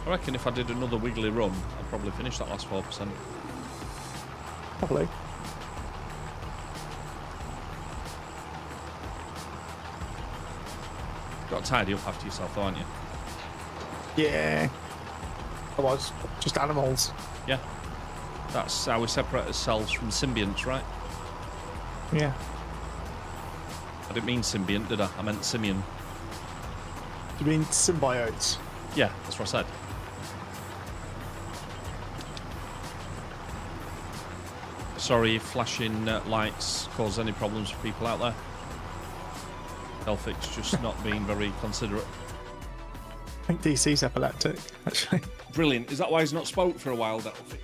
I reckon if I did another wiggly run, I'd probably finish that last 4%. Probably. Got to tidy up after yourself, though, aren't you? Yeah. Otherwise, just animals. Yeah. That's how we separate ourselves from symbionts, right? Yeah. I didn't mean symbiont, did I? I meant simian. Do you mean symbiotes? Yeah, that's what I said. Sorry if flashing lights cause any problems for people out there. Delphic's just not being very considerate. I think DC's epileptic, actually. Brilliant. Is that why he's not spoke for a while, Delphic?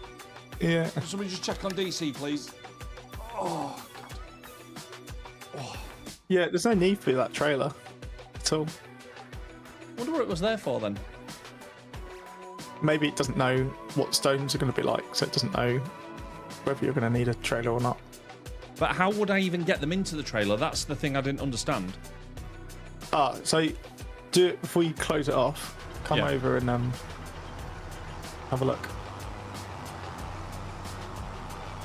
Yeah. Can somebody just check on DC, please? Oh, God. Oh. Yeah, there's no need for that trailer at all. I wonder what it was there for, then. Maybe it doesn't know what stones are going to be like, so it doesn't know whether you're going to need a trailer or not. But how would I even get them into the trailer? That's the thing I didn't understand. So do it before you close it off. Come over and have a look.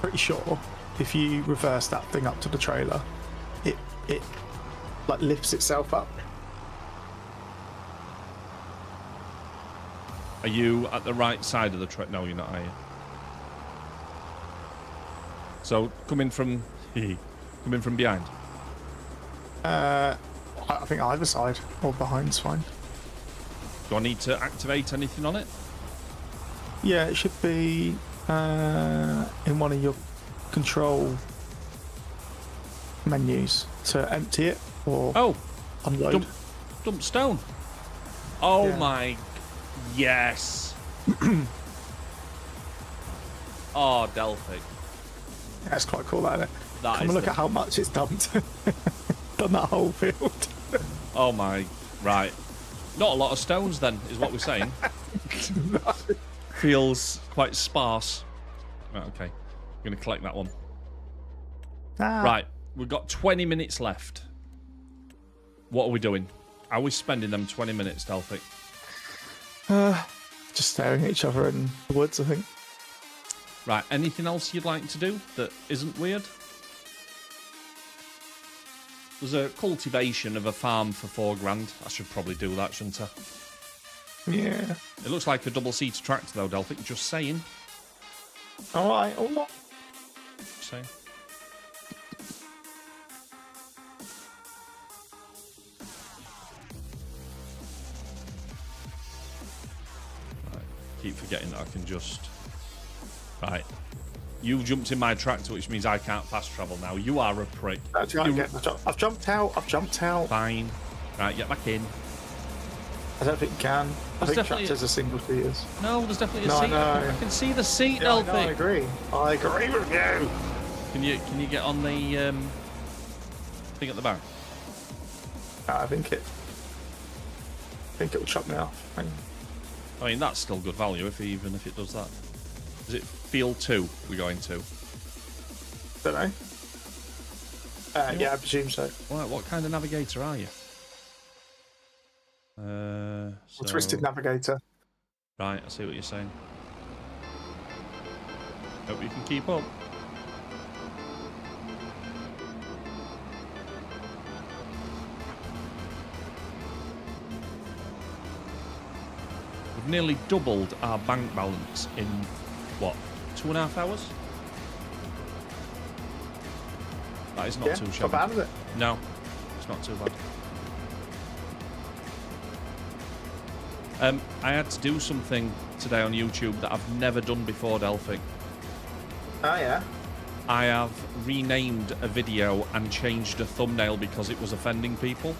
Pretty sure if you reverse that thing up to the trailer, it like lifts itself up. Are you at the right side of the trailer? No, you're not, are you? So coming from behind. I think either side or behind's fine. Do I need to activate anything on it? Yeah, it should be in one of your control menus to empty it or Oh, unload. dump stone. Oh Yeah. my, yes. Oh, Delphic. That's quite cool, isn't it? That Come and is look the- at how much it's dumped. Done that whole field. Oh my, right. Not a lot of stones then, is what we're saying. Feels quite sparse. Right, okay. I'm going to collect that one. Ah, Right, we've got 20 minutes left. What are we doing? Are we spending them 20 minutes, Delphic? just staring at each other in the woods, I think. Right, anything else you'd like to do that isn't weird? There's a cultivation of a farm for $4,000. I should probably do that, shouldn't I? Yeah. It looks like a double-seater tractor, though, Delphic. Just saying. All right. Just saying. Right. Keep forgetting that I can just... Right. You've jumped in my tractor, which means I can't fast travel now. You are a prick. That's right. You- Again. I've jumped out. Fine. Right, get back in. I don't think you can. I There's think definitely- tractors are single seaters. No, there's definitely a No, I seat. know. I can see the seat, Yeah, I Delphic. agree. I agree with you. Can you get on the thing at the back? I think it will chop me off. Hang on. I mean, that's still good value, even if it does that. Is it field 2 we're going to? Don't know. Yeah, I presume so. Right, what kind of navigator are you? So, Twisted navigator. Right, I see what you're saying. Hope you can keep up. We've nearly doubled our bank balance in, what, 2.5 hours? That is not Yeah, too not shabby. bad, is it? No, it's not too bad. I had to do something today on YouTube that I've never done before, Delphic. Oh yeah. I have renamed a video and changed a thumbnail because it was offending people.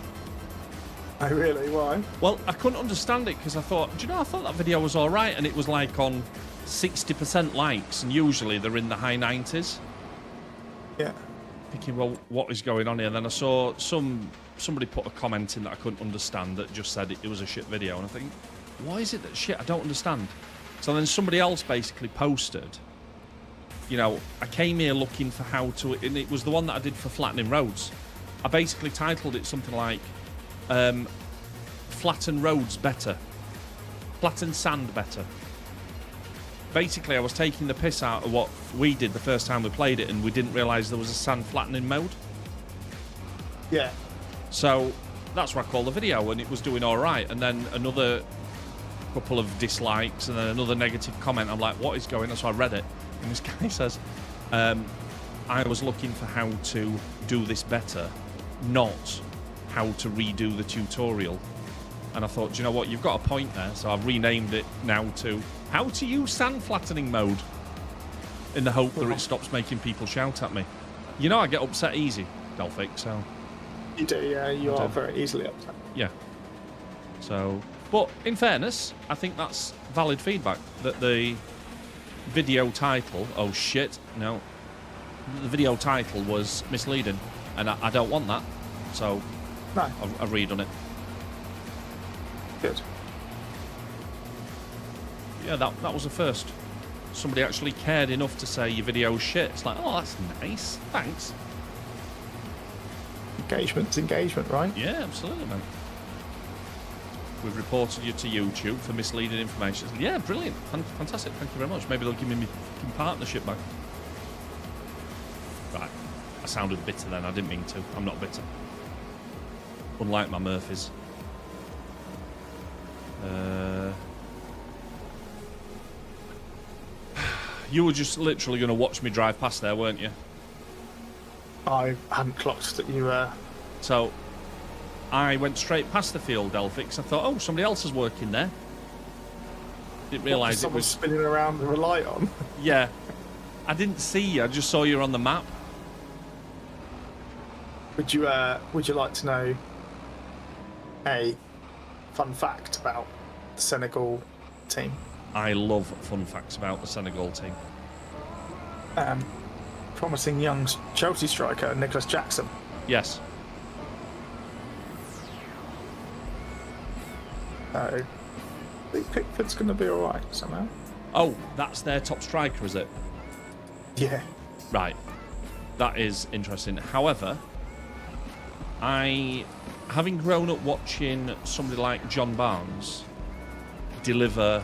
Oh really? Why? Well, I couldn't understand it because I thought, do you know, I thought that video was all right, and it was like on 60% likes, and usually they're in the high 90s. Yeah. Thinking, well, what is going on here? And then I saw somebody put a comment in that I couldn't understand that just said it was a shit video, and I think, why is it that shit? I don't understand. So then somebody else basically posted, you know, I came here looking for how to, and it was the one that I did for flattening roads. I basically titled it something like, flatten roads better. Flatten sand better. Basically, I was taking the piss out of what we did the first time we played it, and we didn't realise there was a sand flattening mode. Yeah. So that's what I called the video, and it was doing all right. And then another couple of dislikes, and then another negative comment. I'm like, what is going on? So I read it, and this guy says, I was looking for how to do this better, not how to redo the tutorial. And I thought, do you know what? You've got a point there. So I've renamed it now to how to use sand flattening mode, in the hope that it stops making people shout at me. You know, I get upset easy, Delphic, so... You do, yeah. You I are do. very easily upset. Yeah. So, but in fairness, I think that's valid feedback. That the video title, oh shit, no. The video title was misleading, and I don't want that. So, No, I've redone it. good. Yeah, that was a first. Somebody actually cared enough to say your video's shit. It's like, oh, that's nice. Thanks. Engagement's engagement, right? Yeah, absolutely, man. We've reported you to YouTube for misleading information. Yeah, brilliant. Fantastic. Thank you very much. Maybe they'll give me my fucking partnership back. Right. I sounded bitter then. I didn't mean to. I'm not bitter. Unlike my Murphys. You were just literally going to watch me drive past there, weren't you? I hadn't clocked that you So, I went straight past the field, Delphix. I thought, oh, somebody else is working there. Didn't realise it Someone was... spinning around with a light on. Yeah. I didn't see you. I just saw you on the map. Would you like to know a fun fact about the Senegal team? I love fun facts about the Senegal team. Promising young Chelsea striker Nicholas Jackson. Yes. I think Pickford's going to be all right somehow. Oh, that's their top striker, is it? Yeah. Right. That is interesting. However, having grown up watching somebody like John Barnes deliver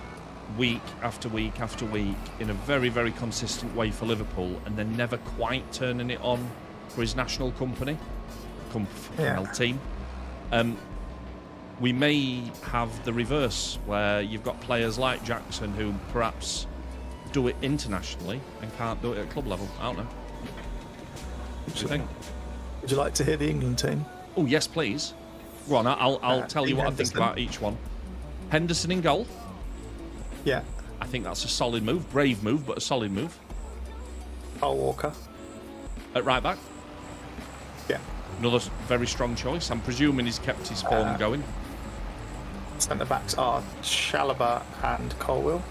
week after week after week in a very, very consistent way for Liverpool, and then never quite turning it on for his national team. We may have the reverse, where you've got players like Jackson who perhaps do it internationally and can't do it at club level. I don't know. What do you think? Would you like to hear the England team? Oh, yes, please. Go on, I'll tell you what I think about each one. Henderson in goal. Yeah. I think that's a solid move. Brave move, but a solid move. Kyle Walker. At right back. Yeah. Another very strong choice. I'm presuming he's kept his form going. Centre backs are Chalobah and Colwill.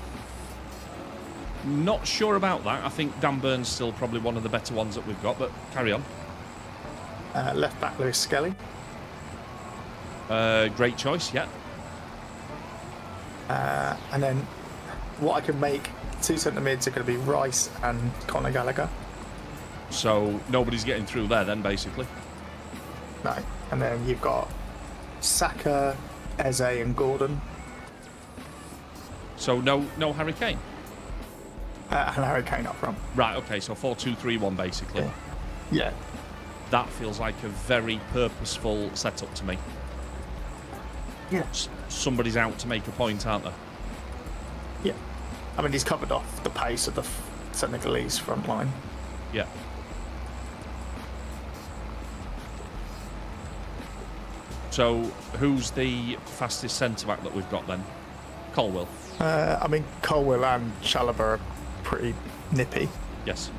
Not sure about that. I think Dan Burn's still probably one of the better ones that we've got, but carry on. Left back Lewis Skelly. Great choice, yeah. And then what I can make two centre mids are going to be Rice and Conor Gallagher. So nobody's getting through there then, basically. No. And then you've got Saka, Eze and Gordon. So no Harry Kane? And Harry Kane up front. Right, okay, so 4-2-3-1 basically. Yeah. That feels like a very purposeful setup to me. Yeah. Somebody's out to make a point, aren't they? Yeah. I mean, he's covered off the pace of the Senegalese front line. Yeah. So, who's the fastest centre-back that we've got then? Colwill? I mean, Colwill and Chalobah are pretty nippy. Yes.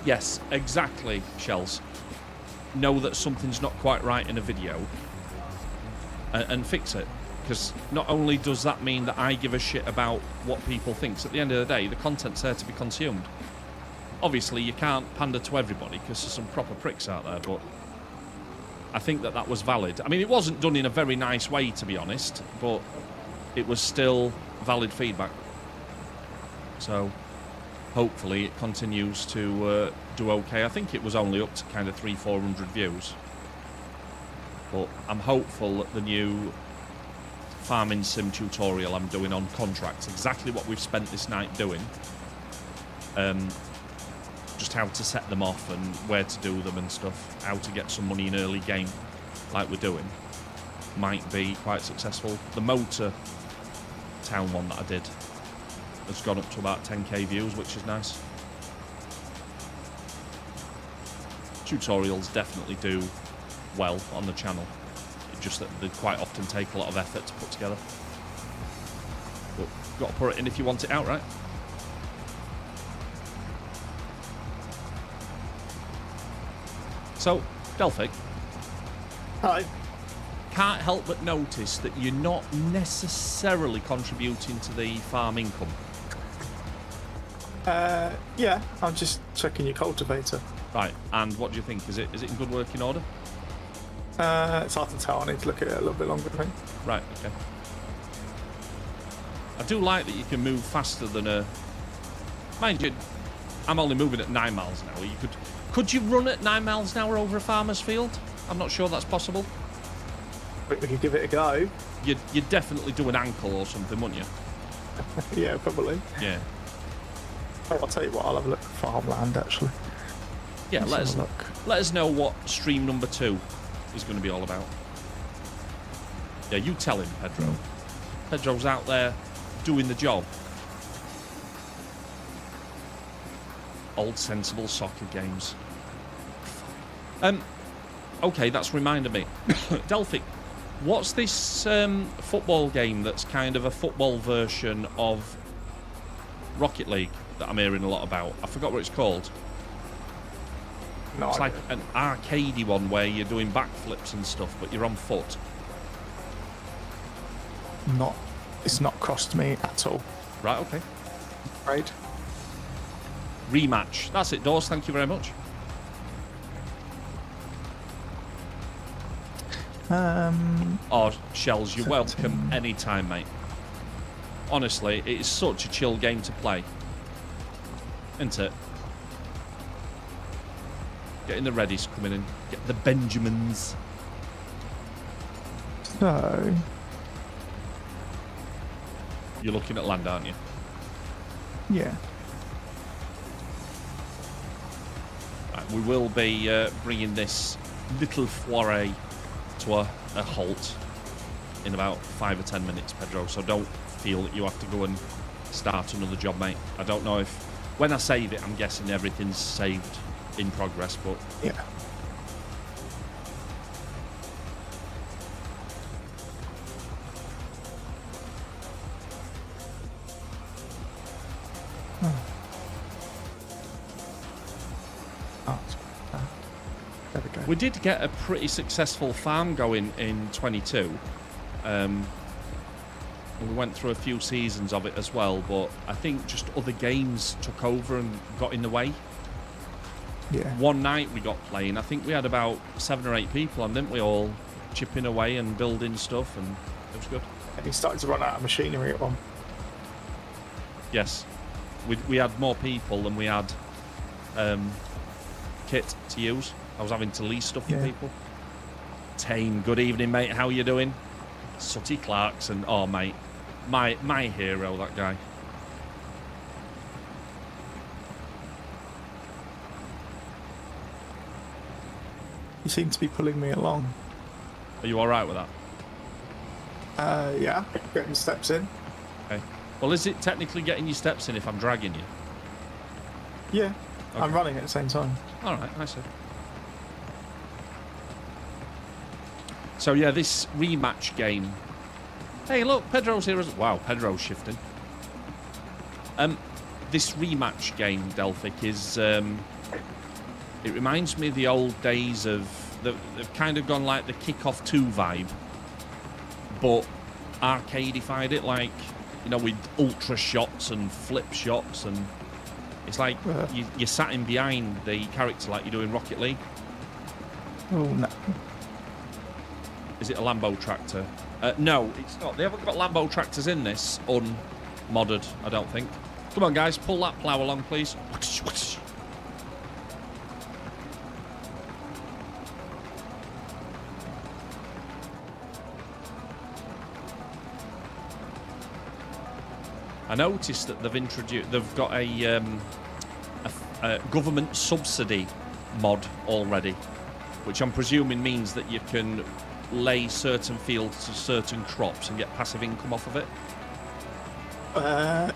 Yes, exactly, Shells. Know that something's not quite right in a video and fix it. Because not only does that mean that I give a shit about what people think, 'cause at the end of the day, the content's there to be consumed. Obviously, you can't pander to everybody because there's some proper pricks out there, but I think that was valid. I mean, it wasn't done in a very nice way, to be honest, but it was still valid feedback. So, hopefully, it continues to do okay. I think it was only up to kind of 300-400 views. But I'm hopeful that the new farming sim tutorial I'm doing on contracts, exactly what we've spent this night doing, just how to set them off and where to do them and stuff, how to get some money in early game like we're doing, might be quite successful. The motor town one that I did has gone up to about 10k views, which is nice. Tutorials definitely do well on the channel. It's just that they quite often take a lot of effort to put together. But you've got to put it in if you want it out, right? So, Delphic. Hi. Can't help but notice that you're not necessarily contributing to the farm income. Yeah, I'm just checking your cultivator. Right, and what do you think? Is it in good working order? It's hard to tell. I need to look at it a little bit longer, I think. Right, okay. I do like that you can move faster than a... Mind you, I'm only moving at 9 miles an hour. Could you run at 9 miles an hour over a farmer's field? I'm not sure that's possible. But we could give it a go. You'd definitely do an ankle or something, wouldn't you? Yeah, probably. Yeah. Oh, I'll tell you what, I'll have a look at farmland, actually. Yeah, Let's let us know what stream number 2 is going to be all about. Yeah, you tell him, Pedro. Pedro's out there doing the job. Old sensible soccer games. Okay, that's reminded me. Delphic, what's this football game that's kind of a football version of Rocket League that I'm hearing a lot about? I forgot what it's called. No, It's like an arcadey one where you're doing backflips and stuff, but you're on foot. it's not crossed me at all. Right, okay. Right. Rematch. That's it, Dawes. Thank you very much. Oh, Shells, you're welcome anytime, mate. Honestly, it is such a chill game to play. Isn't it? Getting the readies coming in. Get the Benjamins. So, You're looking at land, aren't you? yeah. Right, we will be bringing this little foray to a halt in about 5 or 10 minutes, Pedro. So don't feel that you have to go and start another job, mate. I don't know if... When I save it, I'm guessing everything's saved in progress, but... Yeah. There we go. We did get a pretty successful farm going in 22. We went through a few seasons of it as well, but I think just other games took over and got in the way. Yeah. One night we got playing, I think we had about 7 or 8 people on, didn't we, all chipping away and building stuff, and it was good. And he started to run out of machinery at one. Yes. We had more people than we had kit to use. I was having to lease stuff from Yeah. people. Tame, good evening, mate. How you doing? Sooty Clarkson. Oh, mate. My hero, that guy. You seem to be pulling me along. Are you all right with that? Yeah. Getting steps in. Okay. Well, is it technically getting your steps in if I'm dragging you? Yeah. I'm Okay. running at the same time. All right, I see. So, yeah, this rematch game. Hey, look, Pedro's here as... Wow, Pedro's shifting. This rematch game, Delphic, is... it reminds me of the old days of... They've kind of gone like the Kickoff 2 vibe, but arcadified it, like, you know, with ultra shots and flip shots, and it's like you're sat in behind the character like you do in Rocket League. Oh, no. Is it a Lambo tractor? No, it's not. They haven't got Lambo tractors in this unmodded, I don't think. Come on, guys, pull that plough along, please. I noticed that they've got a government subsidy mod already, which I'm presuming means that you can lay certain fields to certain crops and get passive income off of it.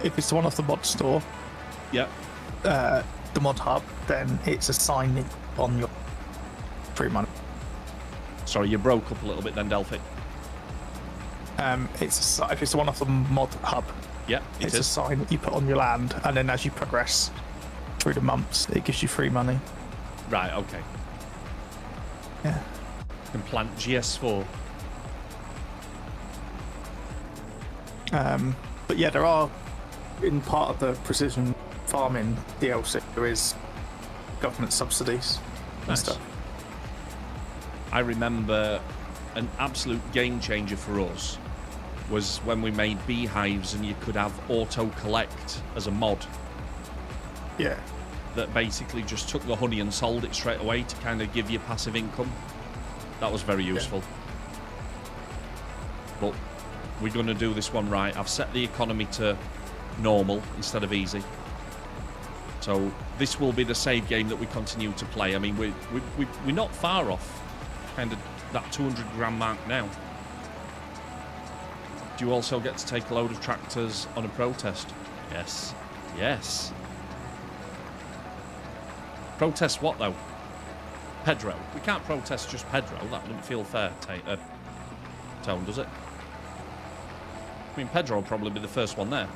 If it's the one off the mod store, Yeah. the mod hub, then it's assigned on your free money. Sorry, you broke up a little bit then, Delphic. If it's the one off the mod hub, Yeah, it it's a is. sign that you put on your land, and then as you progress through the months, it gives you free money. Right, okay. Yeah. You can plant GS4. But yeah, there are, in part of the precision farming DLC, there is government subsidies and Nice. stuff. I remember an absolute game changer for us was when we made beehives and you could have auto collect as a mod Yeah. that basically just took the honey and sold it straight away to kind of give you passive income. That was very useful. But we're going to do this one right. I've set the economy to normal instead of easy. So this will be the save game that we continue to play. I mean, we're not far off kind of that 200 grand mark now. Do you also get to take a load of tractors on a protest? Yes. Yes. Protest what, though? Pedro. We can't protest just Pedro. That wouldn't feel fair, Tone, does it? I mean, Pedro will probably be the first one there.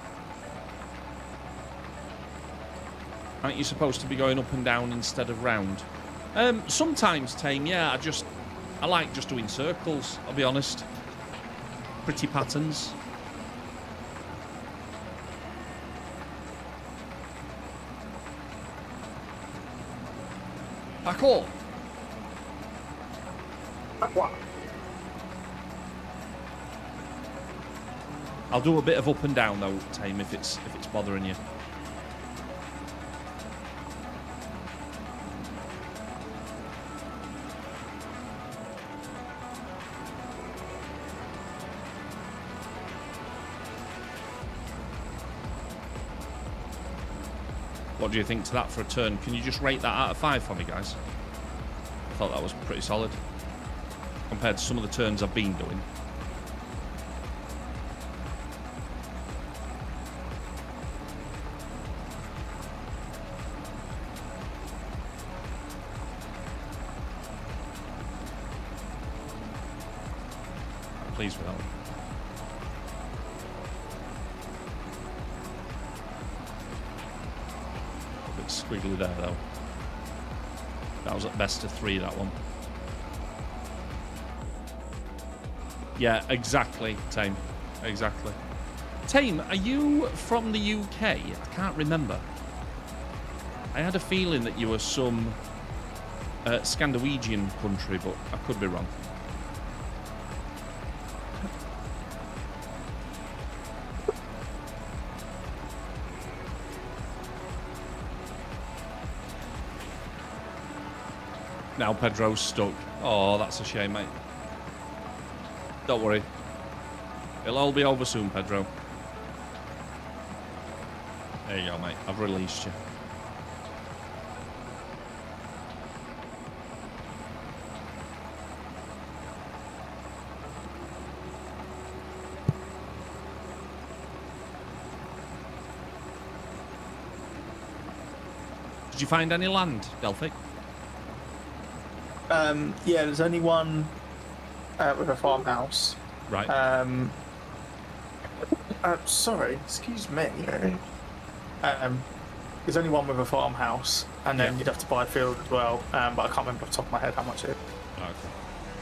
Aren't you supposed to be going up and down instead of round? Sometimes, Tame, yeah. I like just doing circles, I'll be honest. Pretty patterns. Parkour. What? I'll do a bit of up and down though, Tame, if it's bothering you. What do you think to that for a turn? Can you just rate that out of 5 for me, guys? I thought that was pretty solid compared to some of the turns I've been doing. I'm pleased with that one. Squiggly there though. That was at best of 3, that one. Yeah, exactly, Tame. Exactly. Tame, are you from the UK? I can't remember. I had a feeling that you were some Scandinavian country, but I could be wrong. Now Pedro's stuck. Oh, that's a shame, mate. Don't worry. It'll all be over soon, Pedro. There you go, mate. I've released you. Did you find any land, Delphic? Yeah, there's only one with a farmhouse. Right. Sorry, excuse me. There's only one with a farmhouse, and then Yeah. you'd have to buy a field as well. But I can't remember off the top of my head how much it is. Okay.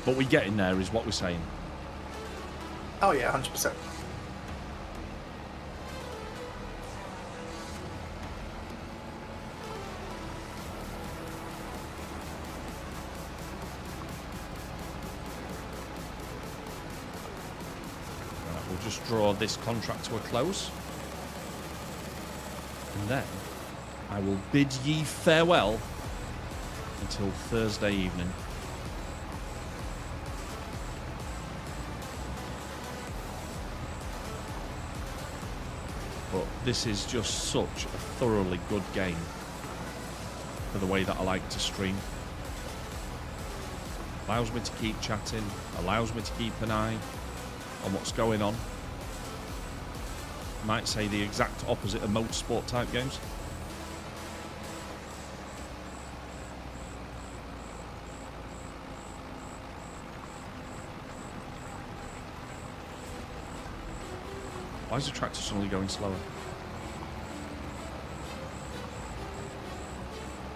But we get in there is what we're saying. Oh yeah, 100%. We'll just draw this contract to a close. And then I will bid ye farewell until Thursday evening. But this is just such a thoroughly good game for the way that I like to stream. Allows me to keep chatting, allows me to keep an eye on what's going on. Might say the exact opposite of motorsport type games. Why is the tractor suddenly going slower?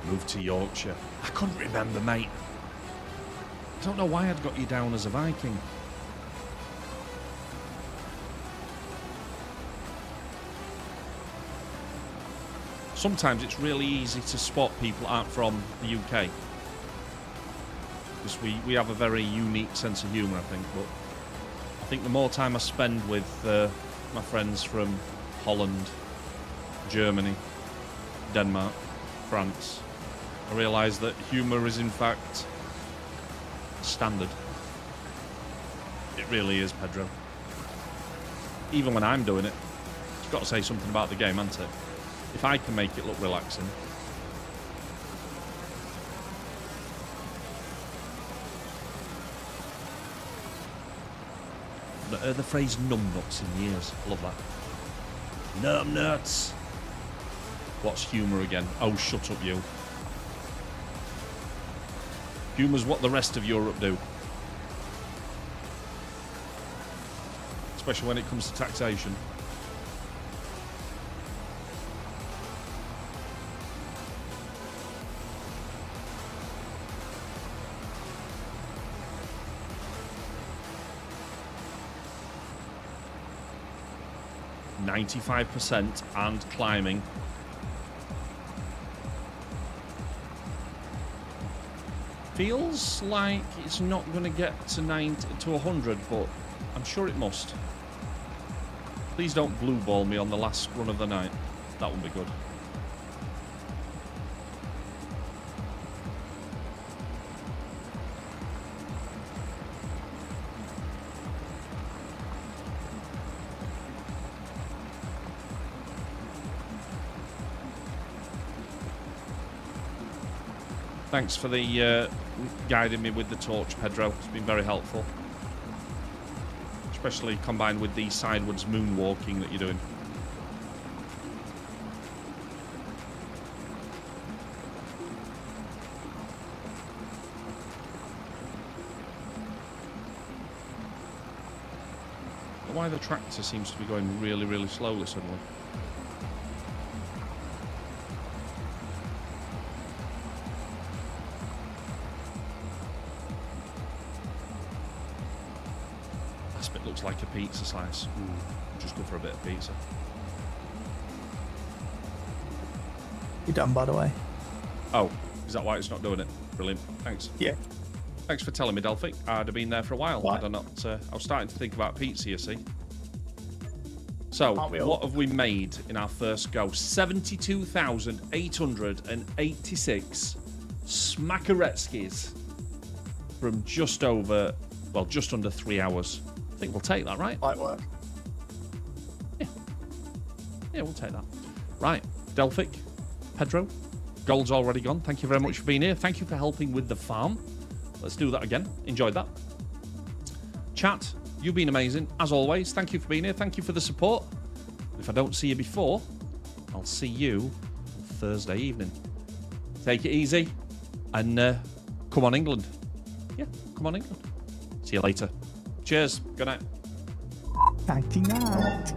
Move to Yorkshire. I couldn't remember, mate. I don't know why I'd got you down as a Viking. Sometimes it's really easy to spot people that aren't from the UK. Because we have a very unique sense of humour, I think. But I think the more time I spend with my friends from Holland, Germany, Denmark, France, I realise that humour is in fact standard. It really is, Pedro. Even when I'm doing it, it's got to say something about the game, hasn't it? If I can make it look relaxing. The phrase numbnuts in years. I love that. Numbnuts. What's humour again? Oh, shut up, you. Humour's what the rest of Europe do. Especially when it comes to taxation. %95 and climbing. Feels like it's not going to get to 100, but I'm sure it must. Please don't blue ball me on the last run of the night. That would be good. Thanks for the guiding me with the torch, Pedro. It's been very helpful. Especially combined with the sidewards moonwalking that you're doing. Why the tractor seems to be going really, really slowly suddenly. Looks like a pizza slice. Ooh, just go for a bit of pizza. You done, by the way? Oh, is that why it's not doing it? Brilliant. Thanks. Yeah. Thanks for telling me, Delphic. I'd have been there for a while. Right. I was starting to think about pizza, you see. So, Aren't we all? what have we made in our first go? 72,886 Smackaretskis from just under 3 hours. I think we'll take that, right? Might work. Yeah, we'll take that. Right, Delphic, Pedro, gold's already gone. Thank you very much for being here. Thank you for helping with the farm. Let's do that again. Enjoyed that. Chat, you've been amazing, as always. Thank you for being here. Thank you for the support. If I don't see you before, I'll see you Thursday evening. Take it easy, and come on, England. Yeah, come on, England. See you later. Cheers. Good night. Nighty night.